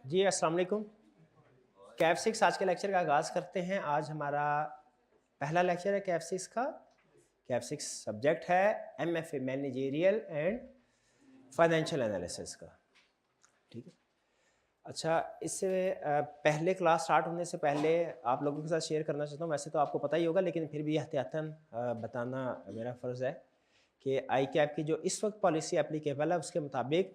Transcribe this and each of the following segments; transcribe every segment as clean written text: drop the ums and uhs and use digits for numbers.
जी, अस्सलाम वालेकुम। कैफ 6 आज के लेक्चर का आगाज़ करते हैं। आज हमारा पहला लेक्चर है कैफ 6 का। कैफ 6 सब्जेक्ट है MFA managerial and financial analysis का। ठीक है। अच्छा, इससे पहले क्लास स्टार्ट होने से पहले आप लोगों के साथ शेयर करना चाहता हूँ। वैसे तो आपको पता ही होगा, लेकिन फिर भी एहतियातन बताना मेरा फ़र्ज़ है कि आई कैप की जो इस वक्त पॉलिसी एप्लीकेबल है उसके मुताबिक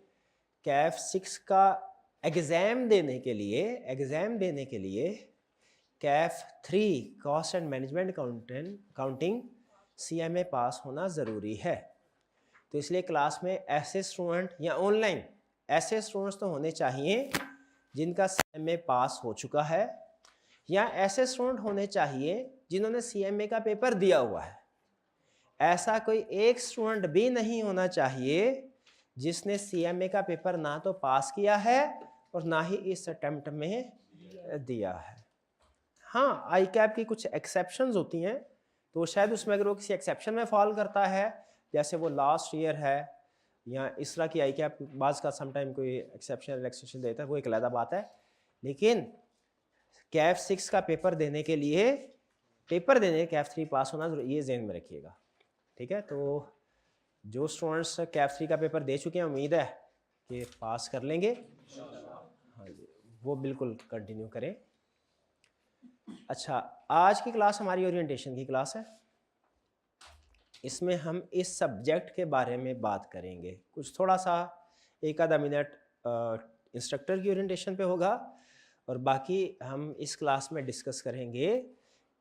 कैफ 6 का एग्ज़ाम देने के लिए CAF 3 cost and management counting CMA pass होना ज़रूरी है। तो इसलिए क्लास में ऐसे स्टूडेंट या ऑनलाइन ऐसे स्टूडेंट्स तो होने चाहिए जिनका सीएमए पास हो चुका है, या ऐसे स्टूडेंट होने चाहिए जिन्होंने सीएमए का पेपर दिया हुआ है। ऐसा कोई एक स्टूडेंट भी नहीं होना चाहिए जिसने सीएमए का पेपर ना तो पास किया है और ना ही इस अटेम्प्ट में दिया है। हाँ, आई कैप की कुछ एक्सेप्शंस होती हैं, तो शायद उसमें अगर वो किसी एक्सेप्शन में फॉल करता है, जैसे वो लास्ट ईयर है या इस तरह की आई कैप बाज़ का समटाइम कोई एक्सेप्शन रिलैक्सेशन देता है, वो एक अलग बात है। लेकिन कैफ 6 का पेपर देने के लिए कैफ 3 पास होना जरूरी, ये ज़हन में रखिएगा। ठीक है, तो जो स्टूडेंट्स कैफ 3 का पेपर दे चुके हैं, उम्मीद है कि पास कर लेंगे। हाँ जी, वो बिल्कुल कंटिन्यू करें। अच्छा, आज की क्लास हमारी ओरिएंटेशन की क्लास है। इसमें हम इस सब्जेक्ट के बारे में बात करेंगे। कुछ थोड़ा सा एक आधा मिनट इंस्ट्रक्टर की ओरिएंटेशन पे होगा, और बाकी हम इस क्लास में डिस्कस करेंगे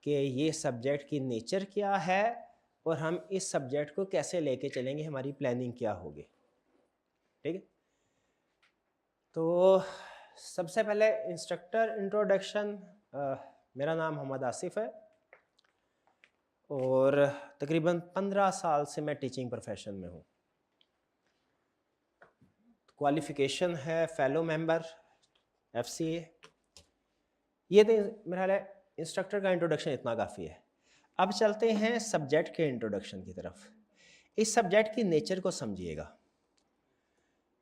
कि ये सब्जेक्ट की नेचर क्या है और हम इस सब्जेक्ट को कैसे लेके चलेंगे, हमारी प्लानिंग क्या होगी। ठीक है, तो सबसे पहले इंस्ट्रक्टर इंट्रोडक्शन। मेरा नाम मोहम्मद आसिफ है और तकरीबन 15 साल से मैं टीचिंग प्रोफेशन में हूँ। क्वालिफ़िकेशन है फेलो मेंबर एफसीए। ये तो मेरा ख्याल है इंस्ट्रक्टर का इंट्रोडक्शन इतना काफ़ी है। अब चलते हैं सब्जेक्ट के इंट्रोडक्शन की तरफ। इस सब्जेक्ट की नेचर को समझिएगा,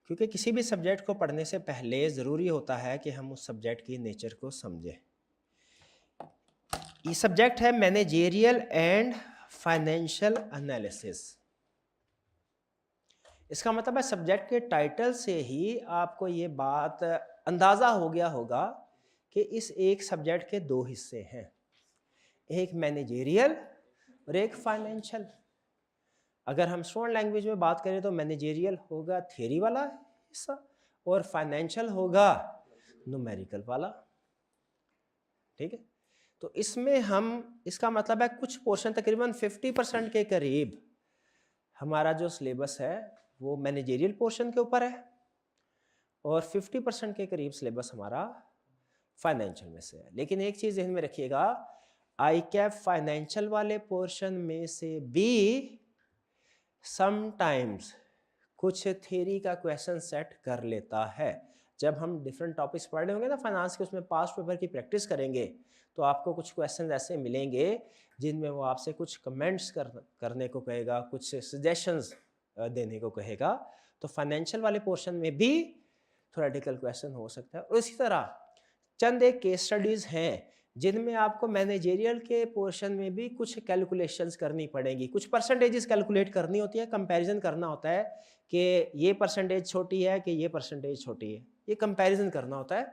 क्योंकि किसी भी सब्जेक्ट को पढ़ने से पहले ज़रूरी होता है कि हम उस सब्जेक्ट की नेचर को समझें। ये सब्जेक्ट है मैनेजेरियल एंड फाइनेंशियल एनालिसिस। इसका मतलब है सब्जेक्ट के टाइटल से ही आपको ये बात अंदाज़ा हो गया होगा कि इस एक सब्जेक्ट के दो हिस्से हैं, एक मैनेजेरियल और एक फाइनेंशियल। अगर हम स्टूडेंट लैंग्वेज में बात करें तो मैनेजेरियल होगा थियरी वाला हिस्सा और फाइनेंशियल होगा न्यूमेरिकल वाला। ठीक है, तो इसमें हम, इसका मतलब है कुछ पोर्शन तकरीबन 50% के करीब हमारा जो सिलेबस है वो मैनेजेरियल पोर्शन के ऊपर है और 50% के करीब सिलेबस हमारा फाइनेंशियल में से है। लेकिन एक चीज़ ध्यान में रखिएगा, आई कैप फाइनेंशियल वाले पोर्शन में से भी समटाइम्स कुछ थ्योरी का क्वेश्चन सेट कर लेता है। जब हम डिफरेंट टॉपिक्स पढ़ रहे होंगे ना फाइनेंस के, उसमें पास्ट पेपर की प्रैक्टिस करेंगे तो आपको कुछ क्वेश्चन ऐसे मिलेंगे जिनमें वो आपसे कुछ कमेंट्स करने को कहेगा, कुछ सजेशंस देने को कहेगा। तो फाइनेंशियल वाले पोर्शन में भी थ्योरेटिकल क्वेश्चन हो सकता है। और इसी तरह चंद एक केस स्टडीज़ हैं जिनमें आपको मैनेजेरियल के पोर्शन में भी कुछ कैलकुलेशंस करनी पड़ेंगी, कुछ परसेंटेजेस कैलकुलेट करनी होती है, कंपैरिजन करना होता है कि ये परसेंटेज छोटी है कि ये परसेंटेज छोटी है, ये कंपैरिजन करना होता है।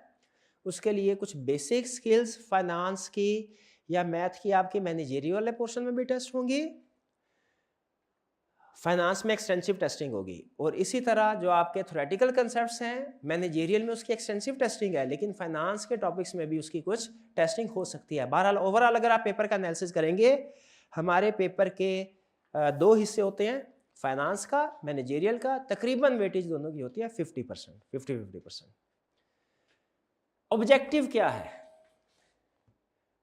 उसके लिए कुछ बेसिक स्किल्स फाइनेंस की या मैथ की आपकी मैनेजेरियल वाले पोर्शन में भी टेस्ट होंगी, फाइनेंस में एक्सटेंसिव टेस्टिंग होगी, और इसी तरह जो आपके थ्योरेटिकल कंसेप्ट्स हैं मैनेजेरियल में उसकी एक्सटेंसिव टेस्टिंग है, लेकिन फाइनेंस के टॉपिक्स में भी उसकी कुछ टेस्टिंग हो सकती है। बहरहाल ओवरऑल अगर आप पेपर का एनालिसिस करेंगे, हमारे पेपर के दो हिस्से होते हैं, फाइनेंस का, मैनेजेरियल का। तकरीबन वेटेज दोनों की होती है 50%, 50-50%। ऑब्जेक्टिव क्या है?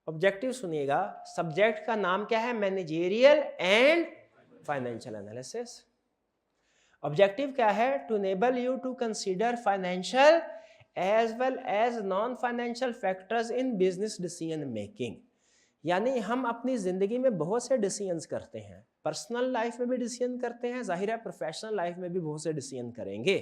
ऑब्जेक्टिव सुनिएगा, सब्जेक्ट का नाम क्या है? Managerial and financial analysis. Objective क्या है? To enable you to consider financial as well as non financial factors in business decision making. यानी हम अपनी जिंदगी में बहुत से डिसीजंस करते हैं, पर्सनल लाइफ में भी डिसीजन करते हैं, जाहिर है प्रोफेशनल लाइफ में भी बहुत से डिसीजन करेंगे।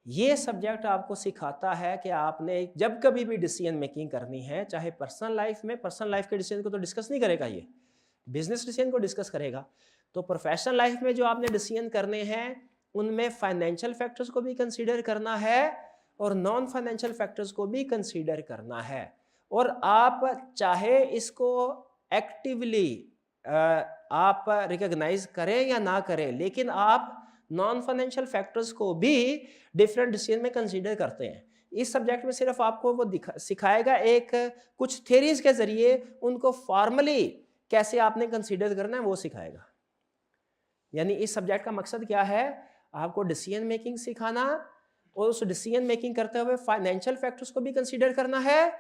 ये सब्जेक्ट आपको सिखाता है कि आपने जब कभी भी डिसीजन मेकिंग करनी है, चाहे पर्सनल लाइफ में, पर्सनल लाइफ के डिसीजन को तो डिस्कस नहीं करेगा ये, बिजनेस डिसीजन को डिस्कस करेगा। तो प्रोफेशनल लाइफ में जो आपने डिसीजन करने हैं उनमें फाइनेंशियल फैक्टर्स को भी कंसीडर करना है और नॉन फाइनेंशियल फैक्टर्स को भी कंसीडर करना है। और आप चाहे इसको एक्टिवली आप रिकॉग्नाइज करें या ना करें, लेकिन आप नॉन फाइनेंशियल फैक्टर्स को भी डिफरेंट डिसीजन में कंसीडर करते हैं। इस सब्जेक्ट में सिर्फ आपको वो सिखाएगा एक कुछ थ्योरीज के जरिए उनको फॉर्मली कैसे आपने कंसीडर करना है वो सिखाएगा। यानी इस सब्जेक्ट का मकसद क्या है, आपको डिसीजन मेकिंग सिखाना और उस डिसीजन मेकिंग करते हुए फाइनेंशियल फैक्टर्स को भी कंसीडर करना है,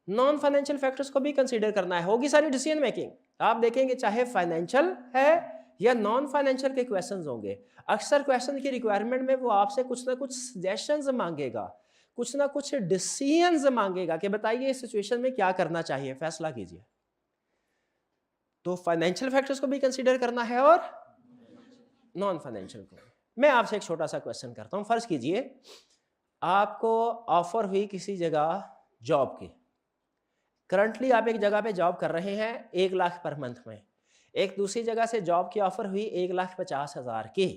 नॉन फाइनेंशियल फैक्टर्स को भी कंसीडर करना है। होगी सारी डिसीजन मेकिंग, आप देखेंगे चाहे फाइनेंशियल है या नॉन फाइनेंशियल के क्वेश्चंस होंगे, अक्सर क्वेश्चन की रिक्वायरमेंट में वो आपसे कुछ ना कुछ सजेशंस मांगेगा, कुछ ना कुछ डिसीजंस मांगेगा कि बताइए इस सिचुएशन में क्या करना चाहिए, फैसला कीजिए। तो फाइनेंशियल फैक्टर्स को भी कंसीडर करना है और नॉन फाइनेंशियल को। मैं आपसे एक छोटा सा क्वेश्चन करता हूं, फर्ज कीजिए आपको ऑफर हुई किसी जगह जॉब की, करंटली आप एक जगह पे जॉब कर रहे हैं 1 लाख पर मंथ में, एक दूसरी जगह से जॉब की ऑफर हुई 1,50,000 की,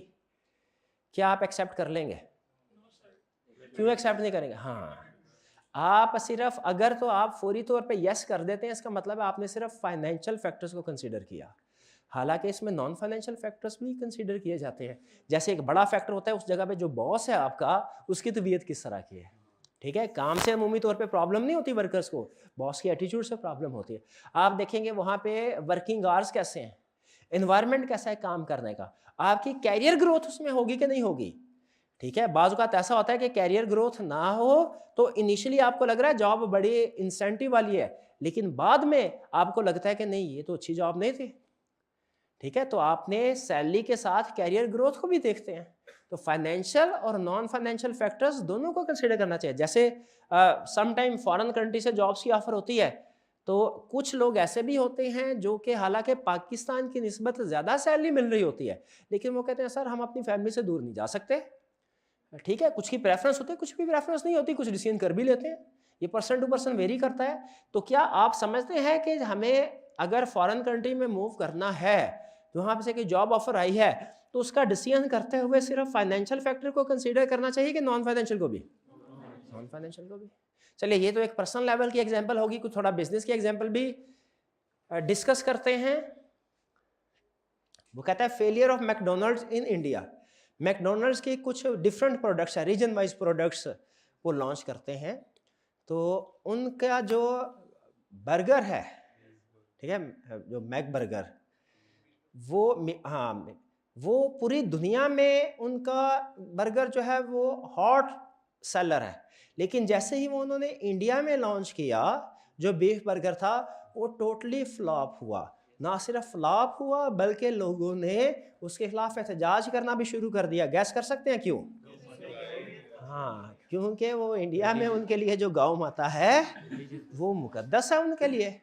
क्या आप एक्सेप्ट कर लेंगे? क्यों एक्सेप्ट नहीं करेंगे? हाँ, आप सिर्फ अगर तो आप फौरी तौर पे यस कर देते हैं, इसका मतलब है आपने सिर्फ फाइनेंशियल फैक्टर्स को कंसीडर किया। हालांकि इसमें नॉन फाइनेंशियल फैक्टर्स भी कंसीडर किए जाते हैं। जैसे एक बड़ा फैक्टर होता है उस जगह पे जो बॉस है आपका, उसकी तबीयत किस तरह की है, ठीक है, काम से अमूमी तौर पे प्रॉब्लम नहीं होती वर्कर्स को, बॉस की एटीट्यूड से प्रॉब्लम होती है। आप देखेंगे वहाँ पे वर्किंग आवर्स कैसे हैं, एनवायरनमेंट कैसा है काम करने का, आपकी कैरियर ग्रोथ उसमें होगी कि नहीं होगी, ठीक है। बाज़ औक़ात ऐसा होता है कि कैरियर ग्रोथ ना हो तो इनिशियली आपको लग रहा है जॉब बड़ी इंसेंटिव वाली है, लेकिन बाद में आपको लगता है कि नहीं ये तो अच्छी जॉब नहीं थी, ठीक है। तो आपने सैलरी के साथ कैरियर ग्रोथ को भी देखते हैं। तो फाइनेंशियल और नॉन फाइनेंशियल फैक्टर्स दोनों को कंसीडर करना चाहिए। जैसे सम टाइम फॉरेन कंट्री से जॉब्स की ऑफर होती है, तो कुछ लोग ऐसे भी होते हैं जो कि हालांकि पाकिस्तान की निस्बत ज़्यादा सैलरी मिल रही होती है, लेकिन वो कहते हैं सर हम अपनी फैमिली से दूर नहीं जा सकते, ठीक है। कुछ की प्रेफरेंस होती है, कुछ की प्रेफरेंस नहीं होती, कुछ डिसीजन कर भी लेते हैं, ये पर्सन टू पर्सन वेरी करता है। तो क्या आप समझते हैं कि हमें अगर फॉरेन कंट्री में मूव करना है, तो वहाँ से कोई जॉब ऑफर आई है, तो उसका डिसीजन करते हुए सिर्फ फाइनेंशियल फैक्टर को कंसीडर करना चाहिए कि नॉन फाइनेंशियल को भी? नॉन फाइनेंशियल को भी। चलिए ये तो एक पर्सनल लेवल की एग्जांपल होगी, कुछ थोड़ा बिजनेस की एग्जांपल भी डिस्कस करते हैं। वो कहता है failure of McDonald's in India. McDonald's के कुछ डिफरेंट प्रोडक्ट्स है, रीजन वाइज प्रोडक्ट्स वो लॉन्च करते हैं, तो उनका जो बर्गर है, ठीक है, जो मैक बर्गर, वो हाँ वो पूरी दुनिया में उनका बर्गर जो है वो हॉट सेलर है, लेकिन जैसे ही वो उन्होंने इंडिया में लॉन्च किया जो बीफ बर्गर था, वो टोटली फ्लॉप हुआ। ना सिर्फ फ्लॉप हुआ बल्कि लोगों ने उसके खिलाफ एहतजाज करना भी शुरू कर दिया। गैस कर सकते हैं क्यों? हाँ, क्योंकि वो इंडिया में उनके लिए जो गौ माता है वो मुकद्दस है उनके लिए,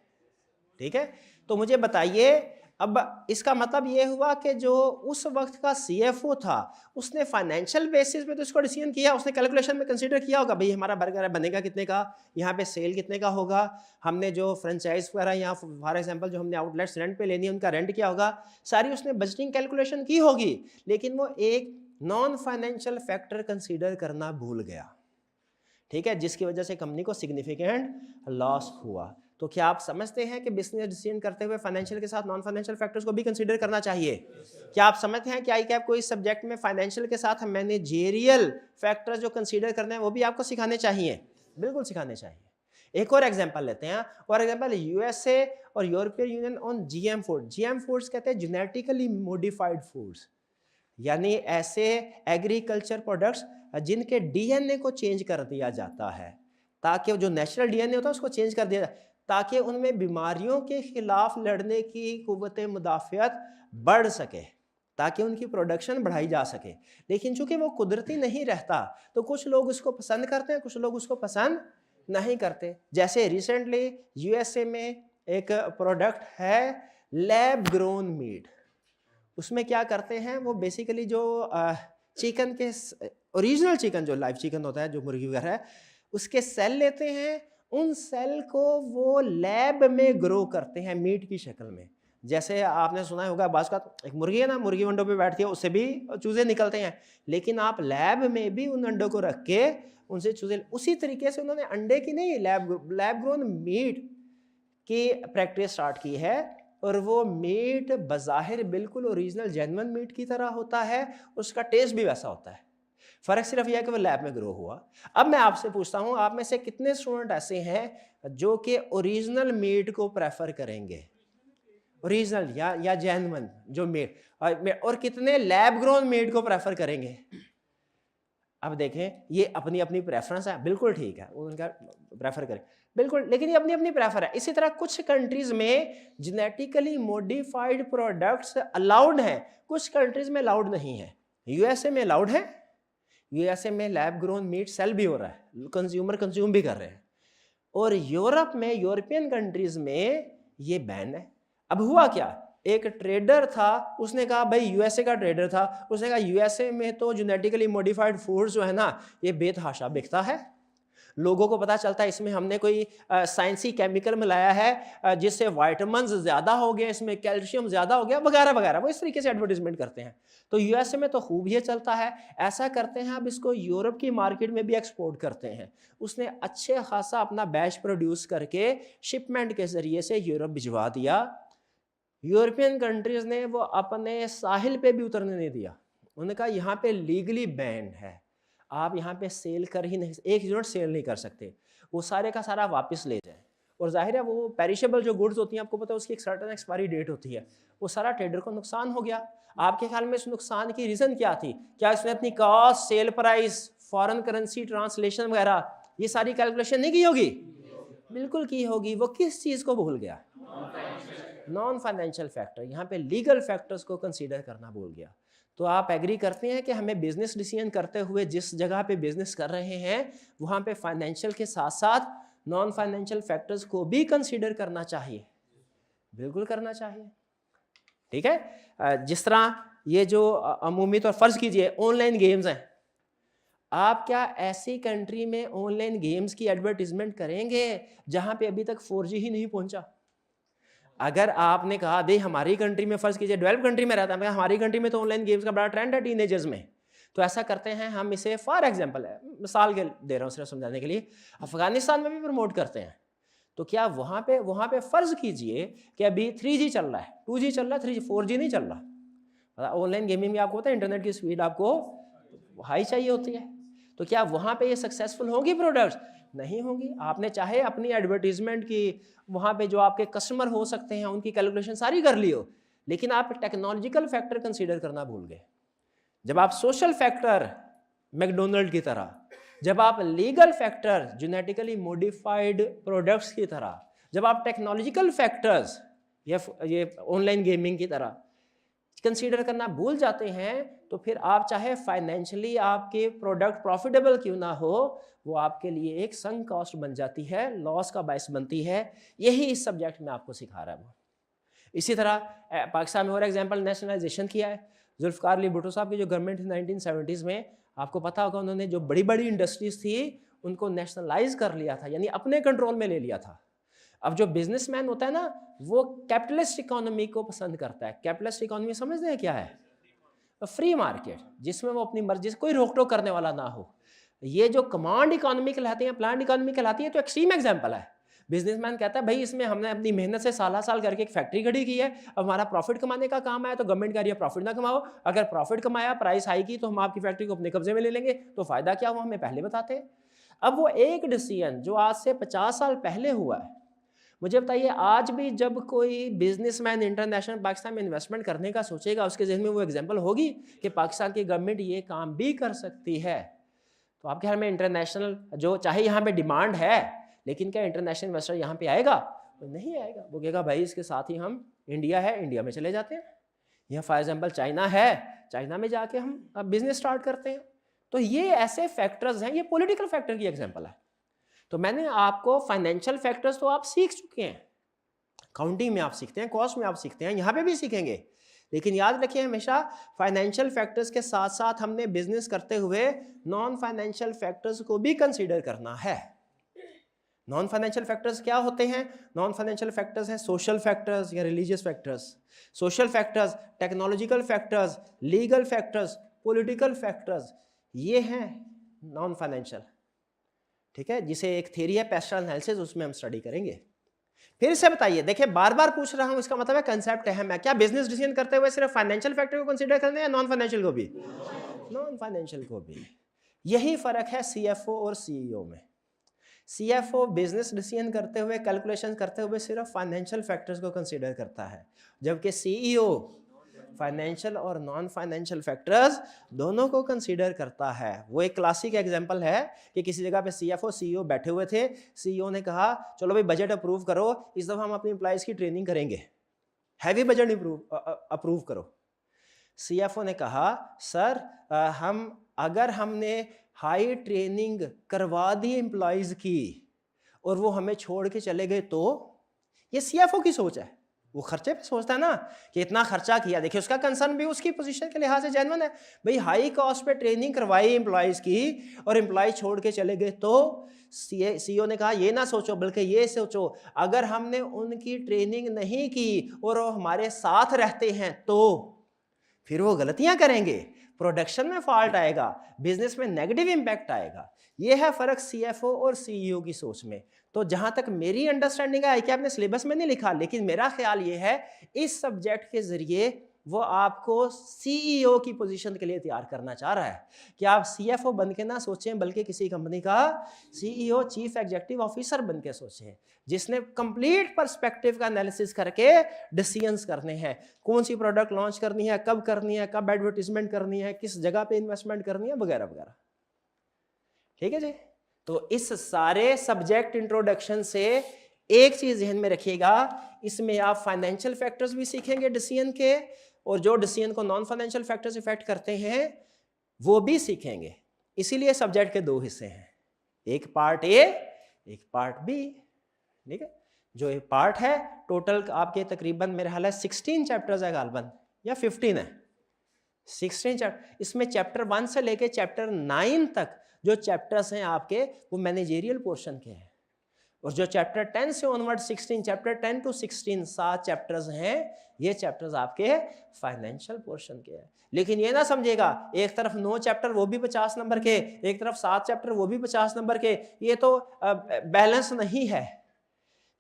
ठीक है। तो मुझे बताइए, अब इसका मतलब ये हुआ कि जो उस वक्त का सीएफओ था उसने फाइनेंशियल बेसिस पे तो इसको डिसीजन किया, उसने कैलकुलेशन में कंसीडर किया होगा भाई हमारा बर्गर बनेगा कितने का, यहाँ पे सेल कितने का होगा, हमने जो फ्रेंचाइज वगैरह यहाँ फॉर एग्जांपल जो हमने आउटलेट्स रेंट पे लेनी है उनका रेंट क्या होगा, सारी उसने बजटिंग कैलकुलेशन की होगी, लेकिन वो एक नॉन फाइनेंशियल फैक्टर कंसीडर करना भूल गया, ठीक है, जिसकी वजह से कंपनी को सिग्निफिकेंट लॉस हुआ। तो क्या आप समझते हैं कि बिजनेस डिसीजन करते हुए फाइनेंशियल के साथ नॉन फाइनेंशियल फैक्टर्स को भी कंसीडर करना चाहिए? क्या आप समझते हैं कि आई कैप को इस सब्जेक्ट में फाइनेंशियल के साथ मैनेजेरियल फैक्टर्स जो कंसीडर करने हैं वो भी आपको सिखाने चाहिए? बिल्कुल सिखाने चाहिए। एक और एग्जांपल लेते हैं, और एग्जांपल यूएसए और European union on GM food. GM foods कहते हैं जेनेटिकली मॉडिफाइड फूड्स, यानी ऐसे एग्रीकल्चर प्रोडक्ट्स जिनके डीएनए को चेंज कर दिया जाता है, ताकि जो नेचुरल डीएनए होता है उसको चेंज कर दिया जाए ताकि उनमें बीमारियों के खिलाफ लड़ने की कुव्वत मुदाफ़ियत बढ़ सके, ताकि उनकी प्रोडक्शन बढ़ाई जा सके। लेकिन चूंकि वो कुदरती नहीं रहता तो कुछ लोग उसको पसंद करते हैं, कुछ लोग उसको पसंद नहीं करते। जैसे रिसेंटली यूएसए में एक प्रोडक्ट है लैब ग्रोन मीट, उसमें क्या करते हैं वो बेसिकली जो चिकन के ओरिजिनल चिकन जो लाइव चिकन होता है, जो मुर्गी वगैरह है, उसके सेल लेते हैं, उन सेल को वो लैब में ग्रो करते हैं मीट की शक्ल में। जैसे आपने सुना होगा बाज़ का, एक मुर्गी है ना, मुर्गी अंडों पे बैठती है, उससे भी चूजे निकलते हैं, लेकिन आप लैब में भी उन अंडों को रख के उनसे चूजे, उसी तरीके से उन्होंने अंडे की नहीं, लैब ग्रोन मीट की प्रैक्टिस स्टार्ट की है। और वो मीट बज़ाहिर बिल्कुल ओरिजिनल जेन्युइन मीट की तरह होता है, उसका टेस्ट भी वैसा होता है। फ़र्क सिर्फ यह है कि वो लैब में ग्रो हुआ। अब मैं आपसे पूछता हूँ, आप में से कितने स्टूडेंट ऐसे हैं जो कि ओरिजिनल मीट को प्रेफर करेंगे, ओरिजिनल या जेन्युइन जो मीट, और कितने लैब ग्रोन मीट को प्रेफर करेंगे? अब देखें, ये अपनी अपनी प्रेफरेंस है, बिल्कुल ठीक है, उनका प्रेफर करें बिल्कुल, लेकिन ये अपनी अपनी प्रेफर है। इसी तरह कुछ कंट्रीज में जेनेटिकली मॉडिफाइड प्रोडक्ट्स अलाउड हैं, कुछ कंट्रीज में अलाउड नहीं है। यूएसए में अलाउड है, यूएसए में लैब ग्रोन मीट सेल भी हो रहा है, कंज्यूमर कंज्यूम भी कर रहे हैं। और यूरोप में, यूरोपियन कंट्रीज में ये बैन है। अब हुआ क्या, एक ट्रेडर था, उसने कहा, भाई यूएसए का ट्रेडर था, उसने कहा यूएसए में तो जेनेटिकली मॉडिफाइड फूड्स जो है ना, ये बेतहाशा बिकता है, लोगों को पता चलता है इसमें हमने कोई साइंसी केमिकल मिलाया है जिससे वाइटामिन्स ज़्यादा हो गए, इसमें कैल्शियम ज़्यादा हो गया, वगैरह वगैरह। वो इस तरीके से एडवर्टीजमेंट करते हैं। तो यूएसए में तो खूब ये चलता है, ऐसा करते हैं। अब इसको यूरोप की मार्केट में भी एक्सपोर्ट करते हैं। उसने अच्छे खासा अपना बैच प्रोड्यूस करके शिपमेंट के ज़रिए से यूरोप भिजवा दिया। यूरोपियन कंट्रीज़ ने वो अपने साहिल पे भी उतरने नहीं दिया। उन्होंने कहा यहाँ पे लीगली बैंड है, आप यहाँ पे सेल कर ही नहीं, एक यूनिट सेल नहीं कर सकते, वो सारे का सारा वापस ले जाएं। और जाहिर है वो पेरिशेबल जो गुड्स होती हैं, आपको पता है उसकी एक सर्टेन एक्सपायरी डेट होती है, वो सारा ट्रेडर को नुकसान हो गया। आपके ख्याल में इस नुकसान की रीज़न क्या थी? क्या इसने अपनी cost, sale price, foreign currency translation वगैरह ये सारी कैलकुलेशन नहीं की होगी? बिल्कुल की होगी। वो किस चीज़ को भूल गया? नॉन फाइनेंशियल फैक्टर, यहाँ पे लीगल फैक्टर्स को कंसीडर करना भूल गया। तो आप एग्री करते हैं कि हमें बिजनेस डिसीजन करते हुए जिस जगह पे बिजनेस कर रहे हैं वहाँ पे फाइनेंशियल के साथ साथ नॉन फाइनेंशियल फैक्टर्स को भी कंसीडर करना चाहिए, बिल्कुल करना चाहिए। ठीक है, जिस तरह ये जो अमूमी तौर फर्ज कीजिए ऑनलाइन गेम्स हैं, आप क्या ऐसी कंट्री में ऑनलाइन गेम्स की एडवर्टीजमेंट करेंगे जहाँ पे अभी तक 4G ही नहीं पहुंचा? अगर आपने कहा भाई हमारी कंट्री में, फर्ज कीजिए डेवलप कंट्री में रहता है, हमारी कंट्री में तो ऑनलाइन गेम्स का बड़ा ट्रेंड है टीनेजर्स में, तो ऐसा करते हैं हम, इसे फॉर एग्जांपल है, मिसाल के दे रहा हूँ सिर्फ समझाने के लिए, अफगानिस्तान में भी प्रमोट करते हैं। तो क्या वहाँ पे फर्ज कीजिए कि अभी 3G चल रहा है, 2G चल रहा है, 3G 4G नहीं चल रहा। ऑनलाइन गेमिंग में आपको पता है इंटरनेट की स्पीड आपको हाई चाहिए होती है। तो क्या वहाँ पे ये सक्सेसफुल होंगी प्रोडक्ट्स? नहीं होंगी। आपने चाहे अपनी एडवर्टीजमेंट की वहाँ पे जो आपके कस्टमर हो सकते हैं उनकी कैलकुलेशन सारी कर ली हो, लेकिन आप टेक्नोलॉजिकल फैक्टर कंसीडर करना भूल गए। जब आप सोशल फैक्टर मैकडोनल्ड की तरह, जब आप legal factor genetically modified products की तरह, जब आप टेक्नोलॉजिकल फैक्टर्स ये ऑनलाइन गेमिंग की तरह कंसीडर करना भूल जाते हैं, तो फिर आप चाहे फाइनेंशियली आपके प्रोडक्ट प्रॉफिटेबल क्यों ना हो, वो आपके लिए एक संक कॉस्ट बन जाती है, लॉस का बायस बनती है। यही इस सब्जेक्ट में आपको सिखा रहा है वो। इसी तरह पाकिस्तान में और एग्जांपल नेशनलाइजेशन किया है। जुल्फ़िकार अली भुट्टो साहब की जो गवर्नमेंट थी 1970s में, आपको पता होगा उन्होंने जो बड़ी बड़ी इंडस्ट्रीज थी उनको नेशनलाइज कर लिया था, यानी अपने कंट्रोल में ले लिया था। अब जो बिजनेसमैन होता है ना, वो कैपिटलिस्ट इकोनॉमी को पसंद करता है। कैपिटलिस्ट इकोनॉमी समझते हैं क्या है? फ्री मार्केट, जिसमें वो अपनी मर्जी से कोई रोक टोक करने वाला ना हो। ये जो कमांड इकोनॉमी कहलाती है, प्लान इकोनॉमी कहलाती है, तो एक्सट्रीम एग्जांपल है। बिजनेसमैन कहता है भाई इसमें हमने अपनी मेहनत से साल साल करके एक फैक्ट्री खड़ी की है, अब हमारा प्रॉफिट कमाने का काम है, तो गवर्नमेंट कह रही है प्रॉफिट ना कमाओ, अगर प्रॉफिट कमाया, प्राइस हाई की, तो हम आपकी फैक्ट्री को अपने कब्जे में ले लेंगे, तो फायदा क्या हुआ हमें पहले बताते हैं। अब वो एक डिसीजन जो आज से 50 साल पहले हुआ है, मुझे बताइए आज भी जब कोई बिजनेसमैन इंटरनेशनल पाकिस्तान में इन्वेस्टमेंट करने का सोचेगा, उसके जहन में वो एग्जांपल होगी कि पाकिस्तान की गवर्नमेंट ये काम भी कर सकती है। तो आपके ख्याल में इंटरनेशनल जो, चाहे यहाँ पे डिमांड है, लेकिन क्या इंटरनेशनल इन्वेस्टर यहाँ पे आएगा? वो नहीं आएगा। वो कहेगा भाई इसके साथ ही हम, इंडिया है, इंडिया में चले जाते हैं, यहाँ फॉर एग्जाम्पल चाइना है, चाइना में जाके हम बिजनेस स्टार्ट करते हैं। तो ये ऐसे फैक्टर्स हैं, ये पॉलिटिकल फैक्टर की एग्जाम्पल है। तो मैंने आपको फाइनेंशियल फैक्टर्स तो आप सीख चुके हैं, अकाउंटिंग में आप सीखते हैं, कॉस्ट में आप सीखते हैं, यहाँ पे भी सीखेंगे। लेकिन याद रखिए हमेशा फाइनेंशियल फैक्टर्स के साथ साथ हमने बिजनेस करते हुए नॉन फाइनेंशियल फैक्टर्स को भी कंसीडर करना है। नॉन फाइनेंशियल फैक्टर्स क्या होते हैं? नॉन फाइनेंशियल फैक्टर्स हैं सोशल फैक्टर्स या religious factors. Social factors, technological factors, legal factors, political factors, ये हैं नॉन फाइनेंशियल। ठीक है, जिसे एक थ्योरी है पेस्टल एनालिसिस, उसमें हम स्टडी करेंगे। फिर से बताइए, देखिए बार बार पूछ रहा हूं, इसका मतलब है कंसेप्ट अहम है। क्या बिजनेस डिसीजन करते हुए सिर्फ फाइनेंशियल फैक्टर को कंसीडर करना है या नॉन फाइनेंशियल को भी? नॉन फाइनेंशियल को भी। यही फर्क है सीएफओ और सीईओ में। सीएफओ बिजनेस डिसीजन करते हुए, कैलकुलेशन करते हुए सिर्फ फाइनेंशियल फैक्टर्स को कंसीडर करता है, जबकि सीईओ फाइनेंशियल और नॉन फाइनेंशियल फैक्टर्स दोनों को कंसीडर करता है। वो एक क्लासिक एग्जांपल है कि किसी जगह पे सीएफओ सीईओ बैठे हुए थे, सीईओ ने कहा चलो भाई बजट अप्रूव करो, इस दफा हम अपनी एम्प्लॉइज की ट्रेनिंग करेंगे, हैवी बजट अप्रूव करो। सीएफओ ने कहा सर अगर हमने हाई ट्रेनिंग करवा दी एम्प्लॉइज की और वो हमें छोड़ के चले गए तो? ये सीएफओ की सोच है, वो खर्चे पे सोचता है ना कि इतना खर्चा किया। देखिए उसका कंसर्न भी उसकी पोजीशन के लिहाज से जेन्युइन है। भाई हाई कॉस्ट पे ट्रेनिंग करवाई एम्प्लॉइज की और एम्प्लॉय छोड़ के चले गए तो? सीईओ ने कहा ये ना सोचो, बल्कि ये सोचो अगर हमने उनकी ट्रेनिंग नहीं की और वो हमारे साथ रहते हैं तो फिर वो गलतियां करेंगे, प्रोडक्शन में फॉल्ट आएगा, बिजनेस में नेगेटिव इंपैक्ट आएगा। ये है फर्क सीएफओ और सीईओ की सोच में। तो जहां तक मेरी अंडरस्टैंडिंग है कि आपने सिलेबस में नहीं लिखा, लेकिन मेरा ख्याल ये है इस सब्जेक्ट के जरिए वो आपको सीईओ की पोजीशन के लिए तैयार करना चाह रहा है कि आप सीएफओ बन के ना सोचें, बल्कि किसी कंपनी का सीईओ चीफ एग्जीक्यूटिव ऑफिसर बन के सोचें, जिसने कंप्लीट पर्सपेक्टिव का एनालिसिस करके डिसीजंस करने हैं। कौन सी प्रोडक्ट लॉन्च करनी है, कब करनी है, कब एडवर्टीजमेंट करनी है, किस जगह पे इन्वेस्टमेंट करनी है, वगैरह वगैरह। ठीक है जी। तो इस सारे सब्जेक्ट इंट्रोडक्शन से एक चीज ध्यान में रखिएगा, इसमें आप फाइनेंशियल फैक्टर्स भी सीखेंगे डिसीजन के, और जो डिसीजन को नॉन फाइनेंशियल फैक्टर्स इफेक्ट करते हैं वो भी सीखेंगे। इसीलिए सब्जेक्ट के दो हिस्से हैं, एक पार्ट ए, एक पार्ट बी। ठीक है, जो एक पार्ट है टोटल आपके तकरीबन मेरे ख्याल है 16 चैप्टर्स है गालबन, या 15 है, 16 चैप्टर। इसमें चैप्टर 1 से लेके चैप्टर 9 तक जो चैप्टर्स हैं आपके वो मैनेजेरियल पोर्शन के हैं, और जो चैप्टर 10 से ऑनवर्ड 16, चैप्टर 10 टू 16 7 चैप्टर्स हैं, ये चैप्टर्स आपके फाइनेंशियल पोर्शन के हैं। लेकिन ये ना समझेगा एक तरफ 9 चैप्टर वो भी 50 नंबर के, एक तरफ 7 चैप्टर वो भी 50 नंबर के, ये तो बैलेंस नहीं है।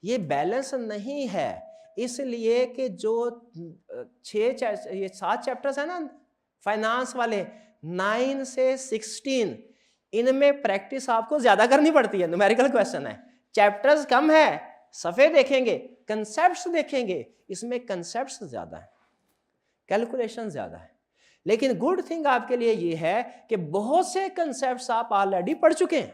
ये बैलेंस नहीं है इसलिए कि जो 7 चैप्टर्स है ना फाइनेंस वाले 9 से 16, इनमें प्रैक्टिस आपको ज्यादा करनी पड़ती है। न्यूमेरिकल क्वेश्चन है, चैप्टर्स कम है, सफे देखेंगे, कंसेप्ट्स देखेंगे, इसमें कंसेप्ट्स ज्यादा है, कैलकुलेशन ज्यादा है। लेकिन गुड थिंग आपके लिए ये है कि बहुत से कंसेप्ट्स आप ऑलरेडी पढ़ चुके हैं।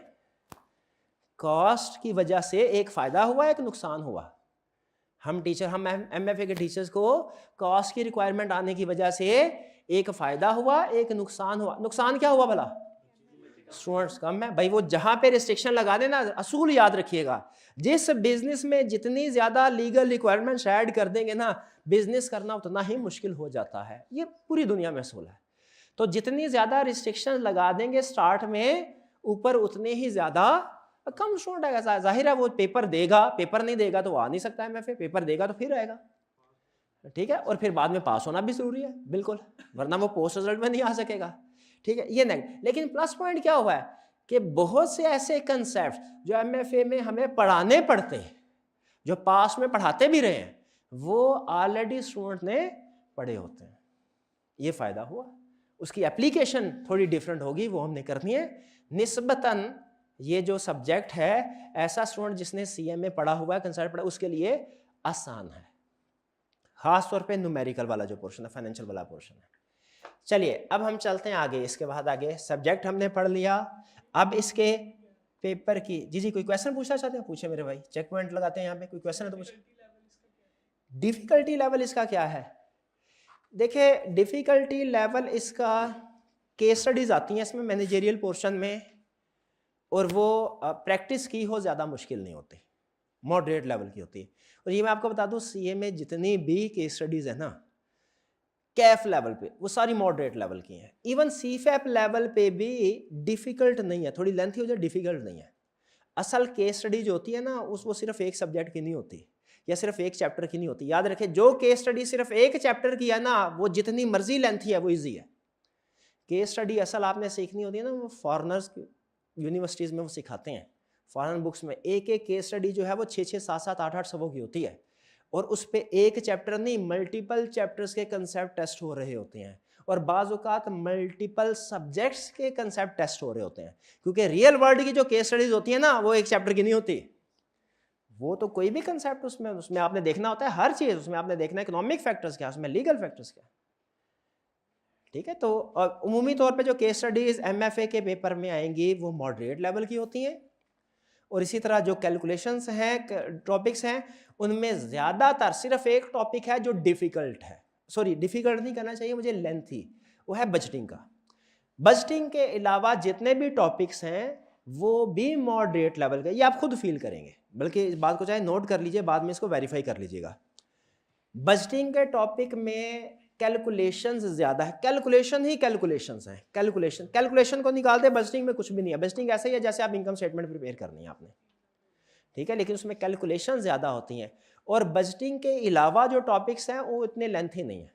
कॉस्ट की वजह से एक फायदा हुआ, एक नुकसान हुआ। हम एमएफए के टीचर्स को कॉस्ट की रिक्वायरमेंट आने की वजह से एक फायदा हुआ, एक नुकसान हुआ। नुकसान क्या हुआ भला? स्टूडेंट्स कम है। भाई वो जहां पे रिस्ट्रिक्शन लगा देना, असूल याद रखिएगा, जिस बिजनेस में जितनी ज्यादा लीगल रिक्वायरमेंट्स ऐड कर देंगे ना, बिजनेस करना उतना ही मुश्किल हो जाता है। ये पूरी दुनिया में असूल है। तो जितनी ज्यादा रिस्ट्रिक्शन लगा देंगे स्टार्ट में ऊपर, उतने ही ज्यादा कम स्टूडेंट आएगा। जाहिर है वो पेपर देगा, पेपर नहीं देगा तो वो आ नहीं सकता एमएफए, पेपर देगा तो फिर आएगा। ठीक है, और फिर बाद में पास होना भी जरूरी है बिल्कुल, वरना वो पोस्ट रिजल्ट में नहीं आ सकेगा। ठीक है, ये नहीं। लेकिन प्लस पॉइंट क्या हुआ है कि बहुत से ऐसे कंसेप्ट जो एमएफए में हमें पढ़ाने पड़ते हैं, जो पास में पढ़ाते भी रहे हैं, वो ऑलरेडी स्टूडेंट ने पढ़े होते हैं। ये फायदा हुआ। उसकी एप्लीकेशन थोड़ी डिफरेंट होगी, वो हमने करनी है। निस्बतन ये जो सब्जेक्ट है, ऐसा स्टूडेंट जिसने सीएमए पढ़ा हुआ है, कंसेप्ट पढ़ा, उसके लिए आसान है, खास तौर पे न्यूमेरिकल वाला जो पोर्शन है, फाइनेंशियल वाला पोर्शन है। चलिए अब हम चलते हैं आगे। इसके बाद आगे सब्जेक्ट हमने पढ़ लिया। अब इसके पेपर की जी कोई क्वेश्चन पूछना चाहते हैं? पूछे मेरे भाई, चेक पॉइंट लगाते हैं यहाँ पे। कोई क्वेश्चन है तो पूछे। डिफिकल्टी लेवल इसका क्या है? देखिए डिफिकल्टी लेवल इसका, केस स्टडीज आती हैं इसमें मैनेजेरियल पोर्शन में, और वो प्रैक्टिस की हो ज़्यादा मुश्किल नहीं होती, मॉडरेट लेवल की होती है। और ये मैं आपको बता दूं, सीए में जितनी भी केस स्टडीज है ना, कैफ लेवल पे, वो सारी मॉडरेट लेवल की हैं। इवन सीफैप लेवल पे भी डिफिकल्ट नहीं है, थोड़ी लेंथी हो जाए, डिफिकल्ट नहीं है। असल केस स्टडी जो होती है ना वो सिर्फ एक सब्जेक्ट की नहीं होती या सिर्फ एक चैप्टर की नहीं होती। याद रखें, जो केस स्टडी सिर्फ एक चैप्टर की है ना, वो जितनी मर्जी लेंथी है वो इजी है। केस स्टडी असल आपने सीखनी होती है ना, वो फॉरेनर्स यूनिवर्सिटीज़ में वो सिखाते हैं, फॉरेन बुक्स में एक एक केस स्टडी जो है वो 6-6, 7-7, 8-8 सवों की होती है, और उस पर एक चैप्टर नहीं मल्टीपल चैप्टर्स के कंसेप्ट टेस्ट हो रहे होते हैं, और बाज़ औक़ात मल्टीपल सब्जेक्ट्स के कंसेप्ट टेस्ट हो रहे होते हैं। क्योंकि रियल वर्ल्ड की जो केस स्टडीज होती है ना, वो एक चैप्टर की नहीं होती, वो तो कोई भी कंसेप्ट उसमें आपने देखना होता है, हर चीज़ उसमें आपने देखना है, इकोनॉमिक फैक्टर्स क्या, उसमें लीगल फैक्टर्स क्या। ठीक है, तो उमूमी तौर पे जो केस स्टडीज एमएफए के पेपर में आएंगी वो मॉडरेट लेवल की होती हैं, और इसी तरह जो कैलकुलेशंस हैं, टॉपिक्स हैं, उनमें ज़्यादातर सिर्फ एक टॉपिक है जो डिफ़िकल्ट है, सॉरी डिफ़िकल्ट नहीं करना चाहिए मुझे, लेंथी, वो है बजटिंग का। बजटिंग के अलावा जितने भी टॉपिक्स हैं वो भी मॉडरेट लेवल के, ये आप खुद फील करेंगे, बल्कि इस बात को चाहे नोट कर लीजिए, बाद में इसको वेरीफाई कर लीजिएगा। बजटिंग के टॉपिक में कैलकुलेशंस ज़्यादा है, कैलकुलेशन ही कैलकुलेशंस हैं, कैलकुलेशन को निकाल दे, बजटिंग में कुछ भी नहीं है। बजटिंग ऐसे ही है जैसे आप इनकम स्टेटमेंट प्रिपेयर करनी है आपने, ठीक है, लेकिन उसमें कैलकुलेशन ज़्यादा होती हैं, और बजटिंग के अलावा जो टॉपिक्स हैं वो इतने लेंथी नहीं है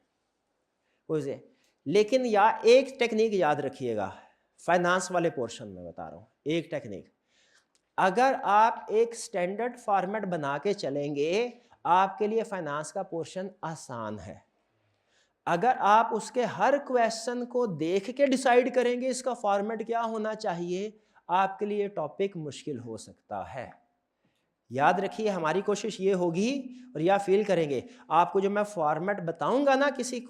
उसे। लेकिन या एक टेक्निक याद रखिएगा, फाइनेंस वाले पोर्शन में बता रहा हूँ, एक टेक्निक, अगर आप एक स्टैंडर्ड फॉर्मेट बना के चलेंगे आपके लिए फाइनेंस का पोर्शन आसान है। अगर आप उसके हर क्वेश्चन को देख के डिसाइड करेंगे इसका फॉर्मेट क्या होना चाहिए, आपके लिए टॉपिक मुश्किल हो सकता है। याद रखिए, हमारी कोशिश ये होगी और या फील करेंगे, आपको जो मैं फॉर्मेट बताऊंगा ना किसी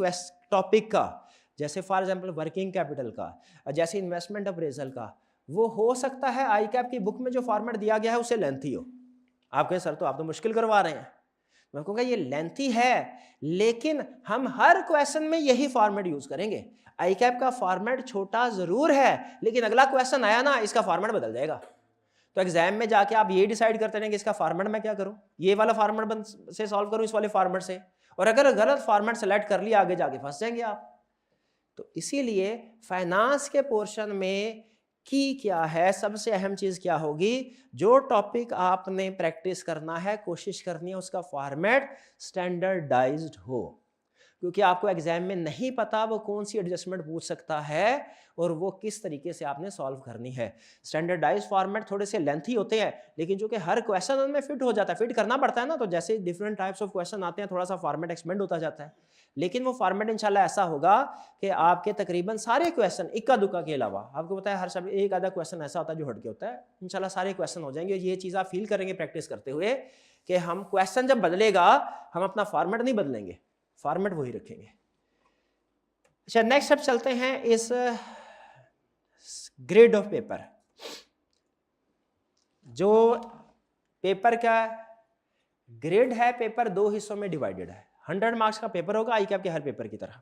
टॉपिक का, जैसे फॉर एग्जांपल वर्किंग कैपिटल का, जैसे इन्वेस्टमेंट अप्रेजल का, वो हो सकता है आई कैप की बुक में जो फॉर्मेट दिया गया है उससे लेंथी हो। आप कहें सर तो आप तो मुश्किल करवा रहे हैं, मैं कहूँगा ये लेंथी है, लेकिन हम हर क्वेश्चन में यही फॉर्मेट यूज करेंगे। आई कैप का फॉर्मेट छोटा जरूर है, लेकिन अगला क्वेश्चन आया ना, इसका फॉर्मेट बदल जाएगा। तो एग्जाम में जाके आप ये डिसाइड करते रहेंगे इसका फॉर्मेट मैं क्या करूं, ये वाला फॉर्मेट से सॉल्व करूं इस वाले फॉर्मेट से, और अगर गलत फॉर्मेट सेलेक्ट कर लिया आगे जाके फंस जाएंगे आप। तो इसीलिए फाइनेंस के पोर्शन में की क्या है, सबसे अहम चीज क्या होगी, जो टॉपिक आपने प्रैक्टिस करना है, कोशिश करनी है उसका फॉर्मेट स्टैंडर्डाइज्ड हो, क्योंकि आपको एग्जाम में नहीं पता वो कौन सी एडजस्टमेंट पूछ सकता है और वो किस तरीके से आपने सॉल्व करनी है। स्टैंडर्डाइज फॉर्मेट थोड़े से लेंथी होते हैं, लेकिन जो कि हर क्वेश्चन उनमें फिट हो जाता है, फिट करना पड़ता है ना, तो जैसे डिफरेंट टाइप्स ऑफ क्वेश्चन आते हैं थोड़ा सा फॉर्मेट एक्सपेंड होता जाता है, लेकिन वो फॉर्मेट इंशाल्लाह ऐसा होगा कि आपके तकरीबन सारे क्वेश्चन इक्का दुक्का के अलावा, आपको पता है हर सब एक आधा क्वेश्चन ऐसा होता है जो हट के होता है, इंशाल्लाह सारे क्वेश्चन हो जाएंगे। ये चीज़ आप फील करेंगे प्रैक्टिस करते हुए कि हम क्वेश्चन जब बदलेगा हम अपना फॉर्मेट नहीं बदलेंगे, फॉर्मेट वही रखेंगे। अच्छा, नेक्स्ट स्टेप चलते हैं इस ग्रेड ऑफ पेपर। जो पेपर का ग्रेड है, पेपर दो हिस्सों में डिवाइडेड है। 100 मार्क्स का पेपर होगा आई कैप के हर पेपर की तरह,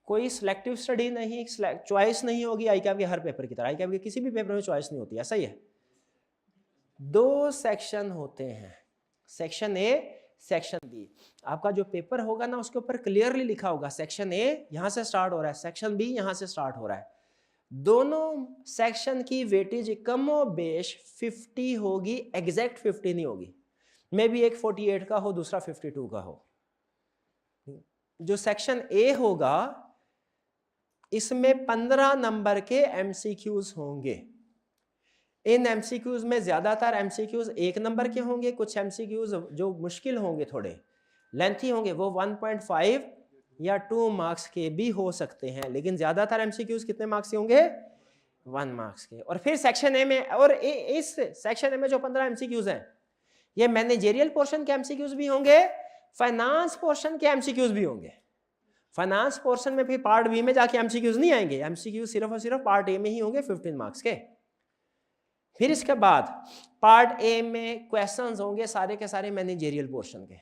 कोई सिलेक्टिव स्टडी नहीं, चॉइस नहीं होगी आई कैप के हर पेपर की तरह। आई कैप के किसी भी पेपर में चॉइस नहीं होती, ऐसा ही है। दो सेक्शन होते हैं, सेक्शन ए, सेक्शन बी। आपका जो पेपर होगा ना उसके ऊपर क्लियरली लिखा होगा सेक्शन ए यहां से स्टार्ट हो रहा है, सेक्शन बी यहां से स्टार्ट हो रहा है। दोनों सेक्शन की वेटेज कमो बेश 50 होगी, एग्जैक्ट 50 नहीं होगी, मे बी एक 48 का हो, दूसरा 52 का हो। जो सेक्शन ए होगा इसमें 15 नंबर के एमसीक्यूज होंगे। इन एमसीक्यूज में ज्यादातर एमसीक्यूज 1 नंबर के होंगे, कुछ एमसीक्यूज जो मुश्किल होंगे, थोड़े लेंथी होंगे, वो 1.5 या 2 मार्क्स के भी हो सकते हैं, लेकिन ज्यादातर एमसीक्यूज कितने मार्क्स के होंगे, 1 मार्क्स के। और फिर सेक्शन ए में, और इस सेक्शन ए में जो 15 एमसीक्यूज हैं ये मैनेजेरियल पोर्शन के एमसीक्यूज भी होंगे, फाइनेंस पोर्शन के एमसीक्यूज भी होंगे। फाइनेंस पोर्शन में फिर पार्ट बी में जाके एमसीक्यूज नहीं आएंगे, एमसीक्यूज सिर्फ और सिर्फ पार्ट ए में ही होंगे 15 मार्क्स के। फिर इसके बाद पार्ट ए में क्वेश्चंस होंगे सारे के सारे मैनेजेरियल पोर्शन के,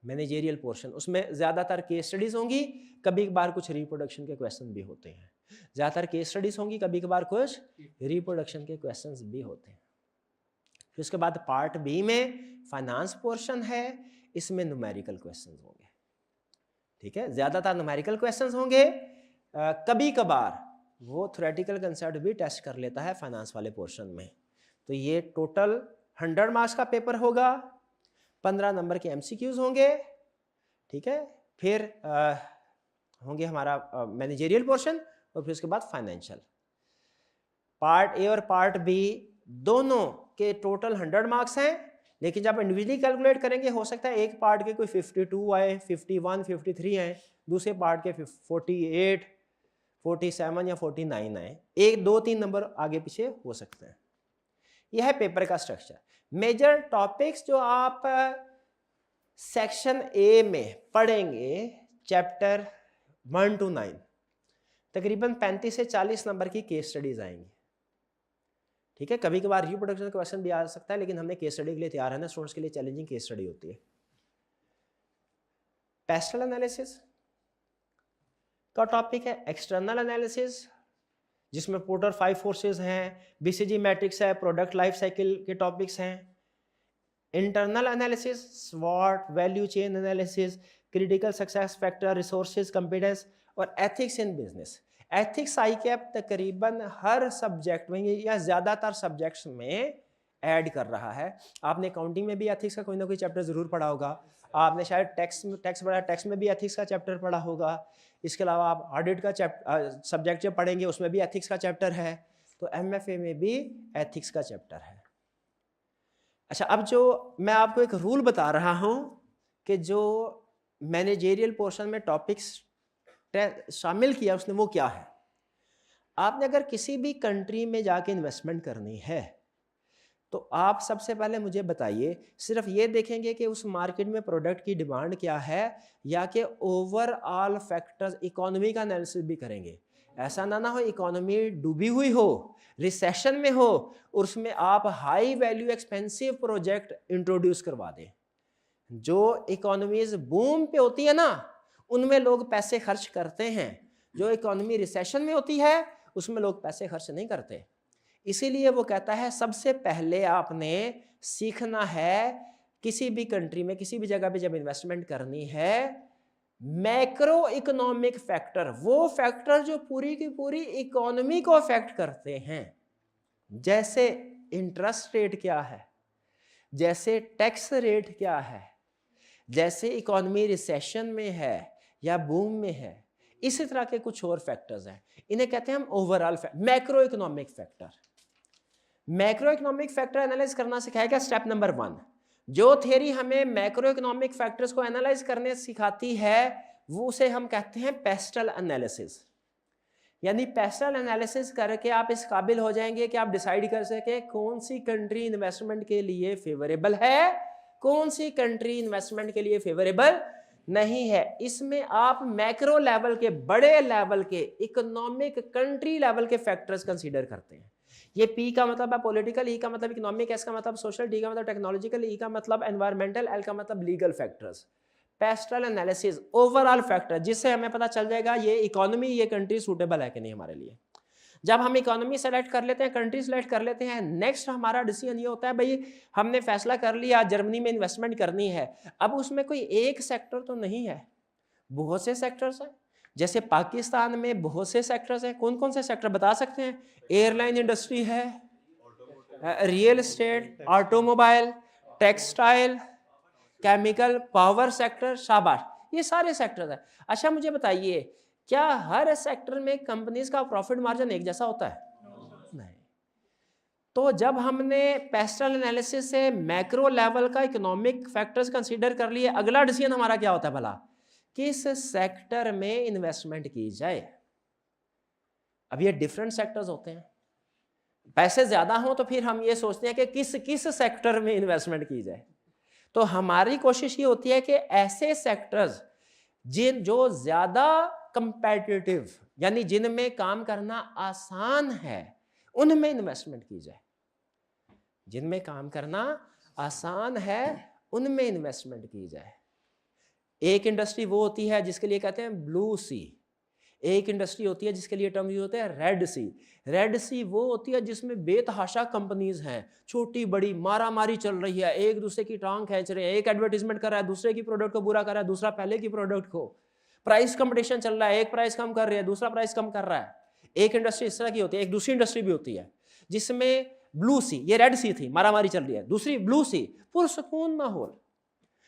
मैनेजेरियल पोर्शन, उसमें ज्यादातर केस स्टडीज होंगी, कभी कभार कुछ रिप्रोडक्शन के क्वेश्चन भी होते हैं। ज्यादातर केस स्टडीज होंगी, कभी कभार कुछ रिप्रोडक्शन के क्वेश्चंस भी होते हैं। फिर उसके बाद पार्ट बी में फाइनेंस पोर्शन है, इसमें न्यूमेरिकल क्वेश्चंस होंगे। ठीक है, ज़्यादातर न्यूमेरिकल क्वेश्चंस होंगे, कभी कभार वो थ्योरेटिकल कंसेप्ट भी टेस्ट कर लेता है फाइनेंस वाले पोर्शन में। तो ये टोटल 100 मार्क्स का पेपर होगा, 15 नंबर के एमसीक्यूज होंगे, ठीक है, फिर होंगे हमारा मैनेजेरियल पोर्शन और फिर उसके बाद फाइनेंशियल। पार्ट ए और पार्ट बी दोनों के टोटल 100 मार्क्स हैं, लेकिन जब इंडिविजुअली कैलकुलेट करेंगे हो सकता है एक पार्ट के कोई 52 आए, 51, 53 आए, दूसरे पार्ट के 48, 47 या 49 आए, एक 2-3 नंबर आगे पीछे हो सकते हैं। यह है पेपर का स्ट्रक्चर। मेजर टॉपिक्स जो आप सेक्शन ए में पढ़ेंगे, चैप्टर 1 to 9, तकरीबन 35 से 40 नंबर की केस स्टडीज आएंगी, ठीक है। कभी कभार रिप्रोडक्शन क्वेश्चन भी आ सकता है, लेकिन हमने केस स्टडी के लिए तैयार है ना, स्टूडेंट्स के लिए चैलेंजिंग केस स्टडी होती है। पेस्टल एनालिसिस का टॉपिक है, एक्सटर्नल एनालिसिस जिसमें पोर्टर 5 फोर्सेस हैं, बीसीजी मैट्रिक्स है, प्रोडक्ट लाइफ साइकिल के टॉपिक्स हैं। इंटरनल एनालिसिस, स्वॉट, value chain analysis, critical success factor, resources, competence और ethics in business. Ethics ICAP तकरीबन हर सब्जेक्ट में या ज़्यादातर सब्जेक्ट्स में ऐड कर रहा है। आपने अकाउंटिंग में भी एथिक्स का कोई ना कोई चैप्टर ज़रूर पढ़ा होगा, आपने शायद टैक्स में भी एथिक्स का चैप्टर पढ़ा होगा, इसके अलावा आप ऑडिट का सब्जेक्ट जब पढ़ेंगे उसमें भी एथिक्स का चैप्टर है, तो एमएफए में भी एथिक्स का चैप्टर है। अच्छा, अब जो मैं आपको एक रूल बता रहा हूँ कि जो मैनेजेरियल पोर्शन में टॉपिक्स शामिल किया उसने, वो क्या है। आपने अगर किसी भी कंट्री में जाके इन्वेस्टमेंट करनी है तो आप सबसे पहले मुझे बताइए, सिर्फ ये देखेंगे कि उस मार्केट में प्रोडक्ट की डिमांड क्या है, या कि ओवरऑल फैक्टर्स, इकोनॉमी का एनालिसिस भी करेंगे। ऐसा ना हो इकोनॉमी डूबी हुई हो, रिसेशन में हो, और उसमें आप high value expensive project introduce करवा दें। जो इकोनॉमीज बूम पे होती है ना, उनमें लोग पैसे खर्च करते हैं, जो इकोनॉमी रिसेशन में होती है उसमें लोग पैसे खर्च नहीं करते। इसीलिए वो कहता है सबसे पहले आपने सीखना है किसी भी कंट्री में, किसी भी जगह पे जब इन्वेस्टमेंट करनी है, मैक्रो इकोनॉमिक फैक्टर, वो फैक्टर जो पूरी की पूरी इकोनॉमी को अफेक्ट करते हैं, जैसे इंटरेस्ट रेट क्या है, जैसे टैक्स रेट क्या है, जैसे इकोनॉमी रिसेशन में है या बूम में है, इसी तरह के कुछ और फैक्टर्स हैं, इन्हें कहते हैं हम overall macro economic factor. Macro economic factor analyse करना सिखाएगा स्टेप नंबर 1। जो थियरी हमें मैक्रो इकोनॉमिक फैक्टर्स को एनालाइज करने सिखाती है वो उसे हम कहते हैं पेस्टल एनालिसिस। यानी पेस्टल एनालिसिस करके आप इस काबिल हो जाएंगे कि आप डिसाइड कर सके कौन सी कंट्री इन्वेस्टमेंट के लिए फेवरेबल है, कौन सी कंट्री इन्वेस्टमेंट के लिए फेवरेबल नहीं है। इसमें आप मैक्रो लेवल के, बड़े लेवल के, इकोनॉमिक कंट्री लेवल के फैक्टर्स कंसीडर करते हैं। ये पी का मतलब है पॉलिटिकल, ई का मतलब इकोनॉमिक, एस का मतलब सोशल, डी का मतलब टेक्नोलॉजिकल, ई का मतलब एनवायरमेंटल, एल का मतलब legal factors. Pastel analysis overall factor, जिससे हमें पता चल जाएगा ये इकोनॉमी, ये कंट्री सूटेबल है कि नहीं हमारे लिए। जब हम इकोनॉमी सेलेक्ट कर लेते हैं, कंट्री सेलेक्ट कर लेते हैं, नेक्स्ट हमारा डिसीजन ये होता है भाई हमने फैसला कर लिया जर्मनी में इन्वेस्टमेंट करनी है। अब उसमें कोई एक सेक्टर तो नहीं है, बहुत से सेक्टर्स हैं। जैसे पाकिस्तान में बहुत से सेक्टर्स हैं। कौन कौन से सेक्टर बता सकते हैं? एयरलाइन इंडस्ट्री है, real estate, automobile, textile, chemical, power sector, शाबाश, ये सारे सेक्टर हैं। अच्छा मुझे बताइए, क्या हर सेक्टर में कंपनीज का प्रॉफिट मार्जिन एक जैसा होता है? नहीं। तो जब हमने पेस्टल एनालिसिस से मैक्रो लेवल का इकोनॉमिक फैक्टर्स कंसीडर कर लिए, अगला डिसीजन हमारा क्या होता है भला? किस सेक्टर में इन्वेस्टमेंट की जाए। अब ये डिफरेंट सेक्टर्स होते हैं, पैसे ज्यादा हो तो फिर हम ये सोचते हैं कि किस सेक्टर में इन्वेस्टमेंट की जाए। तो हमारी कोशिश ये होती है कि ऐसे सेक्टर्स जो ज्यादा कंपेटिटिव, यानी जिनमें काम करना आसान है, उनमें इन्वेस्टमेंट की जाए। जिनमें काम करना आसान है उनमें इन्वेस्टमेंट की जाए। एक इंडस्ट्री वो होती है जिसके लिए कहते हैं ब्लू सी, एक इंडस्ट्री होती है जिसके लिए टर्म यूज होते हैं रेड सी। रेड सी वो होती है जिसमें बेतहाशा कंपनीज हैं, छोटी बड़ी मारा मारी चल रही है, एक दूसरे की टांग खींच रहे हैं, एक एडवर्टीजमेंट कर रहा है दूसरे की प्रोडक्ट को बुरा कर रहा है, दूसरा पहले की प्रोडक्ट को। प्राइस कंपटीशन चल रहा है, एक प्राइस कम कर रही है, दूसरा प्राइस कम कर रहा है। एक इंडस्ट्री इस तरह की होती है, एक दूसरी इंडस्ट्री भी होती है जिसमें ब्लू सी, ये रेड सी थी, मारामारी चल रही है, दूसरी ब्लू सी, पुरसुकून माहौल,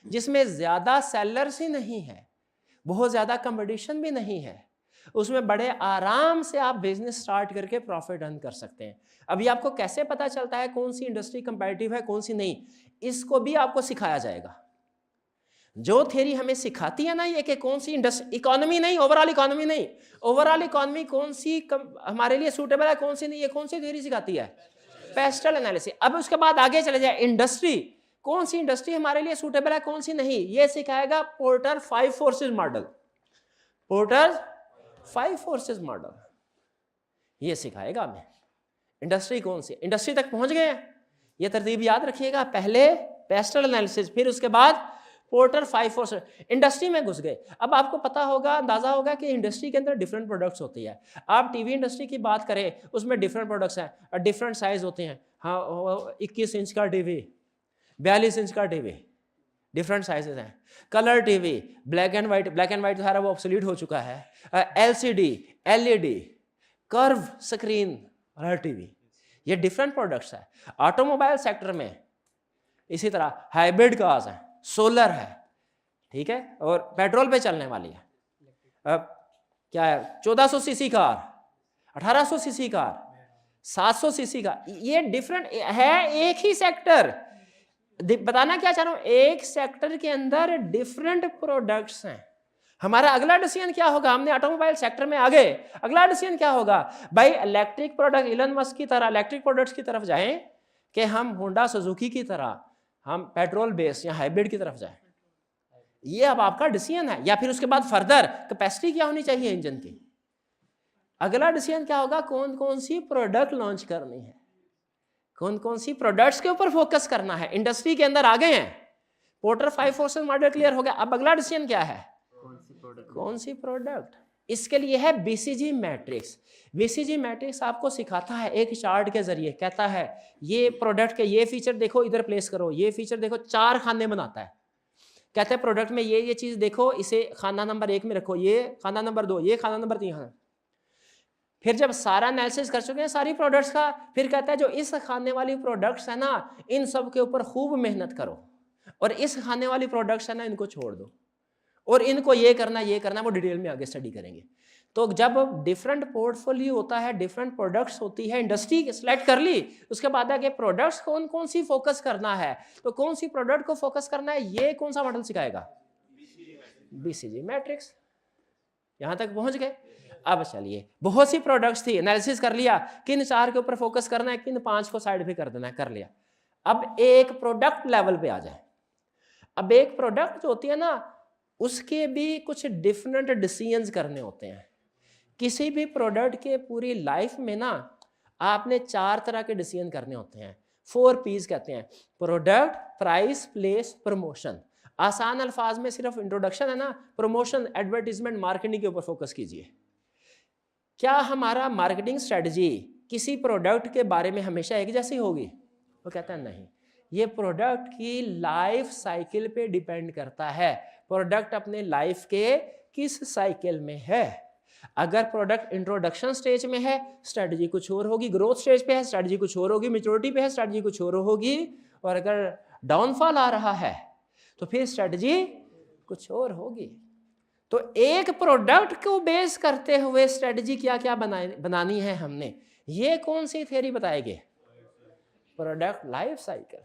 जिसमें ज्यादा सेलर्स ही नहीं है, बहुत ज्यादा कंपटीशन भी नहीं है, उसमें बड़े आराम से आप बिजनेस स्टार्ट करके प्रॉफिट अर्न कर सकते हैं। अभी आपको कैसे पता चलता है कौन सी इंडस्ट्री कंपैरेटिव है कौन सी नहीं, इसको भी आपको सिखाया जाएगा। जो थ्योरी हमें सिखाती है ना ये कि कौन सी इंडस्ट्री, इकोनॉमी नहीं, ओवरऑल इकोनॉमी नहीं, ओवरऑल इकोनॉमी कौन सी हमारे लिए सूटेबल है कौन सी नहीं, ये कौन सी थ्योरी सिखाती है? PESTEL analysis. अब उसके बाद आगे चले जाए, इंडस्ट्री, कौन सी इंडस्ट्री हमारे लिए सूटेबल है कौन सी नहीं, ये सिखाएगा porter 5 forces model. Porter 5 forces model ये सिखाएगा हमें। इंडस्ट्री कौन सी, इंडस्ट्री तक पहुंच गए हैं, ये तरतीब याद रखिएगा, पहले पेस्टल एनालिसिस, फिर उसके बाद पोर्टर 5 फोर्सेस, इंडस्ट्री में घुस गए। अब आपको पता होगा, अंदाजा होगा कि इंडस्ट्री के अंदर डिफरेंट प्रोडक्ट्स होती है। आप टीवी इंडस्ट्री की बात करें, उसमें डिफरेंट प्रोडक्ट्स हैं और डिफरेंट साइज होते हैं। हाँ, 21 इंच का टीवी, 42 इंच का टीवी, डिफरेंट साइजेस हैं। Colour TV, black and white सारा वो ऑब्सोलीट हो चुका है। LCD, LED, कर्व स्क्रीन वाला टीवी, ये डिफरेंट प्रोडक्ट्स है। ऑटोमोबाइल सेक्टर में इसी तरह हाइब्रिड कार्स हैं, सोलर है, ठीक है, और पेट्रोल पे चलने वाली है। अब क्या है, 1400 CC car, 1800 CC car, 700 CC car, ये डिफरेंट है। एक ही सेक्टर, बताना क्या चाह रहा हूं, एक सेक्टर के अंदर डिफरेंट प्रोडक्ट्स हैं। हमारा अगला डिसीजन क्या होगा, हमने ऑटोमोबाइल सेक्टर में आ गए, अगला डिसीजन क्या होगा भाई, इलेक्ट्रिक प्रोडक्ट, इलन मस्क की तरह इलेक्ट्रिक प्रोडक्ट्स की तरफ जाएं कि हम होंडा सुजुकी की तरह हम पेट्रोल बेस या हाइब्रिड की तरफ जाएं। ये अब आपका डिसीजन है। या फिर उसके बाद फर्दर कैपेसिटी क्या होनी चाहिए इंजन की, अगला डिसीजन क्या होगा, कौन कौन सी प्रोडक्ट लॉन्च करनी है, कौन कौन सी प्रोडक्ट्स के ऊपर फोकस करना है। इंडस्ट्री के अंदर आ गए हैं, पोर्टर 5 फोर्सेस मॉडल क्लियर हो गया। अब अगला डिसीजन क्या है, कौन सी प्रोडक्ट। इसके लिए है BCG मैट्रिक्स। BCG मैट्रिक्स आपको सिखाता है एक चार्ट के जरिए, कहता है ये प्रोडक्ट के ये फीचर देखो, इधर प्लेस करो, ये फीचर देखो, 4 खाने बनाता है। कहते हैं प्रोडक्ट में ये चीज देखो, इसे खाना नंबर 1 में रखो, ये खाना नंबर 2, ये खाना नंबर 3 है। फिर जब सारा एनालिसिस कर चुके हैं सारी प्रोडक्ट्स का, फिर कहता है जो इस खाने वाली प्रोडक्ट्स है ना, इन सब के ऊपर खूब मेहनत करो, और इस खाने वाली प्रोडक्ट्स है ना, इनको छोड़ दो, और इनको ये करना, वो डिटेल में आगे स्टडी करेंगे। तो जब डिफरेंट पोर्टफोलियो होता है, डिफरेंट प्रोडक्ट्स होती है, इंडस्ट्री सेलेक्ट कर ली, उसके बाद आगे प्रोडक्ट्स कौन कौन सी फोकस करना है, तो कौन सी प्रोडक्ट को फोकस करना है, ये कौन सा मॉडल सिखाएगा, BCG मैट्रिक्स। यहां तक पहुंच गए। अब चलिए, बहुत सी प्रोडक्ट्स थी, एनालिसिस कर लिया, किन 4 के ऊपर फोकस करना है, किन 5 को साइड पे कर देना है, कर लिया। अब एक प्रोडक्ट लेवल पे आ जाए। अब एक प्रोडक्ट जो होती है ना, उसके भी कुछ डिफरेंट डिसीजंस करने होते हैं। किसी भी प्रोडक्ट के पूरी लाइफ में ना आपने 4 तरह के डिसीजन करने होते हैं, 4 P's कहते हैं, प्रोडक्ट, प्राइस, प्लेस, प्रमोशन। आसान अल्फाज में सिर्फ इंट्रोडक्शन है ना, प्रमोशन, एडवर्टीजमेंट, मार्केटिंग के ऊपर फोकस कीजिए। क्या हमारा मार्केटिंग स्ट्रेटजी किसी प्रोडक्ट के बारे में हमेशा एक जैसी होगी? वो कहता है नहीं, ये प्रोडक्ट की लाइफ साइकिल पे डिपेंड करता है, प्रोडक्ट अपने लाइफ के किस साइकिल में है। अगर प्रोडक्ट इंट्रोडक्शन स्टेज में है, स्ट्रेटजी कुछ और होगी, ग्रोथ स्टेज पे है, स्ट्रेटजी कुछ और होगी, मैच्योरिटी पे है, स्ट्रेटजी कुछ और होगी, और अगर डाउनफॉल आ रहा है तो फिर स्ट्रेटजी कुछ और होगी। तो एक प्रोडक्ट को बेस करते हुए स्ट्रेटजी क्या क्या बनानी है हमने, ये कौन सी थ्योरी बताएगी? Product life cycle.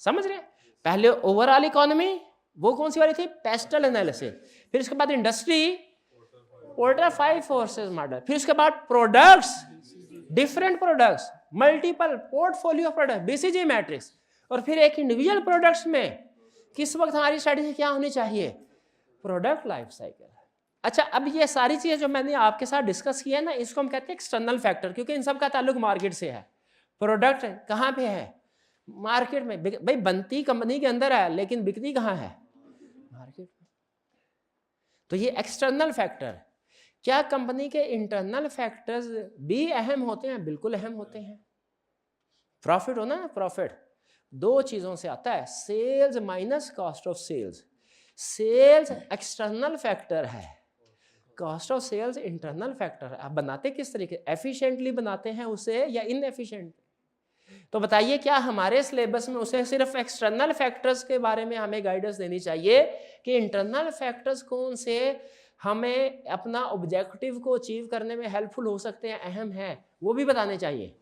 समझ रहे? पहले ओवरऑल इकोनॉमी, वो कौन सी वाली थी? Pastel analysis. फिर उसके बाद इंडस्ट्री, पोर्टर 5 फोर्सेस मॉडल। फिर उसके बाद products, different products, multiple portfolio product, BCG matrix. और फिर एक इंडिविजुअल प्रोडक्ट्स में किस वक्त हमारी स्ट्रेटजी क्या होनी चाहिए? Product life cycle. अच्छा, अब ये सारी चीजें जो मैंने आपके साथ डिस्कस की है ना, इसको हम कहते हैं एक्सटर्नल फैक्टर, क्योंकि इन सब का ताल्लुक मार्केट से है। प्रोडक्ट कहाँ पे है? मार्केट में। भाई बनती कंपनी के अंदर है, लेकिन बिकती कहाँ है? मार्केट में। तो ये एक्सटर्नल फैक्टर। क्या कंपनी के इंटरनल फैक्टर्स भी अहम होते हैं? बिल्कुल अहम होते हैं। प्रॉफिट होना है, प्रॉफिट 2 चीजों से आता है, sales minus cost of sales. Sales external factor है, cost of sales internal factor है। आप बनाते किस तरीके, एफिशिएंटली बनाते हैं उसे या इनएफिशिएंट? तो बताइए क्या हमारे सिलेबस में उसे सिर्फ एक्सटर्नल फैक्टर्स के बारे में हमें गाइडेंस देनी चाहिए कि इंटरनल फैक्टर्स कौन से हमें अपना ऑब्जेक्टिव को अचीव करने में हेल्पफुल हो सकते हैं, अहम है, वो भी बताने चाहिए?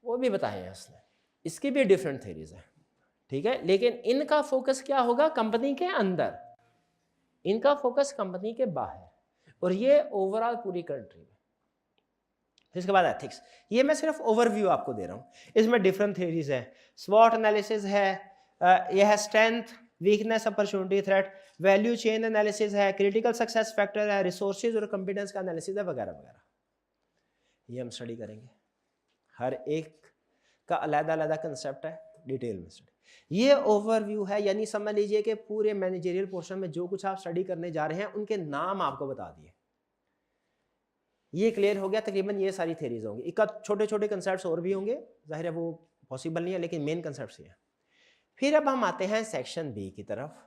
वो भी बताए हैं उसने। इसकी भी डिफरेंट थेरीज है, ठीक है, लेकिन इनका फोकस क्या होगा कंपनी के अंदर, इनका फोकस कंपनी के बाहर, और ये ओवरऑल पूरी कंट्री में। इसके बाद एथिक्स, ये मैं सिर्फ ओवरव्यू आपको दे रहा हूँ। इसमें डिफरेंट थ्योरीज है, स्वॉट एनालिसिस है, यह है strength, weakness, opportunity, threat, value chain analysis है, क्रिटिकल सक्सेस फैक्टर है, रिसोर्सेज और कंपिटेंस का एनालिसिस है, वगैरह वगैरह। ये हम स्टडी करेंगे, हर एक का अलग अलग कंसेप्ट है, डिटेल में स्टडी। ये ओवरव्यू है, यानी समझ लीजिए कि पूरे मैनेजरियल पोर्शन में जो कुछ आप स्टडी करने जा रहे हैं उनके नाम आपको बता दिए। ये क्लियर हो गया, तकरीबन ये सारी थेरीज होंगी। एक छोटे छोटे कंसेप्ट्स और भी होंगे, जाहिर है वो पॉसिबल नहीं है, लेकिन मेन कंसेप्ट्स ये हैं। फिर अब हम आते हैं सेक्शन बी की तरफ।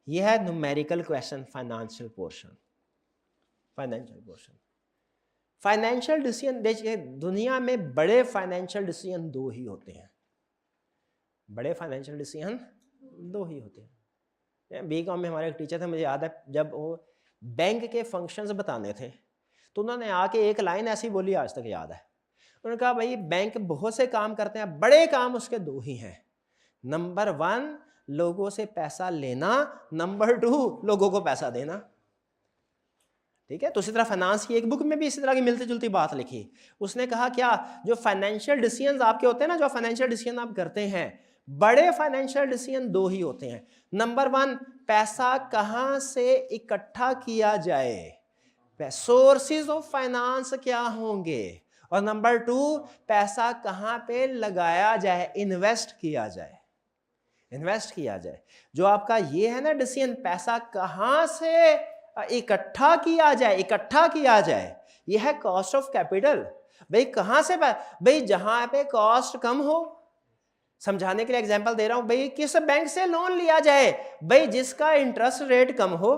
यह है numerical question, financial portion. Financial portion, financial decision, देखिए दुनिया में बड़े फाइनेंशियल डिसीजन दो ही होते हैं, बड़े फाइनेंशियल डिसीजन दो ही होते हैं। बीकॉम में हमारे एक टीचर थे, मुझे याद है, जब वो बैंक के फंक्शंस बताने थे तो उन्होंने आके एक लाइन ऐसी बोली, आज तक याद है। उन्होंने कहा भाई बैंक बहुत से काम करते हैं, बड़े काम उसके दो ही हैं, नंबर 1 लोगों से पैसा लेना, नंबर 2 लोगों को पैसा देना। ठीक है, तो इसी तरह फाइनेंस की एक बुक में भी इसी तरह की मिलती जुलती बात लिखी। उसने कहा क्या, जो फाइनेंशियल डिसीजंस आपके होते हैं ना, जो फाइनेंशियल डिसीजन आप करते हैं, बड़े फाइनेंशियल डिसीजन दो ही होते हैं। नंबर 1 पैसा कहां से इकट्ठा किया जाए, सोर्सेज ऑफ फाइनेंस क्या होंगे, और नंबर 2 पैसा कहां पे लगाया जाए, इन्वेस्ट किया जाए, इन्वेस्ट किया जाए। जो आपका ये है ना डिसीजन, पैसा कहां से इकट्ठा किया जाए, इकट्ठा किया जाए, यह है कॉस्ट ऑफ कैपिटल। भाई कहां से, भाई जहां पे कॉस्ट कम हो। समझाने के लिए एग्जांपल दे रहा हूं, भाई किस बैंक से लोन लिया जाए, भाई जिसका इंटरेस्ट रेट कम हो।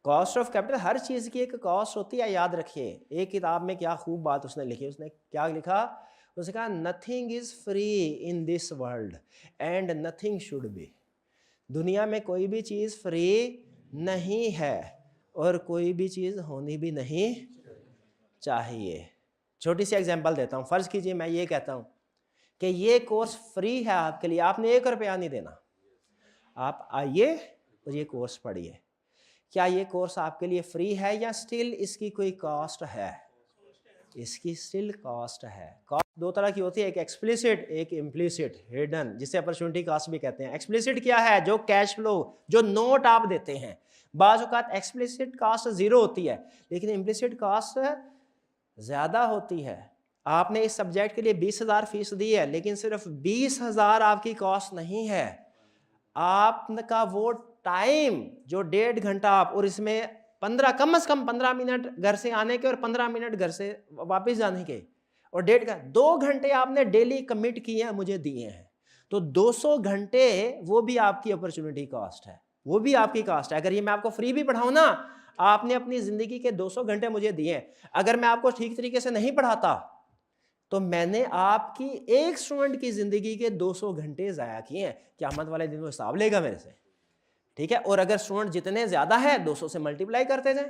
कॉस्ट ऑफ कैपिटल, हर चीज की एक कॉस्ट होती है, याद रखिए। एक किताब में क्या खूब बात उसने लिखी, उसने क्या लिखा, उसने कहा nothing is free in this world and nothing should be. दुनिया में कोई भी चीज फ्री नहीं है और कोई भी चीज होनी भी नहीं चाहिए। छोटी सी एग्जांपल देता हूं, फर्ज कीजिए मैं ये कहता हूं कि ये कोर्स फ्री है आपके लिए, आपने 1 रुपया नहीं देना, आप आइए और ये कोर्स पढ़िए। क्या ये कोर्स आपके लिए फ्री है या स्टिल इसकी कोई कॉस्ट है? इसकी स्टिल कॉस्ट है। कॉस्ट दो तरह की होती है, एक एक्सप्लिसिट, एक इम्प्लिसिट, हिडन, जिसे अपॉर्चुनिटी कॉस्ट भी कहते हैं। एक्सप्लिसिट क्या है, जो कैश फ्लो, जो नोट आप देते हैं। बाज़ औक़ात एक्सप्लिसिट कॉस्ट 0 होती है, लेकिन इम्प्लिसिट कॉस्ट ज़्यादा होती है। आपने इस सब्जेक्ट के लिए 20,000 फीस दी है, लेकिन सिर्फ 20,000 आपकी कॉस्ट नहीं है, आपका वो टाइम जो 1.5 घंटा आप, और इसमें 15 कम से कम 15 मिनट घर से आने के और 15 मिनट घर से वापस जाने के, और 2 घंटे आपने डेली कमिट किए हैं, मुझे दिए हैं, तो 200 घंटे वो भी आपकी अपॉर्चुनिटी कॉस्ट है, वो भी आपकी कॉस्ट है। अगर ये मैं आपको फ्री भी पढ़ाऊं ना, आपने अपनी जिंदगी के 200 घंटे मुझे दिए हैं, अगर मैं आपको ठीक तरीके से नहीं पढ़ाता तो मैंने आपकी एक स्टूडेंट की जिंदगी के 200 घंटे ज़ाया किए हैं। क़यामत वाले दिन वो हिसाब लेगा मेरे से, ठीक है। और अगर स्टूडेंट जितने ज़्यादा है 200 से मल्टीप्लाई करते जाएं,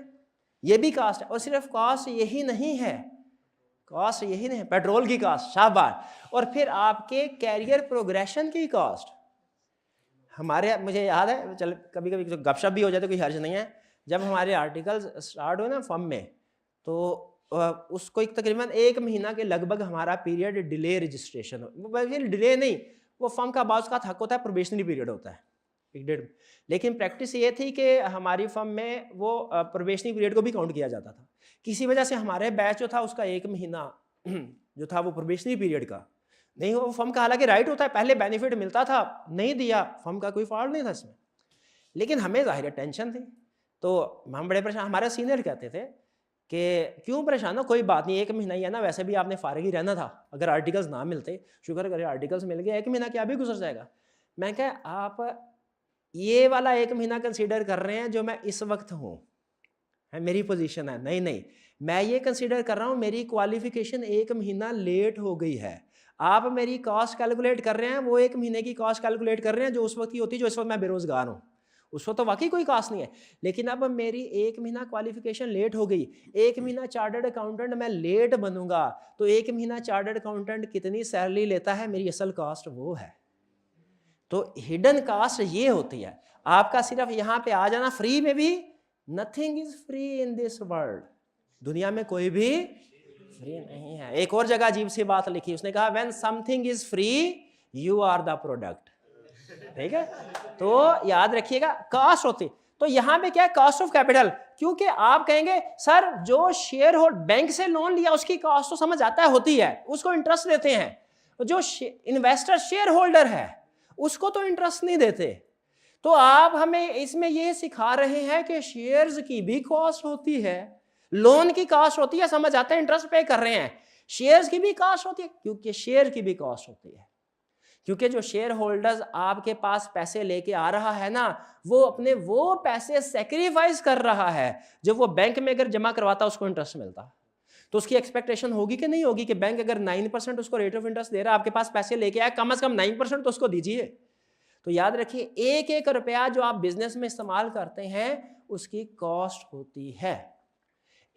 ये भी कास्ट है। और सिर्फ कास्ट यही नहीं है, कास्ट यही नहीं है, पेट्रोल की कास्ट, शाबाश, और फिर आपके कैरियर प्रोग्रेशन की कास्ट। हमारे, मुझे याद है, चल कभी कभी गपशप भी हो जाते, कोई हर्ज नहीं है, जब हमारे आर्टिकल्स स्टार्ट हुए ना फर्म में, तो उसको एक तकरीबन 1 महीना के लगभग हमारा पीरियड डिले रजिस्ट्रेशन, डिले नहीं, वो फर्म का बाज़ का हक होता है, प्रोबेशनरी पीरियड होता है 1-1.5, लेकिन प्रैक्टिस ये थी कि हमारी फर्म में वो प्रोबेशनरी पीरियड को भी काउंट किया जाता था। किसी वजह से हमारे बैच जो था उसका 1 महीना जो था वो प्रोबेशनरी पीरियड का नहीं, वो फर्म का हालांकि राइट होता है, पहले बेनिफिट मिलता था, नहीं दिया, फर्म का कोई फॉल्ट नहीं था इसमें, लेकिन हमें जाहिर टेंशन थी, तो हम बड़े परेशान। हमारे सीनियर कहते थे कि क्यों परेशान हो, कोई बात नहीं, 1 महीना ही है ना, वैसे भी आपने फारिग ही रहना था, अगर आर्टिकल्स ना मिलते, शुक्र करें आर्टिकल्स मिल गए, 1 महीना क्या भी गुजर जाएगा। मैं कहा आप ये वाला 1 महीना कंसीडर कर रहे हैं जो मैं इस वक्त हूं, है मेरी पोजीशन है, नहीं नहीं, मैं ये कंसीडर कर रहा हूं मेरी क्वालिफिकेशन 1 महीना लेट हो गई है। आप मेरी कॉस्ट कैलकुलेट कर रहे हैं, वो 1 महीने की कॉस्ट कैलकुलेट कर रहे हैं जो उस वक्त की होती है जो इस वक्त मैं बेरोजगार हूं, उस वक्त तो वाकई कोई कॉस्ट नहीं है। लेकिन अब मेरी 1 महीना क्वालिफिकेशन लेट हो गई, 1 महीना चार्टर्ड अकाउंटेंट मैं लेट बनूंगा, तो 1 महीना चार्टर्ड अकाउंटेंट कितनी सैलरी लेता है, मेरी असल कॉस्ट वो है। तो हिडन कॉस्ट ये होती है। आपका सिर्फ यहां पे आ जाना, फ्री में भी nothing is free in this world, दुनिया में कोई भी फ्री नहीं है। एक और जगह अजीब सी बात लिखी, उसने कहा when something is free you are the product. ठीक है, तो याद रखिएगा कॉस्ट होती। तो यहां पे क्या है, कॉस्ट ऑफ कैपिटल। क्योंकि आप कहेंगे सर जो शेयर होल्डर बैंक से लोन लिया उसकी कॉस्ट तो समझ आता है होती है, उसको इंटरेस्ट देते हैं। जो इन्वेस्टर शेयर होल्डर है उसको तो इंटरेस्ट नहीं देते। तो आप हमें इसमें यह सिखा रहे हैं कि शेयर्स की भी कॉस्ट होती है, लोन की कॉस्ट होती है, समझ आता है, इंटरेस्ट पे कर रहे हैं, शेयर्स की भी कॉस्ट होती है, क्योंकि शेयर की भी कॉस्ट होती है। क्योंकि जो शेयर होल्डर्स आपके पास पैसे लेके आ रहा है ना, वो अपने वो पैसे सेक्रीफाइस कर रहा है। जब वो बैंक में अगर जमा करवाता उसको इंटरेस्ट मिलता, तो उसकी एक्सपेक्टेशन होगी कि नहीं होगी कि बैंक अगर 9% उसको रेट ऑफ इंटरेस्ट दे रहा है, आपके पास पैसे लेके आया, कम से कम 9% तो उसको दीजिए। तो याद रखिए एक एक रुपया जो आप बिजनेस में इस्तेमाल करते हैं उसकी कॉस्ट होती है।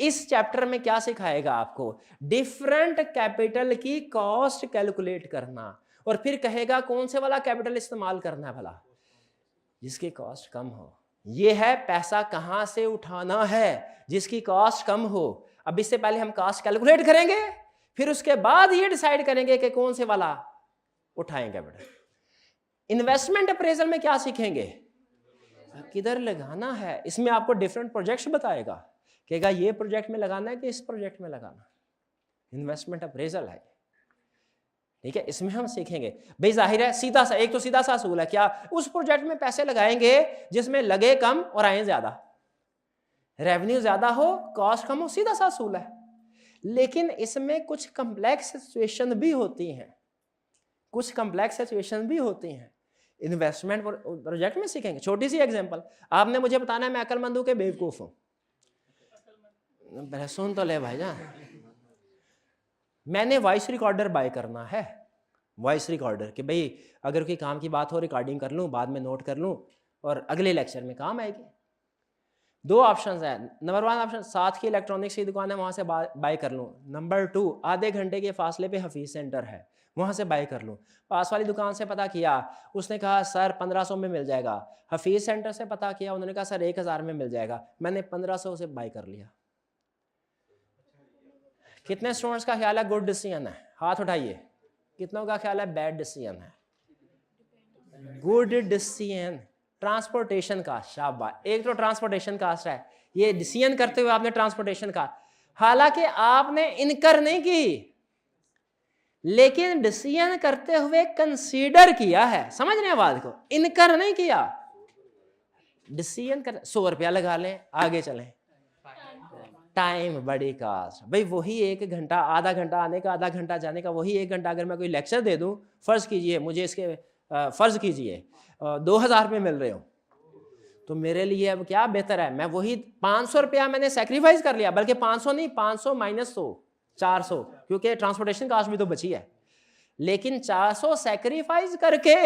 इस चैप्टर में क्या सिखाएगा आपको, डिफरेंट कैपिटल की कॉस्ट कैलकुलेट करना, और फिर कहेगा कौन से वाला कैपिटल इस्तेमाल करना है भला, जिसकी कॉस्ट कम हो। यह है पैसा कहां से उठाना है जिसकी कॉस्ट कम हो। अब इससे पहले हम कॉस्ट कैलकुलेट करेंगे, फिर उसके बाद ये डिसाइड करेंगे कि कौन से वाला उठाएं कैपिटल। इन्वेस्टमेंट अप्रेजल में क्या सीखेंगे, किधर लगाना है। इसमें आपको डिफरेंट प्रोजेक्ट्स बताएगा, कहेगा ये प्रोजेक्ट में लगाना है कि इस प्रोजेक्ट में लगाना। इन्वेस्टमेंट अप्रेजल है, ठीक है। इसमें हम सीखेंगे भाई, जाहिर है सीधा सा, एक तो सीधा सा असूल है क्या, उस प्रोजेक्ट में पैसे लगाएंगे जिसमें लगे कम और आए ज्यादा, रेवेन्यू ज्यादा हो कॉस्ट कम हो, सीधा सा असूल है। लेकिन इसमें कुछ कॉम्प्लेक्स सिचुएशन भी होती हैं, कुछ कॉम्प्लेक्स सिचुएशन भी होती हैं। इन्वेस्टमेंट प्रोजेक्ट में सीखेंगे। छोटी सी एग्जांपल, आपने मुझे बताना है मैं अक्लमंद हूं कि बेवकूफ हूं। सुन तो ले भाईजान, मैंने वॉइस रिकॉर्डर बाय करना है, वॉइस रिकॉर्डर कि भाई अगर कोई काम की बात हो रिकॉर्डिंग कर लूं, बाद में नोट कर लूं और अगले लेक्चर में काम आएगी। दो ऑप्शंस है, नंबर 1 ऑप्शन साथ की इलेक्ट्रॉनिक्स की दुकान है वहां से बाय कर लूं, नंबर 2 आधे घंटे के फासले पे हफीज सेंटर है वहां से बाय कर लूं। पास वाली दुकान से पता किया, उसने कहा सर 1500 में मिल जाएगा। हफीज सेंटर से पता किया, उन्होंने कहा सर 1000 में मिल जाएगा। मैंने 1500 से बाय कर लिया। कितने स्टूडेंट्स का ख्याल है गुड डिसीजन है, हाथ उठाइए। कितनों का ख्याल है बैड डिसीजन है? Good decision. ट्रांसपोर्टेशन का, शाबाश, एक तो ट्रांसपोर्टेशन कास्ट है, ये डिसीजन करते हुए आपने ट्रांसपोर्टेशन का, हालांकि आपने इनकर नहीं की, लेकिन डिसीजन करते हुए कंसीडर किया है। समझ रहे हैं बात को, इनकर नहीं किया, डिसीजन कर। 100 रुपया लगा लें, आगे चलें। टाइम बड़ी कास्ट भाई, वही 1 घंटा, आधा घंटा आने का, आधा घंटा जाने का, वही 1 घंटा अगर मैं कोई लेक्चर दे दूं, फर्ज कीजिए मुझे इसके फर्ज कीजिए 2000 में मिल रहे हो, तो मेरे लिए अब क्या बेहतर है, मैं वही 500 रुपया मैंने सेक्रीफाइस कर लिया, बल्कि 500 नहीं, 500 माइनस 100, 400, क्योंकि ट्रांसपोर्टेशन कास्ट भी तो बची है। लेकिन 400 सेक्रीफाइस करके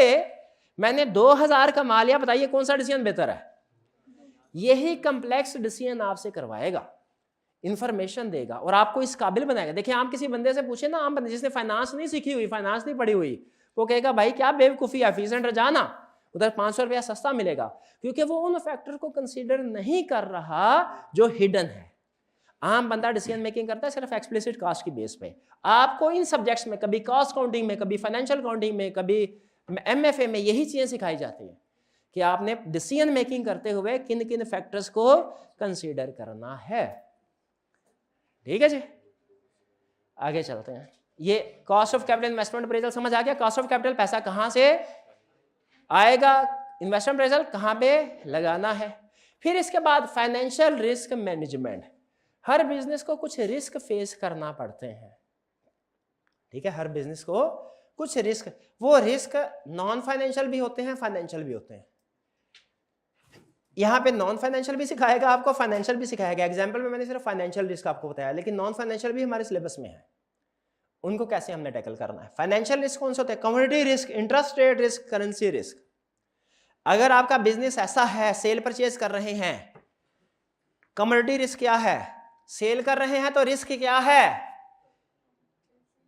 मैंने 2000 कमा लिया। बताइए कौन सा डिसीजन बेहतर है? यही कंप्लेक्स डिसीजन आपसे करवाएगा, इंफॉर्मेशन देगा और आपको इस काबिल बनाएगा। देखिए आप किसी बंदे से पूछे ना, आम बंदे जिसने फाइनेंस नहीं सीखी हुई, फाइनेंस नहीं पढ़ी हुई, वो कहेगा भाई क्या बेवकूफ़ी है, फीस सेंटर जाना, उधर 500 रुपया सस्ता मिलेगा, क्योंकि वो उन फैक्टर को कंसीडर नहीं कर रहा जो हिडन है। आम बंदा डिसीजन मेकिंग करता है सिर्फ एक्सप्लिसिट कास्ट की बेस पे। आपको इन सब्जेक्ट्स में, कभी कॉस्ट काउंटिंग में, कभी फाइनेंशियल काउंटिंग में, कभी MFA में यही चीजें सिखाई जाती हैं कि आपने डिसीजन मेकिंग करते हुए किन किन फैक्टर्स को कंसीडर करना है। ठीक है जी, आगे चलते हैं। ये cost of capital investment appraisal समझ आ गया। कॉस्ट ऑफ कैपिटल, पैसा कहां से आएगा, इन्वेस्टमेंट अप्रेजल कहां पे लगाना है। फिर इसके बाद फाइनेंशियल रिस्क मैनेजमेंट। हर बिजनेस को कुछ रिस्क फेस करना पड़ते हैं, ठीक है, हर बिजनेस को कुछ रिस्क, वो रिस्क नॉन फाइनेंशियल भी होते हैं, फाइनेंशियल भी होते हैं। यहाँ पे नॉन फाइनेंशियल भी सिखाएगा आपको, फाइनेंशियल भी सिखाएगा। एग्जाम्पल में मैंने सिर्फ फाइनेंशियल रिस्क आपको बताया, लेकिन नॉन फाइनेंशियल भी हमारे सिलेबस में है, उनको कैसे हमने टैकल करना है। फाइनेंशियल रिस्क कौन से होते हैं? Commodity risk, interest rate risk, currency risk. अगर आपका बिजनेस ऐसा है, सेल परचेज कर रहे हैं, कमोडिटी रिस्क क्या है? सेल कर रहे हैं तो रिस्क क्या है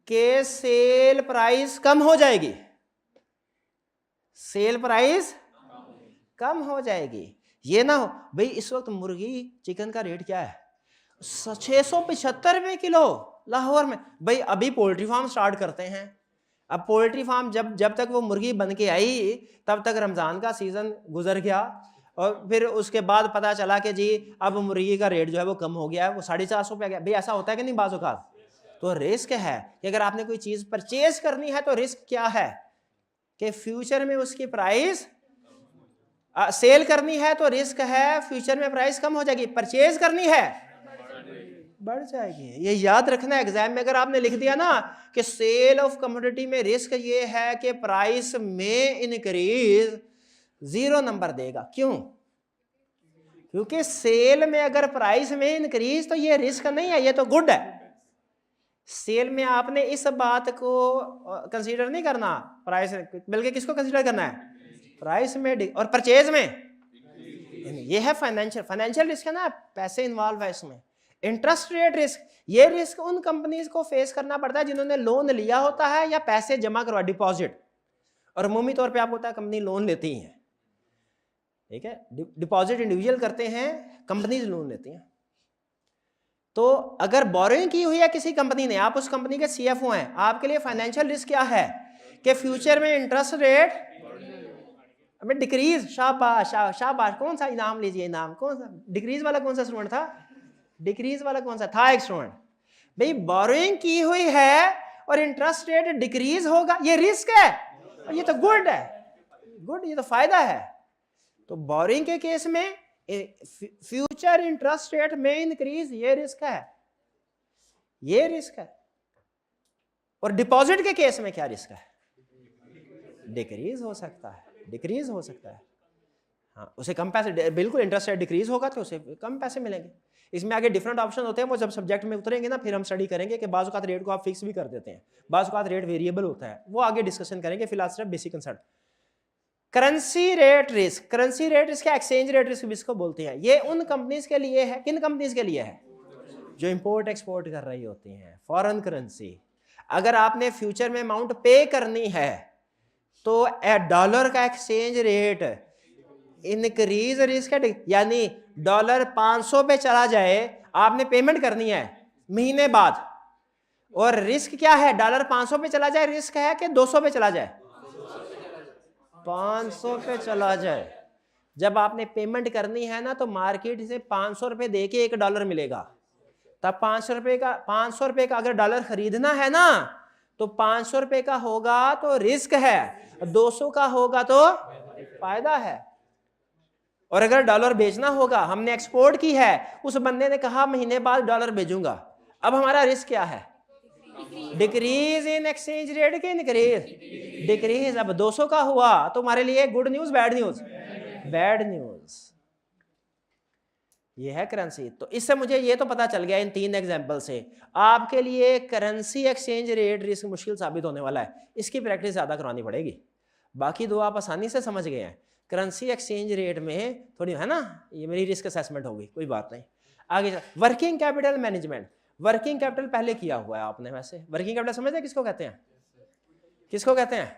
कि सेल प्राइस कम हो जाएगी, सेल प्राइस कम हो जाएगी। ये ना हो भाई इस वक्त मुर्गी चिकन का रेट क्या है? 675 रुपए किलो लाहौर में। भाई अभी पोल्ट्री फार्म स्टार्ट करते हैं, अब पोल्ट्री फार्म जब तक वो मुर्गी बन के आई तब तक रमजान का सीजन गुजर गया, और फिर उसके बाद पता चला कि जी अब मुर्गी का रेट जो है वो कम हो गया है, वो 450 रुपये गया। भाई ऐसा होता है कि नहीं बाज़ औक़ात? तो रिस्क है कि अगर आपने कोई चीज़ परचेज करनी है तो रिस्क क्या है कि फ्यूचर में उसकी प्राइस, सेल करनी है तो रिस्क है फ्यूचर में प्राइस कम हो जाएगी, परचेज करनी है बढ़ जाएगी। ये याद रखना है एग्जाम में। अगर आपने लिख दिया ना कि सेल ऑफ कमोडिटी में रिस्क ये है कि प्राइस में इंक्रीज, 0 नंबर देगा। क्यों? क्योंकि सेल में अगर प्राइस में इंक्रीज तो ये रिस्क नहीं है, ये तो गुड है। सेल में आपने इस बात को कंसीडर नहीं करना प्राइस, बल्कि किसको कंसीडर करना है? प्राइस में। और परचेज में ये है फाइनेंशियल रिस्क है ना, पैसे इन्वॉल्व है इसमें। इंटरेस्ट रेट रिस्क, ये रिस्क उन कंपनीज को फेस करना पड़ता है जिन्होंने लोन लिया होता है या पैसे जमा करवा, डिपॉजिट। और अमूमी तौर पे आपको होता है कंपनी लोन लेती हैं, ठीक है, डिपॉजिट इंडिविजुअल करते हैं, कंपनीज लोन लेती हैं। तो अगर बोरोइंग की हुई है किसी कंपनी ने, आप उस कंपनी के सीएफओ हैं, आपके लिए फाइनेंशियल रिस्क क्या है कि फ्यूचर में इंटरेस्ट रेट हमें डिक्रीज। शाबाश शाबाश, कौन सा इनाम लीजिए, इनाम कौन सा? डिक्रीज वाला कौन सा स्टूडेंट था? डिक्रीज वाला कौन सा था एक स्टूडेंट? भाई बोरोइंग की हुई है और इंटरेस्ट रेट डिक्रीज होगा, ये रिस्क है और ये तो गुड है, गुड, ये तो फायदा है। तो बोरोइंग के केस में फ्यूचर इंटरेस्ट रेट में इंक्रीज, ये रिस्क है, ये रिस्क है। और डिपॉजिट के केस में क्या रिस्क है? डिक्रीज हो सकता है, डिक्रीज हो सकता है। हाँ, उसे कम पैसे, बिल्कुल इंटरेस्ट रेट डिक्रीज होगा तो उसे कम पैसे मिलेंगे। इसमें आगे डिफरेंट ऑप्शन होते हैं, वो जब सब्जेक्ट में उतरेंगे ना फिर हम स्टडी करेंगे कि बाज़ औक़ात रेट को आप फिक्स भी कर देते हैं, बाज़ औक़ात रेट वेरिएबल होता है, वो आगे डिस्कशन करेंगे। फिलहाल सिर्फ basic concept. Currency rate risk, currency rate risk या एक्सचेंज रेट रिस्क इसको बोलते हैं। ये उन कंपनीज के लिए है, किन कंपनीज के लिए है? जो इंपोर्ट एक्सपोर्ट कर रही होती हैं, फॉरेन करेंसी। अगर आपने फ्यूचर में अमाउंट पे करनी है तो डॉलर का एक्सचेंज रेट इंक्रीज रिस्क है, यानी डॉलर 500 पे चला जाए, आपने पेमेंट करनी है महीने बाद, और रिस्क क्या है? डॉलर 500 पे चला जाए, रिस्क है कि 200 पे चला जाए? 500 पे चला जाए। जब आपने पेमेंट करनी है ना तो मार्केट से 500 रुपए दे के $1 मिलेगा, तब 500 रुपए का अगर डॉलर खरीदना है ना तो 500 रुपए का होगा तो रिस्क है, 200 का होगा तो फायदा है। और अगर डॉलर बेचना होगा, हमने एक्सपोर्ट की है, उस बंदे ने कहा महीने बाद डॉलर भेजूंगा, अब हमारा रिस्क क्या है? डिक्रीज इन एक्सचेंज रेट के इंक्रीज, डिक्रीज। अब 200 का हुआ तो हमारे लिए good news bad news? Bad news. ये है करेंसी। तो इससे मुझे ये तो पता चल गया इन 3 एग्जांपल से, आपके लिए करेंसी एक्सचेंज रेट रिस्क मुश्किल साबित होने वाला है, इसकी प्रैक्टिस ज़्यादा करवानी पड़ेगी। बाकी 2 आप आसानी से समझ गए हैं। करेंसी एक्सचेंज रेट में थोड़ी है ना, ये मेरी रिस्क असेसमेंट होगी, कोई बात नहीं। आगे working capital management. Working capital पहले किया हुआ है आपने, वैसे वर्किंग कैपिटल समझते हैं किसको कहते हैं? किसको कहते हैं?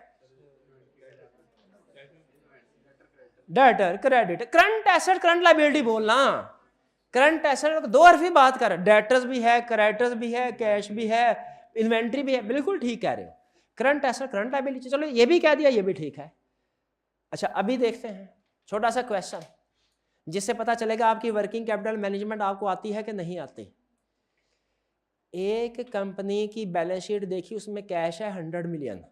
Debtor, credit, current asset, current liability बोलना। करंट एसेट 2 हरफी बात कर, डेटर्स भी है, क्रेडिटर्स भी है, कैश भी है, इन्वेंट्री भी है, बिल्कुल ठीक कह रहे हो। करंट एसेट, करंट लायबिलिटी, चलो ये भी कह दिया, ये भी ठीक है। अच्छा अभी देखते हैं छोटा सा क्वेश्चन जिससे पता चलेगा आपकी वर्किंग कैपिटल मैनेजमेंट आपको आती है कि नहीं आती। एक कंपनी की बैलेंस शीट देखी, उसमें कैश है 100 मिलियन,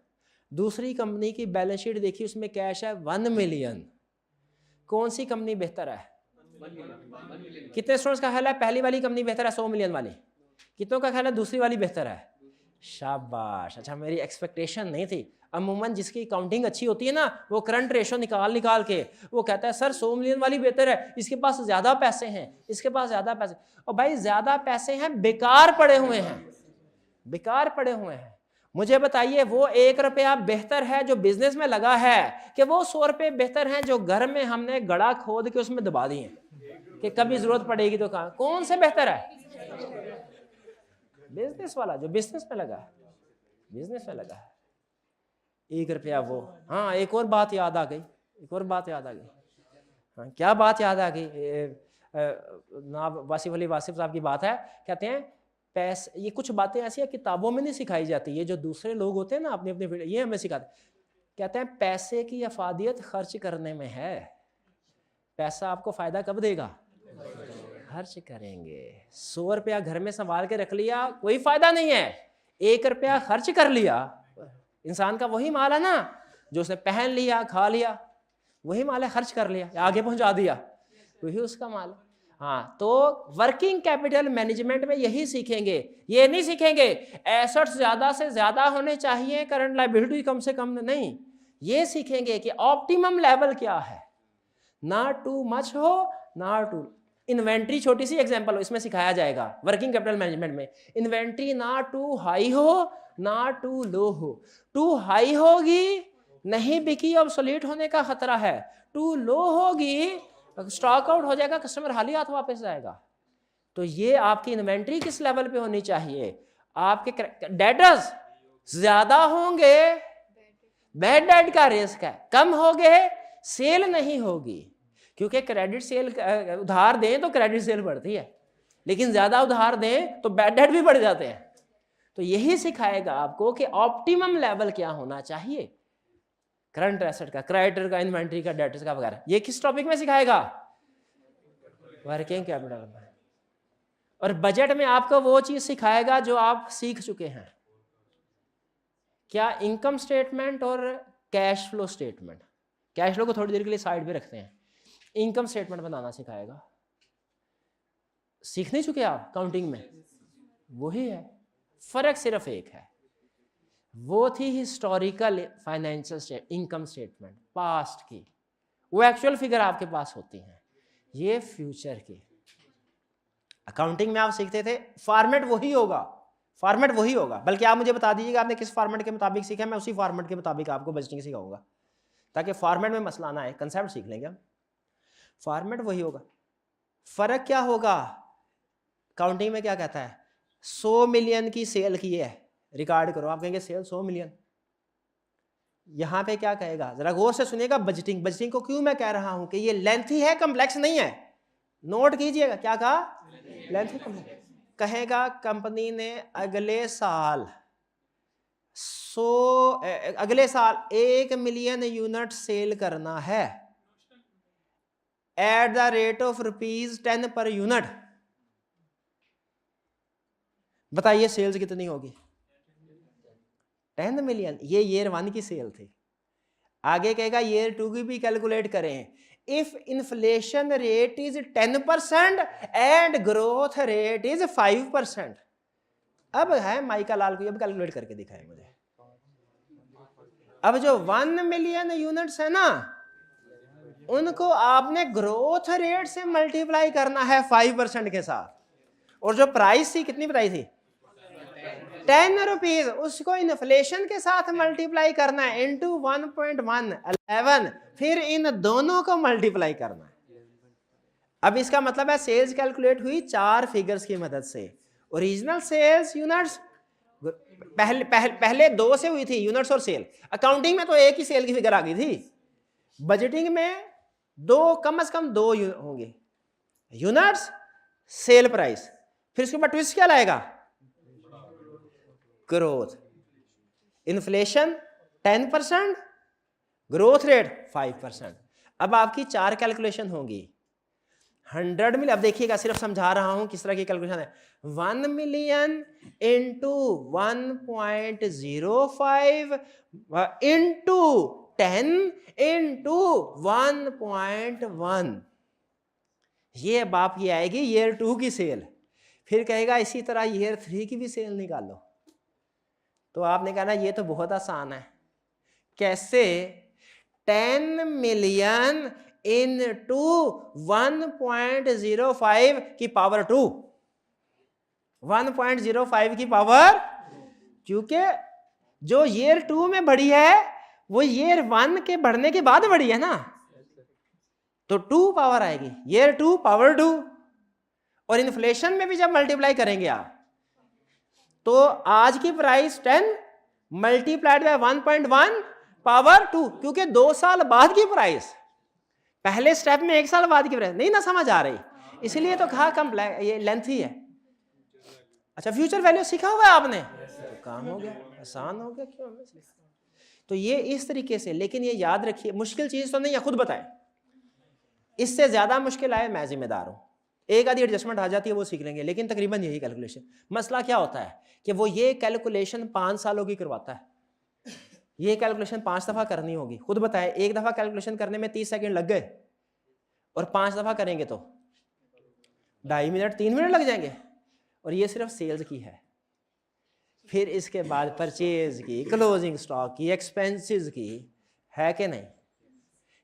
दूसरी कंपनी की बैलेंस शीट देखी, उसमें कैश है 1 मिलियन। कौन सी कंपनी बेहतर है? कितने स्टूडेंट्स का ख्याल है पहली वाली कंपनी बेहतर है 100 मिलियन वाली? कितनों का ख्याल है दूसरी वाली बेहतर है? शाबाश, अच्छा मेरी एक्सपेक्टेशन नहीं थी। अमूमन जिसकी अकाउंटिंग अच्छी होती है ना, वो करंट रेशो निकाल निकाल के वो कहता है सर 100 मिलियन वाली बेहतर है, इसके पास ज़्यादा पैसे हैं, इसके पास ज़्यादा पैसे। और भाई ज़्यादा पैसे हैं बेकार पड़े हुए हैं, बेकार पड़े हुए हैं। मुझे बताइए वो 1 रुपया बेहतर है जो बिजनेस में लगा है, कि वो 100 रुपये बेहतर हैं जो घर में हमने गड़ा खोद के उसमें दबा दिए कि कभी जरूरत पड़ेगी तो कहाँ। कौन से बेहतर है? बिजनेस वाला जो बिजनेस में लगा है, बिजनेस में लगा है। 1 रुपया वो। हाँ एक और बात याद आ गई, एक और बात याद आ गई। हाँ क्या बात याद आ गई? ना वासिफ अली वासिफ साहब की बात है, कहते हैं पैसे, ये कुछ बातें ऐसी है किताबों में नहीं सिखाई जाती, ये जो दूसरे लोग होते हैं ना अपनी अपनी, ये हमें सिखाते। कहते हैं पैसे की अफादियत खर्च करने में है। पैसा आपको फायदा कब देगा? खर्च करेंगे। 100 रुपया घर में संभाल के रख लिया कोई फायदा नहीं है, 1 रुपया खर्च कर लिया, इंसान का वही माल है ना, जो उसने पहन लिया खा लिया, वही माल है, खर्च कर लिया आगे पहुंचा दिया, वही उसका माल है। हाँ तो वर्किंग कैपिटल मैनेजमेंट में यही सीखेंगे। ये नहीं सीखेंगे एसेट्स ज्यादा से ज्यादा होने चाहिए, करंट लायबिलिटी कम से कम नहीं। ये सीखेंगे कि ऑप्टिमम लेवल क्या है, ना टू मच हो ना टू। इन्वेंट्री छोटी सी एग्जांपल हो, इसमें सिखाया जाएगा वर्किंग कैपिटल मैनेजमेंट में। इन्वेंट्री ना टू हाई हो ना टू लो हो। टू हाई होगी नहीं बिकी, ऑब्सोलीट होने का खतरा है। टू लो होगी स्टॉक आउट हो जाएगा, कस्टमर हाली हाथ वापस जाएगा। तो ये आपकी इन्वेंट्री किस लेवल पे होनी चाहिए? आपके डेटर्स ज्यादा होंगे, बैड डेट का रिस्क है, कम हो गए सेल नहीं होगी, क्योंकि क्रेडिट सेल उधार दें तो क्रेडिट सेल बढ़ती है, लेकिन ज्यादा उधार दें तो बैड डेट भी बढ़ जाते हैं। तो यही सिखाएगा आपको कि ऑप्टिमम लेवल क्या होना चाहिए करंट एसेट का, क्रेडिटर का, इन्वेंट्री का, डेटर्स का वगैरह। ये किस टॉपिक में सिखाएगा? वर्किंग कैपिटल में। और बजट में आपको वो चीज सिखाएगा जो आप सीख चुके हैं। क्या? इनकम स्टेटमेंट और cash flow statement. Cash flow को थोड़ी देर के लिए साइड पे रखते हैं, इनकम स्टेटमेंट बनाना सिखाएगा। सीख नहीं चुके आप काउंटिंग में? वही है, फर्क सिर्फ एक है, वो थी historical financial income statement past की, वो एक्चुअल फिगर आपके पास होती हैं, ये फ्यूचर की। अकाउंटिंग में आप सीखते थे फॉर्मेट वही होगा, फॉर्मेट वही होगा, बल्कि आप मुझे बता दीजिएगा आपने किस फॉर्मेट के मुताबिक सीखा, मैं उसी फॉर्मेट के मुताबिक आपको बजटिंग सिखाऊंगा, ताकि फॉर्मेट में मसला ना आए, कंसेप्ट सीख लेंगे हम। फॉर्मेट वही होगा, फर्क क्या होगा? काउंटिंग में क्या कहता है? 100 मिलियन की सेल की है, रिकॉर्ड करो, आप कहेंगे सेल 100 मिलियन। यहां पे क्या कहेगा, जरा गौर से सुनिएगा। बजटिंग, बजटिंग को क्यों मैं कह रहा हूं कि ये लेंथी है, कम्प्लेक्स नहीं है, नोट कीजिएगा। क्या कहा? Lengthy complex. कहेगा कंपनी ने अगले साल 1 मिलियन यूनिट सेल करना है at the rate of ₹10 per unit. बताइए सेल्स कितनी होगी? 10 मिलियन। ये ईयर 1 की सेल थी। आगे कहेगा ईयर 2 की भी कैलकुलेट करें। If inflation rate is 10% and growth rate is 5%। अब है माइका लाल को अब कैलकुलेट करके दिखाए मुझे। अब जो 1 मिलियन यूनिट्स है ना, उनको आपने ग्रोथ रेट से मल्टीप्लाई करना है 5% के साथ, और जो प्राइस थी कितनी प्राइस थी? 10 रुपीज, उसको इन्फ्लेशन के साथ मल्टीप्लाई करना है इंटू 1.1 11, फिर इन दोनों को मल्टीप्लाई करना है। अब इसका मतलब है सेल्स कैलकुलेट हुई 4 फिगर्स की मदद से। ओरिजिनल सेल्स यूनिट्स पहले 2 से हुई थी, यूनिट्स और सेल। अकाउंटिंग में तो एक ही सेल की फिगर आ गई थी, बजटिंग में 2 कम से कम 2 होंगे, यूनिट्स सेल प्राइस। फिर इसके बाद ट्विस्ट क्या लाएगा? ग्रोथ। Inflation 10%, growth rate 5%। अब आपकी 4 कैलकुलेशन होगी। 100 मिलियन, अब देखिएगा सिर्फ समझा रहा हूं किस तरह की कैलकुलेशन है। 1 मिलियन इंटू 1.05 इंटू 10 इंटू 1.1, ये अब आपकी आएगी ईयर 2 की सेल। फिर कहेगा इसी तरह ईयर 3 की भी सेल निकालो। तो आपने कहा ना ये तो बहुत आसान है, कैसे? 10 मिलियन इन टू 1.05 की पावर 2, 1.05 की पावर, क्योंकि जो ईयर 2 में बढ़ी है वो ईयर 1 के बढ़ने के बाद बढ़ी है ना, तो 2 पावर आएगी, ईयर 2 पावर 2। और इन्फ्लेशन में भी जब मल्टीप्लाई करेंगे आप, तो आज की प्राइस 10 मल्टीप्लाइड बाय 1.1 पावर 2, क्योंकि 2 साल बाद की प्राइस, पहले स्टेप में 1 साल बाद की प्राइस नहीं ना समझ आ रही, इसलिए तो कहा कम ये लेंथी है। अच्छा, फ्यूचर वैल्यू सीखा हुआ है आपने, तो काम हो गया, आसान हो गया। क्यों? तो ये इस तरीके से, लेकिन ये याद रखिए मुश्किल चीज तो नहीं है, खुद बताएं, इससे ज्यादा मुश्किल आए मैं जिम्मेदार हूं, एक आधी एडजस्टमेंट आ जाती है वो सीख लेंगे, लेकिन तकरीबन यही कैलकुलेशन। मसला क्या होता है कि वो ये कैलकुलेशन 5 सालों की करवाता है, ये कैलकुलेशन 5 दफा करनी होगी। खुद बताएं, एक दफा कैलकुलेशन करने में 30 सेकंड लग गए और 5 दफा करेंगे तो 2.5 मिनट 3 मिनट लग जाएंगे, और ये सिर्फ सेल्स की है। फिर इसके बाद परचेज की, क्लोजिंग स्टॉक की, एक्सपेंसेस की, है कि नहीं?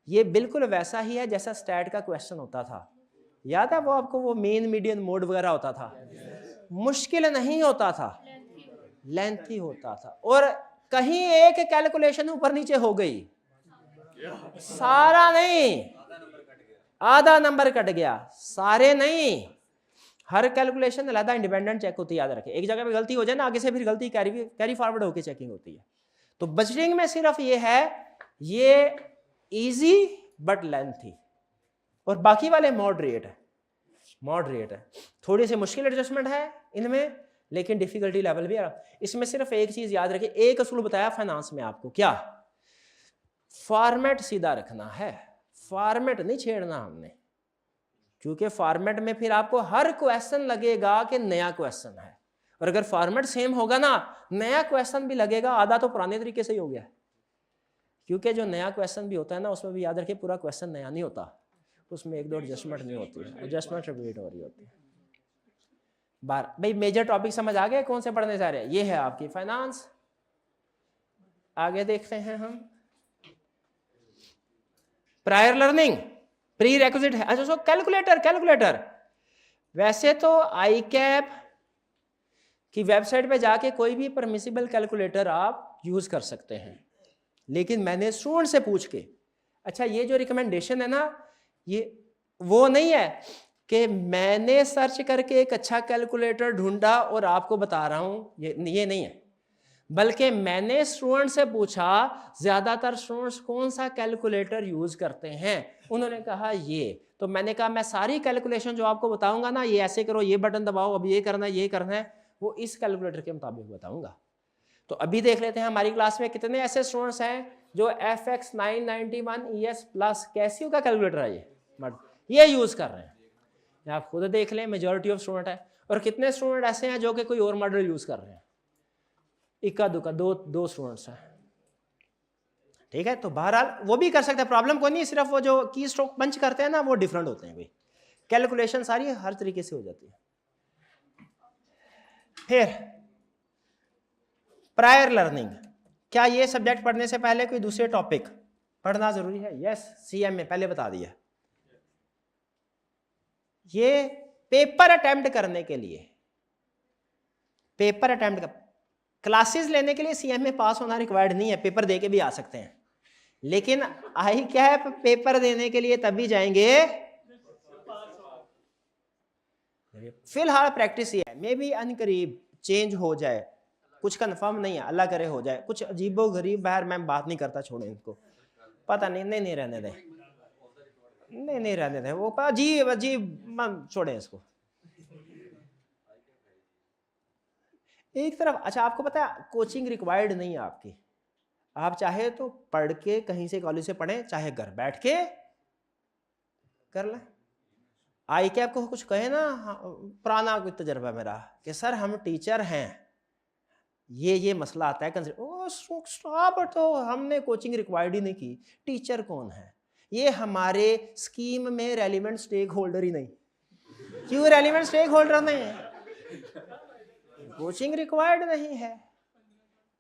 ये बिल्कुल वैसा ही है जैसा स्टैट का क्वेश्चन होता था, याद है वो आपको, वो मेन मीडियन मोड वगैरह होता था, मुश्किल नहीं होता था, लेंथी होता था, और कहीं एक कैलकुलेशन ऊपर नीचे हो गई, सारा नहीं, आधा नंबर कट गया, सारे नहीं, हर कैलकुलेशन अलग इंडिपेंडेंट चेक होती है, याद रखें। एक जगह पे गलती हो जाए ना, आगे से फिर गलती कैरी फॉरवर्ड होकर चेकिंग होती है। तो बजटिंग में सिर्फ ये है, ये इजी बट लेंथी, और बाकी वाले मॉडरेट है, मॉडरेट है, थोड़ी सी मुश्किल एडजस्टमेंट है इनमें, लेकिन डिफिकल्टी लेवल भी है। इसमें सिर्फ एक चीज याद रखिए, एक असूल बताया फाइनेंस में आपको, क्या? फॉर्मेट सीधा रखना है, फॉर्मेट नहीं छेड़ना हमने, क्योंकि फॉर्मेट में फिर आपको हर क्वेश्चन लगेगा कि नया क्वेश्चन है, और अगर फॉर्मेट सेम होगा ना, नया क्वेश्चन भी लगेगा, आधा तो पुराने तरीके से ही हो गया, क्योंकि जो नया क्वेश्चन भी होता है ना, उसमें भी याद रखिए पूरा क्वेश्चन नया नहीं होता, उसमें 1-2 एडजस्टमेंट नहीं होती है, एडजस्टमेंट रिपीट हो रही होती है बार। भाई मेजर टॉपिक समझ आ गए कौन से पढ़ने जा रहे हैं? ये है आपकी फाइनेंस। आगे देखते हैं हम, प्रायर लर्निंग प्री रेक्विजिट है। अच्छा, कैलकुलेटर, कैलकुलेटर वैसे तो आई कैप की वेबसाइट पे जाके कोई भी परमिसिबल कैलकुलेटर आप यूज कर सकते हैं, लेकिन मैंने स्टूडेंट से पूछ के, अच्छा ये जो रिकमेंडेशन है ना, ये वो नहीं है कि मैंने सर्च करके एक अच्छा कैलकुलेटर ढूंढा और आपको बता रहा हूं, ये नहीं है, बल्कि मैंने स्टूडेंट से पूछा ज्यादातर स्टूडेंट्स कौन सा कैलकुलेटर यूज करते हैं, उन्होंने कहा ये, तो मैंने कहा मैं सारी कैलकुलेशन जो आपको बताऊंगा ना, ये ऐसे करो, ये बटन दबाओ, अब ये करना है, ये करना है, वो इस कैलकुलेटर के मुताबिक बताऊंगा। तो अभी देख लेते हैं हमारी क्लास में कितने ऐसे स्टूडेंट्स हैं जो FX 991 ES प्लस कैसियो का कैलकुलेटर है ये यूज कर रहे हैं। आप खुद देख लें, मेजॉरिटी ऑफ स्टूडेंट है, और कितने स्टूडेंट ऐसे हैं जो कि कोई और मॉडल यूज कर रहे हैं, इक्का दुक्का दो स्टूडेंट्स हैं, ठीक है। तो बहरहाल वो भी कर सकते हैं, प्रॉब्लम कोई नहीं, सिर्फ वो जो की स्ट्रोक पंच करते हैं ना, वो डिफरेंट होते हैं, भाई कैलकुलेशन सारी हर तरीके से हो जाती है। फिर प्रायर लर्निंग, क्या ये सब्जेक्ट पढ़ने से पहले कोई दूसरे टॉपिक पढ़ना जरूरी है? यस, CM में पहले बता दिया। ये पेपर अटेम्प्ट करने के लिए, पेपर अटेम्प्ट क्लासेस लेने के लिए CM में पास होना रिक्वायर्ड नहीं है, पेपर दे के भी आ सकते हैं, लेकिन आई कैप पेपर देने के लिए तभी जाएंगे फिलहाल प्रैक्टिस ही है, मे बी अनकरीब चेंज हो जाए, कुछ कंफर्म नहीं है, अल्लाह करे हो जाए, कुछ अजीबो गरीब बाहर, मैं बात नहीं करता, छोड़े इनको, पता नहीं रहने दें, नहीं रहने दें, वो अजीब अजीब, छोड़े इसको एक तरफ। अच्छा, आपको पता है कोचिंग रिक्वायर्ड नहीं है आपकी, आप चाहे तो पढ़ के कहीं से कॉलेज से पढ़ें, चाहे घर बैठ के कर लें। आई कैप को कुछ कहे ना, पुराना कोई तजर्बा मेरा कि सर हम टीचर हैं, ये मसला आता है स्टॉप, तो हमने कोचिंग रिक्वायर्ड ही नहीं की, टीचर कौन है? ये हमारे स्कीम में रेलिवेंट स्टेक होल्डर ही नहीं। क्यों रेलिवेंट स्टेक होल्डर नहीं है? कोचिंग रिक्वायर्ड नहीं है,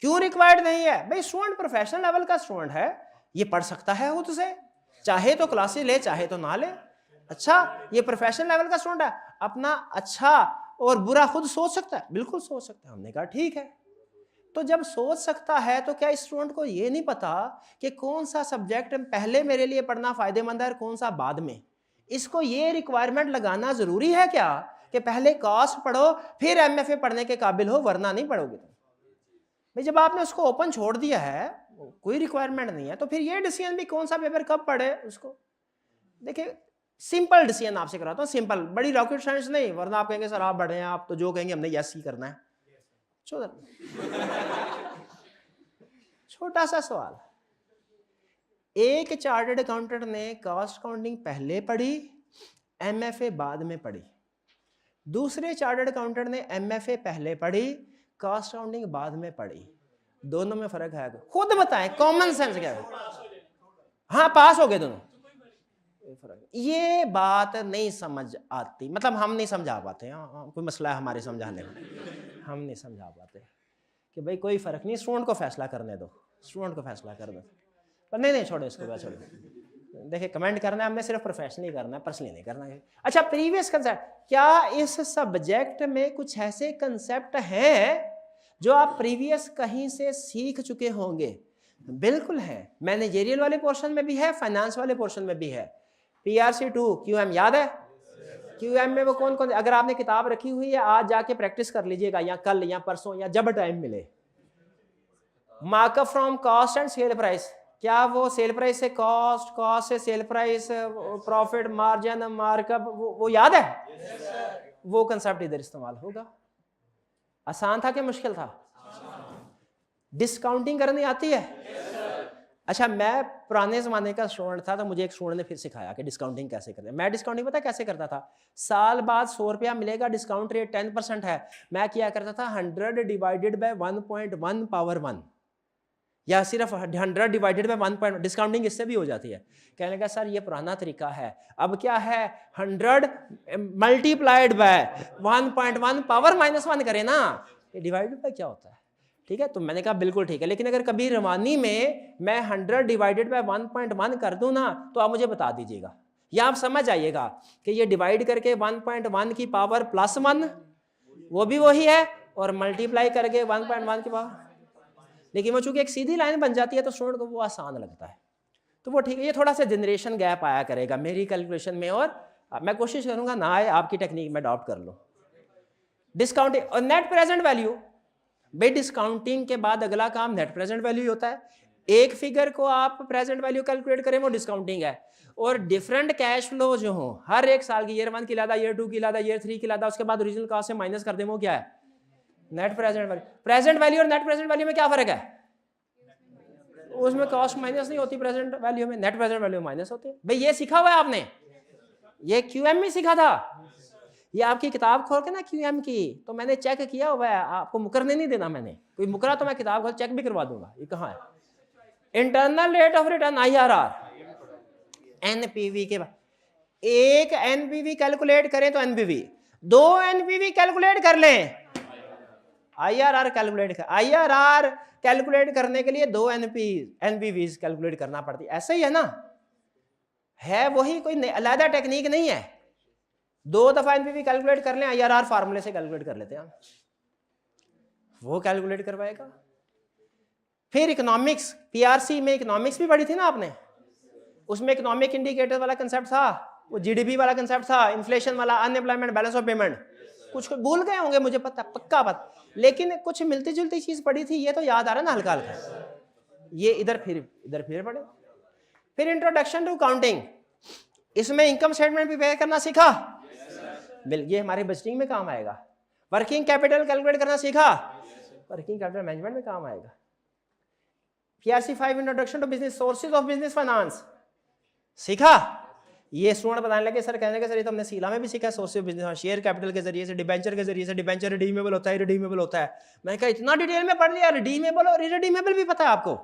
क्यों रिक्वायर्ड नहीं है? भाई स्टूडेंट प्रोफेशनल लेवल का स्टूडेंट है, ये पढ़ सकता है खुद से, चाहे तो क्लासेस ले चाहे तो ना ले। अच्छा, ये प्रोफेशनल लेवल का स्टूडेंट है, अपना अच्छा और बुरा खुद सोच सकता है, बिल्कुल सोच सकता है। हमने कहा ठीक है। तो जब सोच सकता है तो क्या स्टूडेंट को ये नहीं पता कि कौन सा सब्जेक्ट पहले मेरे लिए पढ़ना फायदेमंद है और कौन सा बाद में? इसको ये रिक्वायरमेंट लगाना जरूरी है क्या कि पहले कॉस्ट पढ़ो फिर एमएफए पढ़ने के काबिल हो, वरना नहीं पढ़ोगे तुम। भाई जब आपने उसको ओपन छोड़ दिया है, कोई रिक्वायरमेंट नहीं है, तो फिर ये डिसीजन भी कौन सा पेपर कब पढ़े उसको। देखिए सिंपल डिसीजन आपसे कराता हूँ, सिंपल, बड़ी रॉकेट साइंस नहीं, वरना आप कहेंगे सर आप बड़े हैं, आप तो जो कहेंगे हमने यस ही करना है। छोटा सा सवाल, एक चार्टर्ड अकाउंटेंट ने कॉस्ट अकाउंटिंग पहले पढ़ी, एमएफए बाद में पढ़ी। दूसरे चार्टर्ड अकाउंटेंट ने एमएफए पहले पढ़ी, कॉस्ट अकाउंटिंग बाद में पढ़ी। दोनों में फर्क है? खुद बताएं, कॉमन सेंस क्या है? हाँ पास हो गए दोनों। ये बात नहीं समझ आती, मतलब हम नहीं समझा पाते, कोई मसला है हमारे समझाने में, हम नहीं समझा पाते कि भाई कोई फर्क नहीं, स्टूडेंट को फैसला करने दो, स्टूडेंट को फैसला कर दो। पर नहीं छोड़ो इसको, छोड़ो। देखिए कमेंट करना है हमने, सिर्फ प्रोफेशनली करना है, पर्सनली नहीं करना है। अच्छा, प्रीवियस कंसेप्ट, क्या इस सब्जेक्ट में कुछ ऐसे कंसेप्ट हैं जो आप प्रीवियस कहीं से सीख चुके होंगे? बिल्कुल है, मैनेजेरियल वाले पोर्शन में भी है, फाइनेंस वाले पोर्शन में भी है। PRC2 QM याद है? QM में वो कौन कौन, अगर आपने किताब रखी हुई है आज जाके प्रैक्टिस कर लीजिएगा, या कल या परसों या जब टाइम मिले। Markup from cost and sale price, क्या वो सेल प्राइस से कॉस्ट, कॉस्ट से sale price, profit margin, markup, वो याद है? वो कंसेप्ट इधर इस्तेमाल होगा। आसान था कि मुश्किल था? डिस्काउंटिंग करनी आती है? अच्छा, मैं पुराने जमाने का स्टूडेंट था तो मुझे एक स्टूडेंट ने फिर सिखाया कि डिस्काउंटिंग कैसे करते हैं। मैं डिस्काउंटिंग पता कैसे करता था? साल बाद 100 रुपया मिलेगा, डिस्काउंट रेट 10% है, मैं क्या करता था 100 डिवाइडेड बाय 1.1 पावर 1, या सिर्फ 100 डिवाइडेड बाय 1. डिस्काउंटिंग इससे भी हो जाती है। कहने लगा सर ये पुराना तरीका है, अब क्या है 100 मल्टीप्लाइड बाय 1.1 पावर -1 करें ना, ये डिवाइडेड बाय क्या होता है? ठीक है, तो मैंने कहा बिल्कुल ठीक है, लेकिन अगर कभी रवानी में मैं 100 डिवाइडेड बाय 1.1 कर दूं ना, तो आप मुझे बता दीजिएगा, या आप समझ आइएगा कि ये डिवाइड करके 1.1 की पावर +1 वो भी वही है, और मल्टीप्लाई करके 1.1 की पावर, लेकिन वो चूंकि एक सीधी लाइन बन जाती है तो स्टूडेंट को वो आसान लगता है, तो वो ठीक है। ये थोड़ा सा जनरेशन गैप आया करेगा मेरी कैलकुलेशन में, और मैं कोशिश करूंगा ना आए, आपकी टेक्निक में अडॉप्ट कर लो। डिस्काउंटिंग और नेट प्रेजेंट वैल्यू, भाई डिस्काउंटिंग के बाद अगला काम नेट प्रेजेंट वैल्यू होता है। एक फिगर को आप प्रेजेंट वैल्यू कैलकुलेट करें वो डिस्काउंटिंग है, और डिफरेंट कैश फ्लो जो हो हर एक साल की, ईयर 1 की लादा, ईयर 2 की लादा, ईयर 3 की लादा, उसके बाद ओरिजिनल कॉस्ट से माइनस कर दें, वो क्या है? Net present value. Present value और नेट प्रेजेंट वैल्यू में क्या फर्क है? उसमें कॉस्ट माइनस नहीं होती प्रेजेंट वैल्यू में, नेट प्रेजेंट वैल्यू माइनस होती है। भाई ये सीखा हुआ है आपने, ये QM में सीखा था, ये आपकी किताब खोल के ना QM की, तो मैंने चेक किया हुआ है, आपको मुकरने नहीं देना मैंने, कोई मुकरा तो मैं किताब खोल चेक भी करवा दूंगा। ये कहाँ है? Internal rate of return IRR, NPV के बाद एक NPV कैलकुलेट करें तो NPV, 2 NPV कैलकुलेट कर लें, IRR कैलकुलेट कर, IRR कैलकुलेट करने के लिए 2 NPVs कैलकुलेट करना पड़ती है, ऐसा ही है ना? है वही, कोई अलग टेक्निक नहीं है। 2 दफा NPV कैलकुलेट कर लें, IRR फार्मूले से कैलकुलेट कर लेते हैं, वो कैलकुलेट करवाएगा। फिर इकोनॉमिक्स, PRC में इकोनॉमिक्स भी पढ़ी थी ना आपने, उसमें इकोनॉमिक इंडिकेटर वाला कंसेप्ट था, वो GDP वाला कंसेप्ट था, इन्फ्लेशन वाला, अनएम्प्लॉयमेंट, बैलेंस ऑफ पेमेंट, कुछ भूल गए होंगे मुझे पता, पक्का पता, लेकिन कुछ मिलती जुलती चीज पढ़ी थी, ये तो याद आ रहा है ना हल्का हल्का। ये इधर फिर पढ़े। फिर इंट्रोडक्शन टू अकाउंटिंग, इसमें इनकम स्टेटमेंट प्रिपेयर करना सीखा, ये हमारे बजटिंग में काम आएगा। वर्किंग कैपिटल कैलकुलेट करना सीखा, वर्किंग कैपिटल मैनेजमेंट में काम आएगा। PRC5 introduction to business, sources of business finance सीखा। ये स्टूडेंट बताने लगे सर, कहने के सर ये तो हमने सीला में भी सीखा, sources of business, share capital के जरिए से, डिबेंचर के जरिए से, डिबेंचर रिडीमेबल होता है, रिडीमेबल होता है। मैंने कहा इतना डिटेल में पढ़ लिया, रिडीमेबल और इरिडीमेबल भी पता है आपको?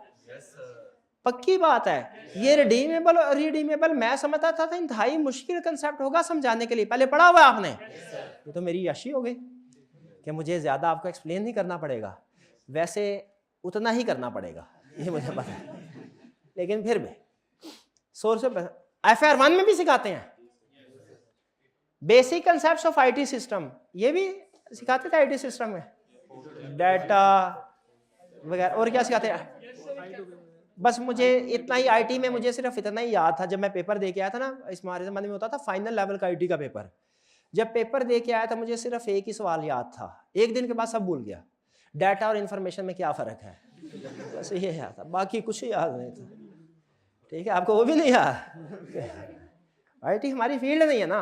पक्की बात है। ये रिडीमेबल और रिडीमेबल मैं समझता था इंतहाई मुश्किल कंसेप्ट होगा समझाने के लिए, पहले पढ़ा हुआ आपने, ये तो मेरी याशी हो गई कि मुझे ज्यादा आपको एक्सप्लेन नहीं करना पड़ेगा। वैसे उतना ही करना पड़ेगा, ये मुझे पता है, लेकिन फिर भी सोर्स FR1 में भी सिखाते हैं basic concepts of IT system, ये भी सिखाते थे आईटी सिस्टम में, डाटा वगैरह। और क्या सिखाते हैं? बस मुझे इतना ही आईटी में, मुझे सिर्फ इतना ही याद था, जब मैं पेपर दे के आया था ना, इस हमारे ज़माने में होता था फाइनल लेवल का आईटी का पेपर, जब पेपर दे के आया था मुझे सिर्फ एक ही सवाल याद था, एक दिन के बाद सब भूल गया, डाटा और इंफॉर्मेशन में क्या फ़र्क है, बस ये याद था, बाकी कुछ याद नहीं था। ठीक है, आपको वो भी नहीं याद? आईटी हमारी फील्ड नहीं है ना,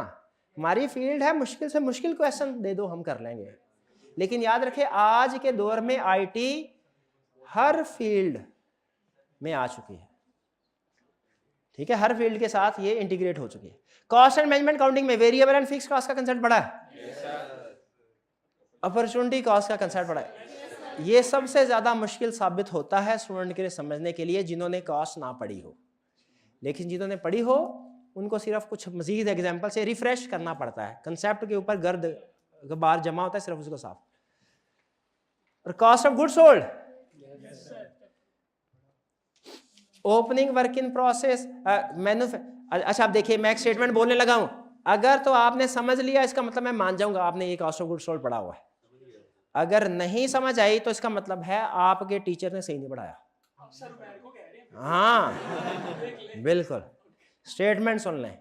हमारी फील्ड है मुश्किल से मुश्किल क्वेश्चन दे दो हम कर लेंगे, लेकिन याद रखें आज के दौर में आईटी हर फील्ड में आ चुकी है। ठीक है, हर फील्ड के साथ ये इंटीग्रेट हो चुकी है। कॉस्ट एंड मैनेजमेंट काउंटिंग में वेरिएबल एंड फिक्स कॉस्ट का कंसेप्ट पढ़ा है, अपॉर्चुनिटी कॉस्ट का कंसेप्ट पढ़ा है। ये सबसे ज्यादा मुश्किल साबित होता है स्टूडेंट के लिए समझने के लिए जिन्होंने कॉस्ट ना पढ़ी हो, लेकिन जिन्होंने पढ़ी हो उनको सिर्फ कुछ मजीद एग्जाम्पल से रिफ्रेश करना पड़ता है, कंसेप्ट के ऊपर गर्द गबार जमा होता है, सिर्फ उसको साफ। और cost of goods sold, opening work in process, अच्छा आप देखिए मैं एक स्टेटमेंट बोलने लगा हूं, अगर तो आपने समझ लिया इसका मतलब मैं मान जाऊंगा आपने ये कॉस्ट ऑफ गुड्स सोल्ड पढ़ा हुआ है, अगर नहीं समझ आई तो इसका मतलब है आपके टीचर ने सही नहीं पढ़ाया। हाँ बिल्कुल, स्टेटमेंट सुन लें,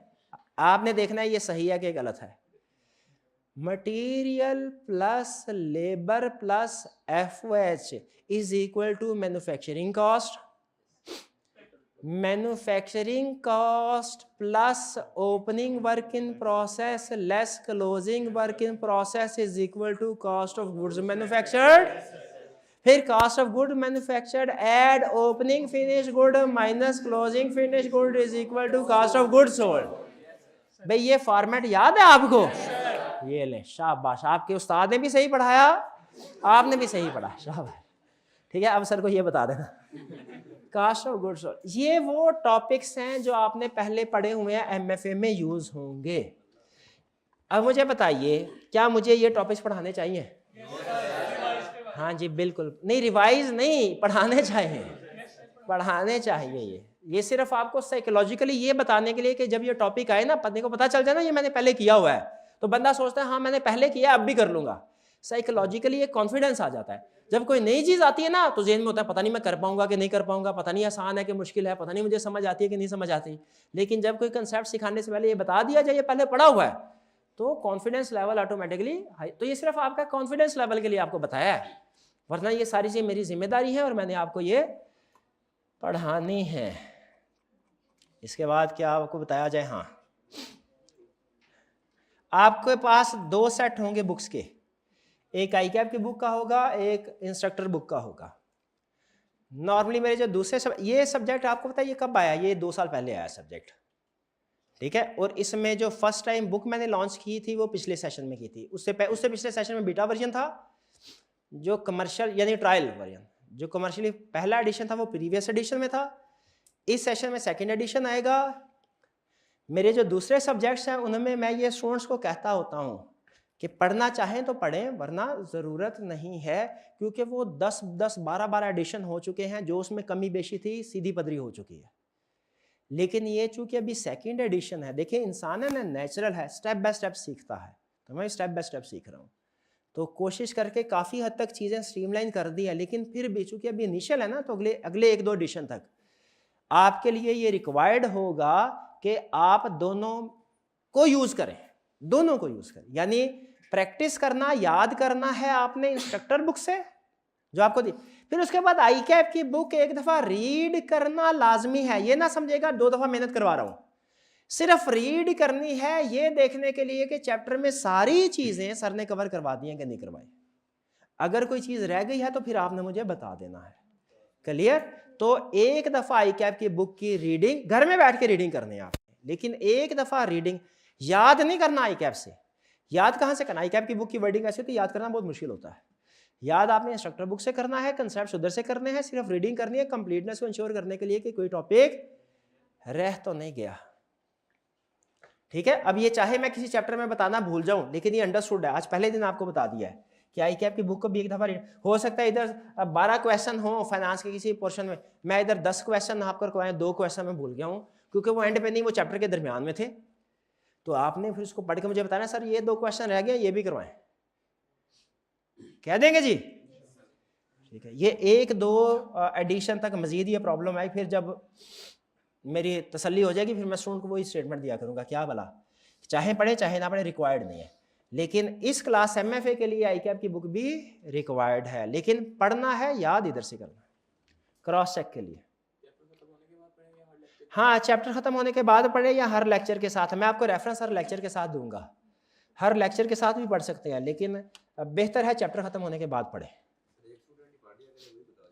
आपने देखना है ये सही है कि गलत है। Material plus labour plus FOH is equal to manufacturing cost, manufacturing cost plus opening work in process less closing work in process is equal to cost of goods manufactured, फिर cost of good manufactured add opening finish good minus closing finish good is equal to cost of good sold. भाई ये format याद है आपको? ये ले, शाबाश, आपके उस्ताद ने भी सही पढ़ाया, आपने भी सही पढ़ा, शाबाश। ठीक है, अब सर को ये बता देना कॉस्ट ऑफ गुड्स सोल्ड, ये वो टॉपिक्स हैं जो आपने पहले पढ़े हुए हैं, MFA में यूज होंगे। अब मुझे बताइए क्या मुझे ये टॉपिक्स पढ़ाने चाहिए? हाँ जी बिल्कुल, नहीं रिवाइज नहीं, पढ़ाने चाहिए, पढ़ाने चाहिए। ये सिर्फ आपको साइकोलॉजिकली ये बताने के लिए कि जब ये टॉपिक आए ना, पत्नी को पता चल जाए ना ये मैंने पहले किया हुआ है, तो बंदा सोचता है हाँ मैंने पहले किया अब भी कर लूंगा, साइकोलॉजिकली एक कॉन्फिडेंस आ जाता है। जब कोई नई चीज आती है ना तो जेहन में होता है पता नहीं मैं कर पाऊंगा कि नहीं कर पाऊंगा, पता नहीं आसान है कि मुश्किल है, पता नहीं मुझे समझ आती है कि नहीं समझ आती। लेकिन जब कोई कंसेप्ट सिखाने से पहले ये बता दिया जाए ये पहले पढ़ा हुआ है तो कॉन्फिडेंस लेवल ऑटोमेटिकली हाई। तो ये सिर्फ आपका कॉन्फिडेंस लेवल के लिए आपको बताया है, वरना ये सारी चीज़ मेरी जिम्मेदारी है और मैंने आपको ये पढ़ानी है। इसके बाद क्या आपको बताया जाए? हाँ, आपके पास 2 सेट होंगे बुक्स के, एक ICAP की बुक का होगा, एक इंस्ट्रक्टर बुक का होगा। नॉर्मली मेरे जो दूसरे ये सब्जेक्ट आपको पता है ये कब आया? ये 2 साल पहले आया सब्जेक्ट, ठीक है। और इसमें जो फर्स्ट टाइम बुक मैंने लॉन्च की थी वो पिछले सेशन में की थी, उससे पिछले सेशन में बीटा वर्जन था, जो कमर्शियल यानी ट्रायल वर्जन, जो कमर्शियली पहला एडिशन था वो प्रीवियस एडिशन में था। इस सेशन में सेकंड एडिशन आएगा। मेरे जो दूसरे सब्जेक्ट्स हैं उनमें मैं ये स्टूडेंट्स को कहता होता हूँ कि पढ़ना चाहें तो पढ़ें, वरना ज़रूरत नहीं है, क्योंकि वो 10-10, 12-12 एडिशन हो चुके हैं, जो उसमें कमी बेशी थी सीधी पदरी हो चुकी है। लेकिन ये चूंकि अभी सेकंड एडिशन है, देखिए इंसान है ना, नेचुरल है, स्टेप बाय स्टेप सीखता है, तो मैं स्टेप बाय स्टेप सीख रहा हूँ, तो कोशिश करके काफ़ी हद तक चीज़ें स्ट्रीमलाइन कर दी है। लेकिन फिर भी चूंकि अभी इनिशियल है ना, तो अगले 1-2 एडिशन तक आपके लिए ये रिक्वायर्ड होगा कि आप दोनों को यूज़ करें, दोनों को यूज़ करें। यानी प्रैक्टिस करना, याद करना है आपने इंस्ट्रक्टर बुक से जो आपको दी, फिर उसके बाद ICAP की बुक एक दफ़ा रीड करना लाजमी है। ये ना समझेगा 2 दफ़ा मेहनत करवा रहा हूँ, सिर्फ रीड करनी है ये देखने के लिए कि चैप्टर में सारी चीज़ें सर ने कवर करवा दी हैं कि नहीं करवाई। अगर कोई चीज़ रह गई है तो फिर आपने मुझे बता देना है। क्लियर? तो एक दफ़ा ICAP की बुक की रीडिंग घर में बैठ के रीडिंग करनी है आपने, लेकिन एक दफ़ा रीडिंग याद नहीं करना ICAP से। याद कहाँ से करना? ICAP की बुक की वर्डिंग ऐसी होती है, याद करना बहुत मुश्किल होता है। याद आपने इंस्ट्रक्टर बुक से करना है, कंसेप्ट उधर से करने हैं, सिर्फ रीडिंग करनी है कंप्लीटनेस को इंश्योर करने के लिए कि कोई टॉपिक रह तो नहीं गया। ठीक है, अब ये चाहे मैं किसी चैप्टर में बताना भूल जाऊं, लेकिन ये अंडरस्टूड है, आज पहले दिन आपको बता दिया है कि आई कैप की बुक को भी एक दफ़ा रीड, हो सकता है इधर 12 क्वेश्चन हो फाइनेंस के किसी पोर्शन में, मैं इधर 10 क्वेश्चन आपको करवाएं, 2 क्वेश्चन मैं भूल गया हूँ क्योंकि वो एंड पे नहीं, वो चैप्टर के दरमियान में थे, तो आपने फिर उसको पढ़ के मुझे बताना सर ये 2 क्वेश्चन रह गए, ये भी करवाएं, कह देंगे जी, ठीक है। ये 1-2 एडिशन तक मजीद ये प्रॉब्लम आई, फिर जब मेरी तसल्ली हो जाएगी फिर मैं स्टूडेंट को वही स्टेटमेंट दिया करूँगा, क्या भला चाहे पढ़े चाहे ना पढ़े रिक्वायर्ड नहीं है, लेकिन इस क्लास MFA के लिए आई कैप की बुक भी रिक्वायर्ड है, लेकिन पढ़ना है, याद इधर से करना, क्रॉस चेक के लिए। हाँ, चैप्टर खत्म होने के बाद पढ़े या हर लेक्चर के साथ, मैं आपको रेफरेंस हर लेक्चर के साथ दूंगा, हर लेक्चर के साथ भी पढ़ सकते हैं, लेकिन बेहतर है चैप्टर खत्म होने के बाद पढ़े।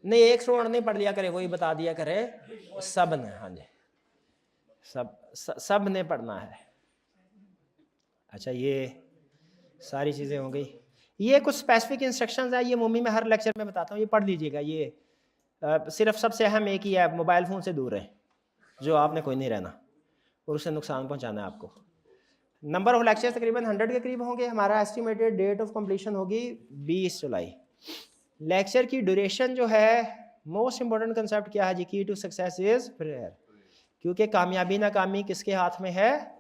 नहीं, एक स्टूडेंट नहीं पढ़ लिया करे, वही बता दिया करे, सब ने, हाँ जी, सब ने पढ़ना है। अच्छा, ये सारी चीज़ें हो गई, ये कुछ स्पेसिफिक इंस्ट्रक्शंस है, ये मम्मी मैं हर लेक्चर में बताता हूँ, ये पढ़ लीजिएगा। ये सिर्फ सबसे अहम एक ही है, मोबाइल फ़ोन से दूर रहें, जो आपने कोई नहीं रहना और उससे नुकसान पहुँचाना है आपको। नंबर ऑफ लेक्चर तकरीबन 100 के करीब होंगे, हमारा एस्टिमेटेड डेट ऑफ कंप्लीशन होगी 20 जुलाई। लेक्चर की ड्यूरेशन जो है, मोस्ट इंपॉर्टेंट कंसेप्ट क्या है जी, की टू सक्सेस इज प्रेयर, क्योंकि कामयाबी नाकामी किसके हाथ में है,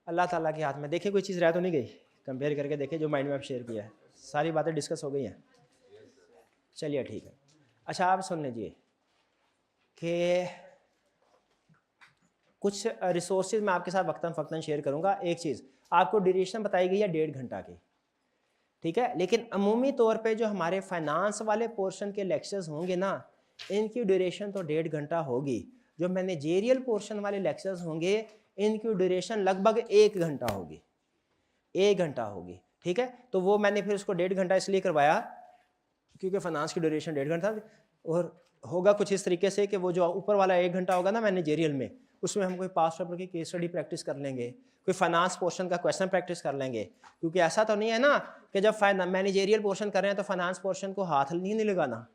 अल्लाह ताला के हाथ में। देखिए कोई चीज़ रह तो नहीं गई, कंपेयर करके देखिए जो माइंड में आप शेयर किया है, सारी बातें डिस्कस हो गई हैं, चलिए ठीक है। अच्छा आप सुन लीजिए कि कुछ रिसोर्सेज मैं आपके साथ वक्तन फ़क्तन शेयर करूंगा। एक चीज़ आपको ड्यूरेशन बताई गई है 1.5 घंटा की, ठीक है, लेकिन अमूमी तौर पे जो हमारे फाइनेंस वाले पोर्शन के लेक्चर्स होंगे ना, इनकी ड्यूरेशन तो 1.5 घंटा होगी। जो मैनेजेरियल पोर्शन वाले लेक्चर्स होंगे इनकी ड्यूरेशन लगभग 1 घंटा होगी, 1 घंटा होगी, ठीक है। तो वो मैंने फिर उसको 1.5 घंटा इसलिए करवाया क्योंकि फाइनेंस की ड्यूरेशन 1.5 घंटा, और होगा कुछ इस तरीके से कि वो जो ऊपर वाला 1 घंटा होगा ना मैनेजेरियल में, उसमें हम कोई पास्ट पेपर की केस स्टडी प्रैक्टिस कर लेंगे, कोई फाइनेंस पोर्शन का क्वेश्चन प्रैक्टिस कर लेंगे, क्योंकि ऐसा तो नहीं है ना कि जब मैनेजेरियल पोर्शन कर रहे हैं तो फाइनेंस पोर्शन को हाथ नहीं लगाना।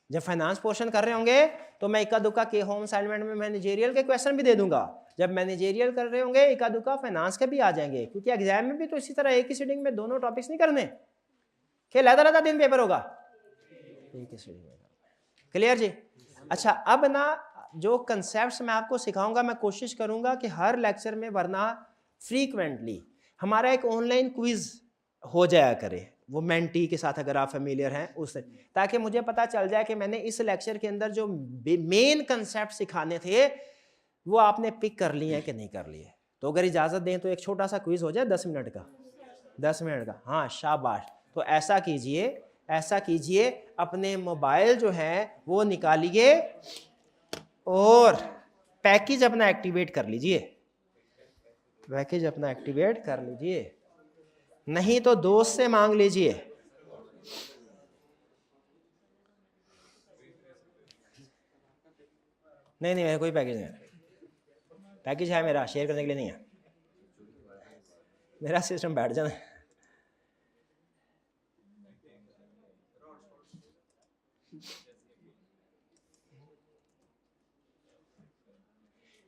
जब फाइनेंस पोर्शन कर रहे होंगे तो मैं इक्का दुक्का के होम असाइनमेंट में मैनेजेरियल के क्वेश्चन भी दे दूंगा, जब मैनेजेरियल कर रहे होंगे इक्का दुक्का फाइनेंस के भी आ जाएंगे, क्योंकि एग्जाम में भी तो इसी तरह एक ही सीटिंग में दोनों टॉपिक्स नहीं करने, क्या लहदा दिन पेपर होगा, एक ही सीटिंग में। क्लियर जी। अच्छा अब ना जो कंसेप्ट्स मैं आपको सिखाऊंगा, मैं कोशिश करूंगा कि हर लेक्चर में, वरना फ्रीक्वेंटली हमारा एक ऑनलाइन क्विज हो जाया करे, वो मेंटी के साथ अगर आप फेमिलियर हैं उससे, ताकि मुझे पता चल जाए कि मैंने इस लेक्चर के अंदर जो मेन कंसेप्ट सिखाने थे वो आपने पिक कर लिए हैं कि नहीं कर लिए। तो अगर इजाज़त दें तो एक छोटा सा क्विज हो जाए 10 मिनट का, 10 मिनट का, हाँ शाबाश। तो ऐसा कीजिए, ऐसा कीजिए, अपने मोबाइल जो है वो निकालिए और पैकेज अपना एक्टिवेट कर लीजिए, पैकेज अपना एक्टिवेट कर लीजिए, नहीं तो दोस्त से मांग लीजिए। नहीं नहीं मेरा कोई पैकेज नहीं है, पैकेज है मेरा, शेयर करने के लिए नहीं है, मेरा सिस्टम बैठ जाना है।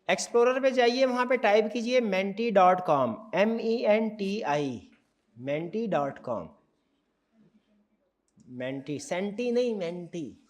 एक्सप्लोरर पे जाइए, वहाँ पे टाइप कीजिए menti.com, MENTI, menti.com, Menti, senti नहीं मेंटी,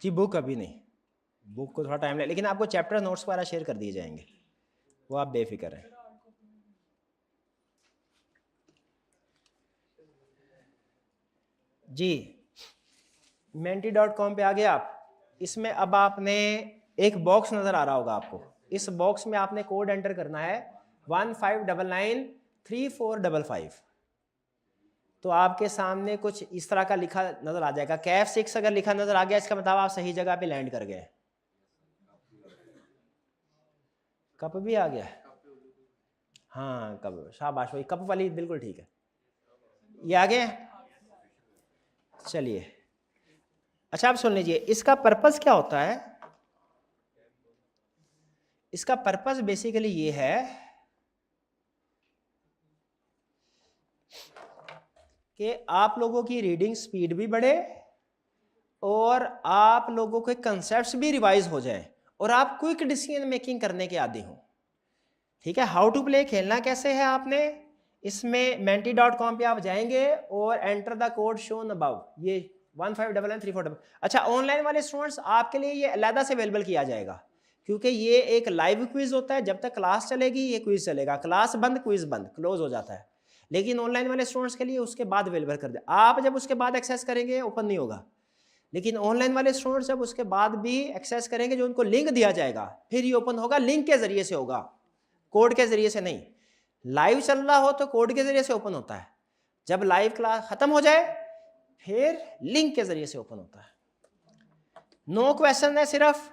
जी बुक अभी नहीं, बुक को थोड़ा टाइम लगे, लेकिन आपको चैप्टर नोट्स वगैरह शेयर कर दिए जाएंगे, वो आप बेफिक्र हैं। जी menti.com पे आ गए आप, इसमें अब आपने एक बॉक्स नज़र आ रहा होगा आपको, इस बॉक्स में आपने कोड एंटर करना है 15993455। तो आपके सामने कुछ इस तरह का लिखा नज़र आ जाएगा, कैफ 6 अगर लिखा नज़र आ गया इसका मतलब आप सही जगह पे लैंड कर गए। कप भी आ गया, हाँ कब, शाबाश, वही कप वाली बिल्कुल ठीक है। ये आगे चलिए, अच्छा आप सुन लीजिए, इसका पर्पस क्या होता है। इसका पर्पस बेसिकली ये है कि आप लोगों की रीडिंग स्पीड भी बढ़े और आप लोगों के कंसेप्ट्स भी रिवाइज हो जाए और आप क्विक डिसीजन मेकिंग करने के आदी हो। ठीक है, हाउ टू प्ले खेलना कैसे है आपने, इसमें menti.com पे आप जाएंगे और enter the code shown above, ये 159934। अच्छा, ऑनलाइन वाले स्टूडेंट्स आपके लिए ये अलग से अवेलेबल किया जाएगा, क्योंकि ये एक लाइव क्विज होता है, जब तक क्लास चलेगी ये क्विज चलेगा, क्लास बंद क्विज बंद क्लोज हो जाता है। लेकिन ऑनलाइन वाले स्टूडेंट्स के लिए उसके बाद अवेलेबल कर दे, आप जब उसके बाद एक्सेस करेंगे ओपन नहीं होगा, लेकिन ऑनलाइन वाले स्टूडेंट्स जब उसके बाद भी एक्सेस करेंगे, जो उनको लिंक दिया जाएगा फिर ये ओपन होगा, लिंक के जरिए से होगा, कोड के जरिए से नहीं। लाइव चल रहा हो तो कोड के जरिए से ओपन होता है, जब लाइव क्लास खत्म हो जाए फिर लिंक के जरिए से ओपन होता है। नो क्वेश्चन है, सिर्फ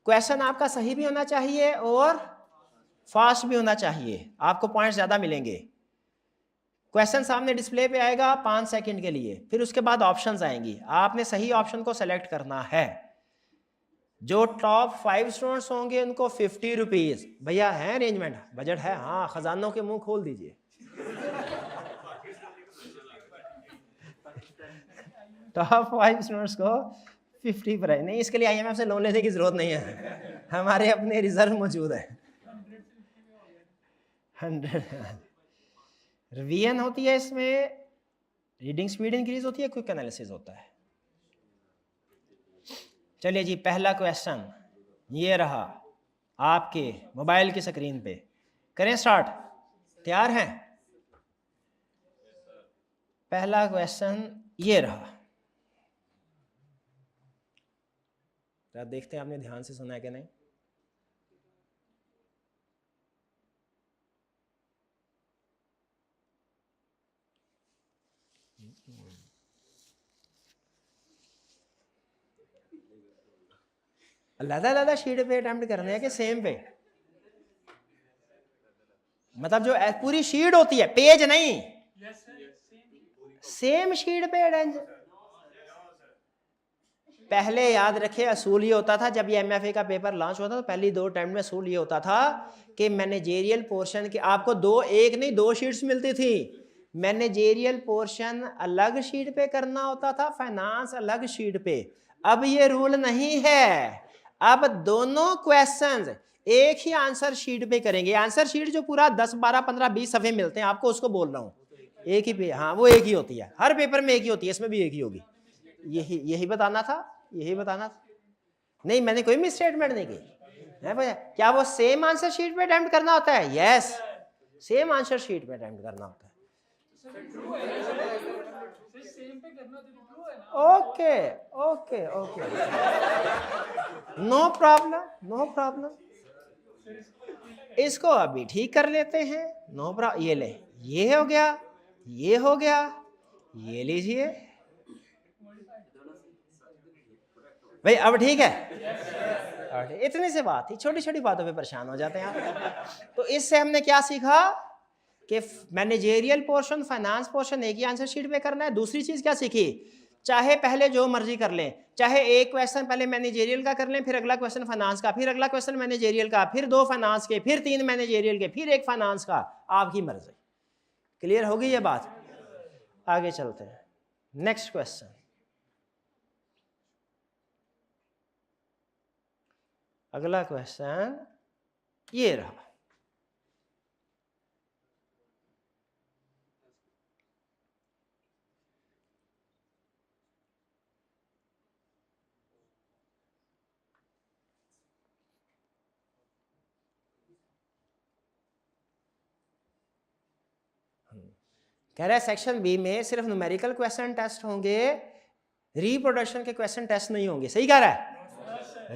क्वेश्चन आपका सही भी होना चाहिए और फास्ट भी होना चाहिए, आपको पॉइंट्स ज्यादा मिलेंगे। क्वेश्चन सामने डिस्प्ले पे आएगा 5 सेकंड के लिए, फिर उसके बाद ऑप्शंस आएंगी, आपने सही ऑप्शन को सेलेक्ट करना है। जो टॉप 5 स्टूडेंट्स होंगे उनको 50 रुपीज, भैया है अरेंजमेंट, बजट है, हाँ खजानों के मुंह खोल दीजिए। टॉप 5 स्टूडेंट्स को 50 प्राइस नहीं, इसके लिए IMF से लोन लेने की जरूरत नहीं है, हमारे अपने रिजर्व मौजूद है। 100 रिवीजन होती है, इसमें रीडिंग स्पीड इंक्रीज होती है, क्विक एनालिसिस होता है। चलिए जी, पहला क्वेश्चन ये रहा आपके मोबाइल की स्क्रीन पे, करें स्टार्ट, तैयार हैं? पहला क्वेश्चन ये रहा, तो देखते हैं आपने ध्यान से सुना है कि नहीं। अलग-अलग शीट पे अटेम्प्ट करने हैं कि सेम पे, मतलब जो पूरी शीट होती है, पेज नहीं, सेम शीट पे अटेम्प्ट। पहले याद रखे असूल ये होता था, जब ये MFA का पेपर लॉन्च होता था तो पहली 2 अटेम्प्ट में असूल ये होता था कि मैनेजेरियल पोर्शन के आपको 2, 1 नहीं 2 शीट्स मिलती थी। मैनेजेरियल पोर्शन अलग शीट पे करना होता था, फाइनेंस अलग शीट पे। अब ये रूल नहीं है, अब दोनों क्वेश्चंस एक ही आंसर शीट पे करेंगे। आंसर शीट जो पूरा 10, 12, 15, 20 सफ़े मिलते हैं आपको, उसको बोल रहा हूँ, एक ही पे, हाँ वो एक ही होती है, हर पेपर में एक ही होती है, इसमें भी एक ही होगी। यही बताना था, यही बताना था, नहीं मैंने कोई मिस स्टेटमेंट नहीं की है भैया। क्या वो सेम आंसर शीट पे अटेम्प्ट करना होता है? यस, सेम आंसर शीट पे अटेम्प्ट करना होता है। Okay okay okay, no problem, no problem, इसको अभी ठीक कर लेते हैं, नो प्रॉब्लम। ये ले, ये हो गया, ये हो गया, ये लीजिए भाई, अब ठीक है। इतनी सी बात थी, छोटी छोटी बातों पे परेशान हो जाते हैं आप। तो इससे हमने क्या सीखा कि मैनेजेरियल पोर्शन, फाइनेंस पोर्शन एक ही आंसर शीट पे करना है। दूसरी चीज क्या सीखी, चाहे पहले जो मर्जी कर लें, चाहे एक क्वेश्चन पहले मैनेजेरियल का कर लें, फिर अगला क्वेश्चन फाइनेंस का, फिर अगला क्वेश्चन मैनेजेरियल का, फिर 2 फाइनेंस के, फिर 3 मैनेजेरियल के, फिर 1 फाइनेंस का, आपकी मर्जी। क्लियर होगी ये बात? आगे चलते हैं, नेक्स्ट क्वेश्चन। अगला क्वेश्चन ये रहा, कह रहा है सेक्शन बी में सिर्फ न्यूमेरिकल क्वेश्चन टेस्ट होंगे, रिप्रोडक्शन के क्वेश्चन टेस्ट नहीं होंगे। सही कह रहा है?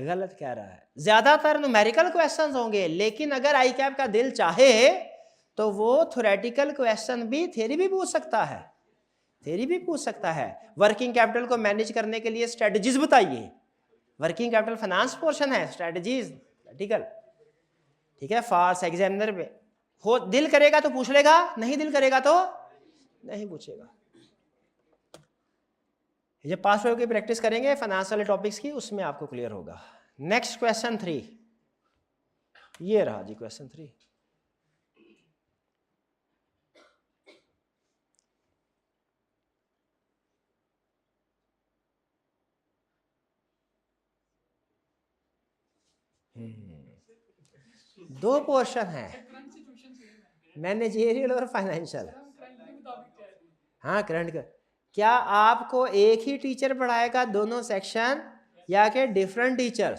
गलत कह रहा है, ज्यादातर न्यूमेरिकल क्वेश्चंस होंगे, लेकिन अगर आई कैप का दिल चाहे तो वो थ्योरेटिकल क्वेश्चन भी, थ्योरी भी पूछ सकता है, थ्योरी भी पूछ सकता है। वर्किंग कैपिटल को मैनेज करने के लिए स्ट्रेटजीज बताइए, वर्किंग कैपिटल फाइनेंस पोर्शन है, स्ट्रेटजीज थ्योरेटिकल, ठीक है। फाल्स एग्जामिनर पे हो दिल करेगा तो पूछ लेगा, नहीं दिल करेगा तो नहीं पूछेगा। जब पास की प्रैक्टिस करेंगे फाइनेंस वाले टॉपिक्स की, उसमें आपको क्लियर होगा। नेक्स्ट क्वेश्चन 3, ये रहा जी क्वेश्चन 3। दो पोर्शन है, मैनेजेरियल और फाइनेंशियल। हाँ करंट का, क्या आपको एक ही टीचर पढ़ाएगा दोनों सेक्शन या के डिफरेंट टीचर?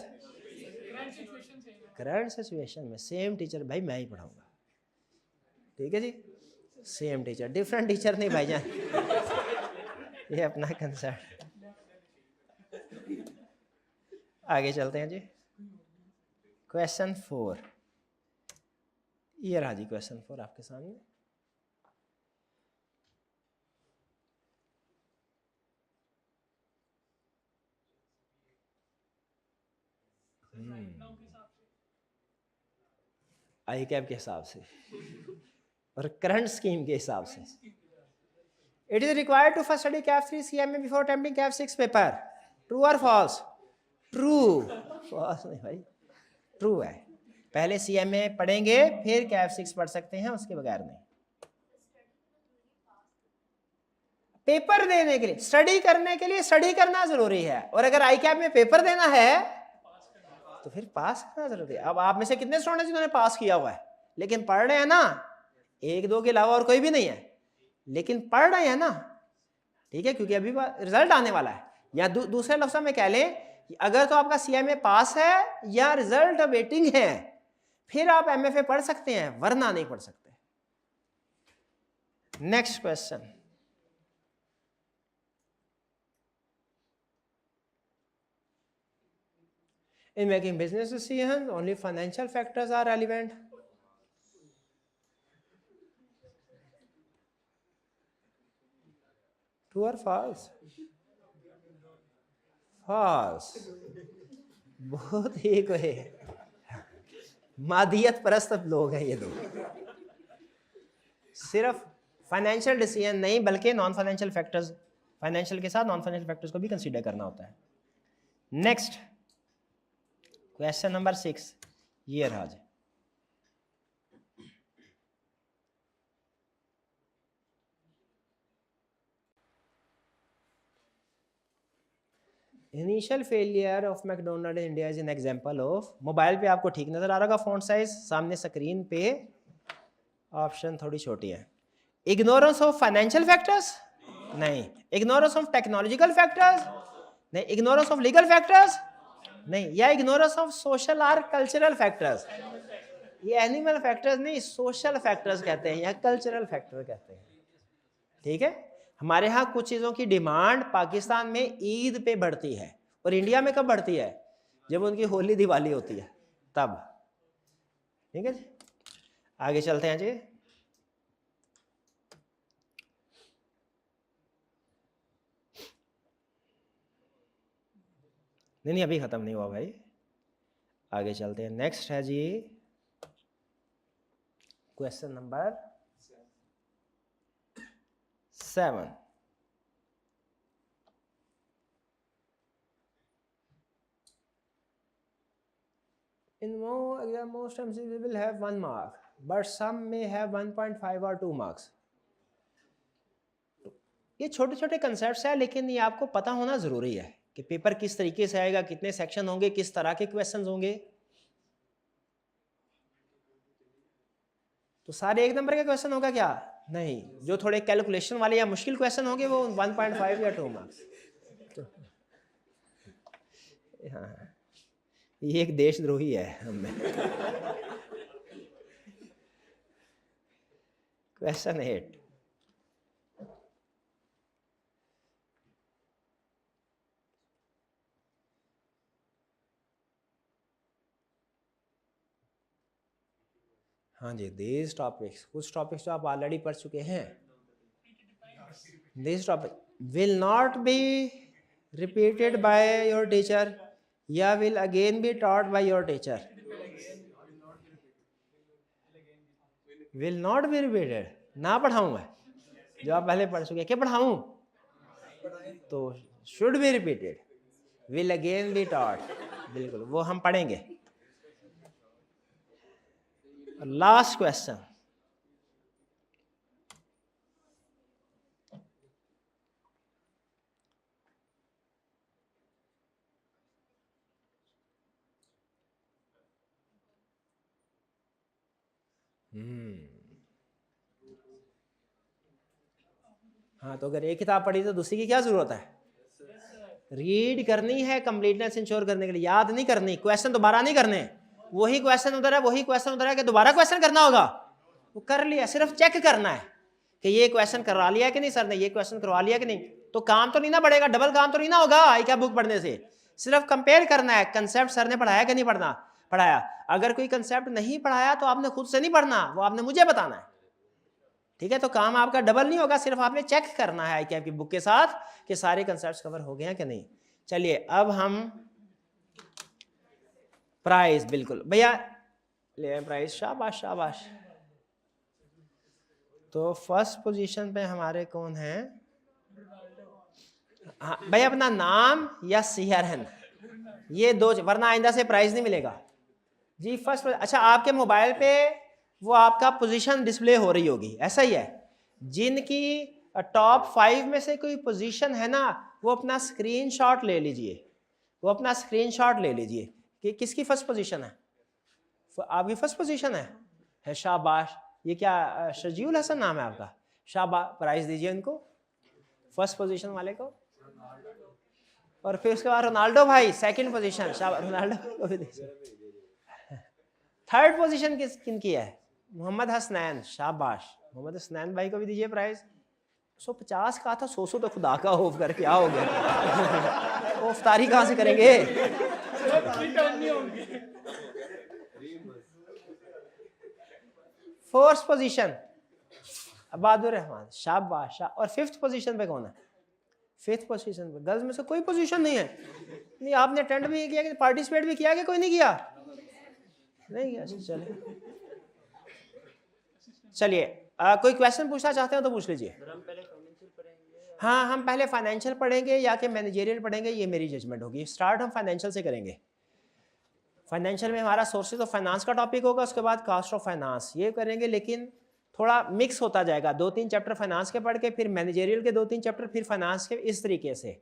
करंट सिचुएशन में सेम टीचर भाई मैं ही पढ़ाऊंगा, ठीक है जी, सेम टीचर, डिफरेंट टीचर नहीं भाईजान। ये अपना कंसर्न। आगे चलते हैं जी, क्वेश्चन 4, ये रहा जी क्वेश्चन 4 आपके सामने। आई कैप के हिसाब से और करंट स्कीम के हिसाब से। It is required to first study CAF 3 CMA before attempting CAF 6 paper, true और फॉल्स? ट्रू। फॉल्स नहीं भाई, ट्रू है। पहले CMA पढ़ेंगे फिर कैफ 6 पढ़ सकते हैं, उसके बगैर नहीं। पेपर देने के लिए, स्टडी करने के लिए स्टडी करना जरूरी है, और अगर आई कैप में पेपर देना है तो फिर पास करना जरूरी है। अब आप में से कितने स्टूडेंट जिन्होंने पास किया हुआ है, लेकिन पढ़ रहे हैं ना, एक दो के अलावा और कोई भी नहीं है, लेकिन पढ़ रहे हैं ना, ठीक है, क्योंकि अभी रिजल्ट आने वाला है। या दूसरे लफ्ज़ों में कह लें कि अगर तो आपका CMA पास है या रिजल्ट वेटिंग है, फिर आप MFA पढ़ सकते हैं, वरना नहीं पढ़ सकते। Next question, in making business decisions only financial factors are relevant. True or false? False. बहुत ही कोई मादियत परस्त लोग हैं ये लोग। सिर्फ फाइनेंशियल डिसीजन नहीं बल्कि नॉन फाइनेंशियल फैक्टर्स, फाइनेंशियल के साथ नॉन फाइनेंशियल फैक्टर्स को भी कंसीडर करना होता है। नेक्स्ट क्वेश्चन नंबर 6, ये रहा जी। Initial failure of McDonald India is an example of. Mobile पे आपको ठीक नजर आ रहा होगा फॉन्ट साइज, सामने स्क्रीन पे ऑप्शन थोड़ी छोटी है। इग्नोरेंस ऑफ फाइनेंशियल फैक्टर्स नहीं, इग्नोरेंस ऑफ टेक्नोलॉजिकल फैक्टर्स नहीं, इग्नोरेंस ऑफ लीगल फैक्टर्स नहीं, या इग्नोरेंस ऑफ सोशल और कल्चरल फैक्टर्स। ये एनिमल फैक्टर्स नहीं, सोशल फैक्टर्स कहते हैं या कल्चरल फैक्टर कहते हैं, ठीक है। हमारे यहाँ कुछ चीज़ों की डिमांड पाकिस्तान में ईद पे बढ़ती है, और इंडिया में कब बढ़ती है? जब उनकी होली दिवाली होती है तब, ठीक है जी। आगे चलते हैं जी, नहीं अभी ख़त्म नहीं हुआ भाई, आगे चलते हैं। नेक्स्ट है जी question number 7। In most times we will have 1 mark, but some may have 1.5 or 2 marks. ये छोटे छोटे कंसेप्ट्स हैं, लेकिन ये आपको पता होना ज़रूरी है कि पेपर किस तरीके से आएगा, कितने सेक्शन होंगे, किस तरह के क्वेश्चंस होंगे। तो सारे एक नंबर के क्वेश्चन होगा क्या? नहीं, जो थोड़े कैलकुलेशन वाले या मुश्किल क्वेश्चन होंगे वो 1.5 या 2 मार्क्स। तो हाँ, ये एक देशद्रोही है हमें। क्वेश्चन 8, हाँ जी, these टॉपिक्स, कुछ टॉपिक्स तो आप ऑलरेडी पढ़ चुके हैं। This topic will not be repeated by your teacher या will again be taught by your teacher. Will not be repeated, ना पढ़ाऊं मैं, जो आप पहले पढ़ चुके, क्या पढ़ाऊं, तो should be repeated, will again be taught, बिल्कुल वो हम पढ़ेंगे। लास्ट क्वेश्चन, हाँ तो अगर एक किताब पढ़ी तो दूसरी की क्या जरूरत है, रीड करनी है कंप्लीटनेस इंश्योर करने के लिए, याद नहीं करनी, क्वेश्चन दोबारा नहीं करने, वही क्वेश्चन उधर है वही क्वेश्चन उधर है कि दोबारा क्वेश्चन करना होगा, वो कर लिया, सिर्फ चेक करना है कि ये क्वेश्चन करवा लिया कि नहीं सर ने, ये क्वेश्चन करवा लिया कि नहीं, तो काम तो नहीं ना बढ़ेगा, डबल काम तो नहीं ना होगा आई क्या बुक पढ़ने से, सिर्फ कंपेयर करना है कंसेप्ट सर ने पढ़ाया कि नहीं पढ़ाया। अगर कोई कंसेप्ट नहीं पढ़ाया तो आपने खुद से नहीं पढ़ना, वो आपने मुझे बताना है, ठीक है। तो काम आपका डबल नहीं होगा, सिर्फ आपने चेक करना है आई की बुक के साथ कि सारे कंसेप्ट्स कवर हो गए हैं कि नहीं। चलिए अब हम प्राइस, बिल्कुल भैया ले प्राइस, शाबाश शाबाश। तो फर्स्ट पोजीशन पे हमारे कौन है, हाँ भैया अपना नाम या CRN, ये दो, वरना आइंदा से प्राइस नहीं मिलेगा जी। फर्स्ट, अच्छा आपके मोबाइल पे वो आपका पोजीशन डिस्प्ले हो रही होगी, ऐसा ही है, जिनकी टॉप 5 में से कोई पोजीशन है ना, वो अपना स्क्रीनशॉट ले लीजिए, वो अपना स्क्रीनशॉट ले लीजिए कि किसकी फर्स्ट पोजीशन है, आपकी फर्स्ट पोजीशन है शाबाश। ये क्या शजीउल हसन नाम है आपका, शाबाश, प्राइज दीजिए उनको, फर्स्ट पोजीशन वाले को। और फिर उसके बाद रोनाल्डो भाई सेकंड पोजीशन, शाबाश रोनाल्डो को भी दीजिए। थर्ड पोजीशन किनकी है, मोहम्मद हसनैन, शाबाश, मोहम्मद हसनैन भाई को भी दीजिए प्राइज। 150 का था, 100 तो खुदा का होफ कर क्या हो गया, वो इफ्तारी कहाँ से करेंगे। फोर्थ पोजीशन अबादुर रहमान, शाबाश। और फिफ्थ पोजीशन पे कौन है, फिफ्थ पोजीशन पे गर्ल्स में से कोई पोजीशन नहीं है, नहीं आपने अटेंड भी किया कि पार्टिसिपेट भी किया कि कोई नहीं किया, नहीं किया, चलिए कोई क्वेश्चन पूछना चाहते हो तो पूछ लीजिए। हाँ हम पहले फाइनेंशियल पढ़ेंगे या कि मैनेजरियल पढ़ेंगे, ये मेरी जजमेंट होगी। स्टार्ट हम फाइनेंशियल से करेंगे। फाइनेंशियल में हमारा सोर्सेज ऑफ फाइनेंस का टॉपिक होगा, उसके बाद कॉस्ट ऑफ फाइनेंस, ये करेंगे, लेकिन थोड़ा मिक्स होता जाएगा, 2-3 चैप्टर फाइनेंस के पढ़ के फिर मैनेजरियल के 2-3 चैप्टर फिर फाइनेंस के, इस तरीके से,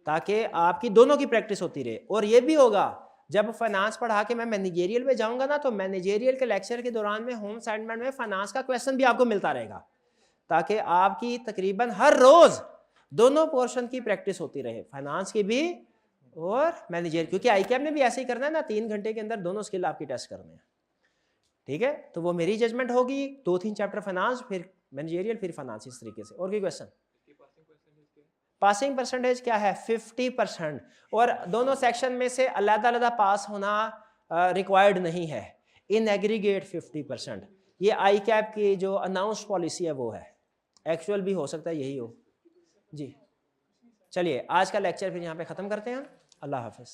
ताकि आपकी दोनों की प्रैक्टिस होती रहे। और ये भी होगा जब फाइनेंस पढ़ा के मैं मैनेजरियल में जाऊंगा ना, तो मैनेजरियल के लेक्चर के दौरान में होम असाइनमेंट में फाइनेंस का क्वेश्चन भी आपको मिलता रहेगा, ताकि आपकी तकरीबन हर रोज दोनों पोर्शन की प्रैक्टिस होती रहे, फाइनेंस की भी और मैनेजर, क्योंकि ICAP ने भी ऐसे ही करना है ना, 3 घंटे के अंदर दोनों स्किल आपकी टेस्ट करने हैं, ठीक है। तो वो मेरी जजमेंट होगी, 2-3 चैप्टर फाइनेंस फिर मैनेजरियल फिर फाइनेंस, इस तरीके से। और कोई क्वेश्चन, पासिंग परसेंटेज क्या है, 50%, और दोनों सेक्शन में से अलग-अलग पास होना रिक्वायर्ड नहीं है, इन एग्रीगेट 50%। ये ICAP की जो अनाउंस पॉलिसी है वो है, एक्चुअल भी हो सकता है यही हो जी। चलिए आज का लेक्चर फिर यहाँ पे ख़त्म करते हैं, अल्लाह हाफिज़।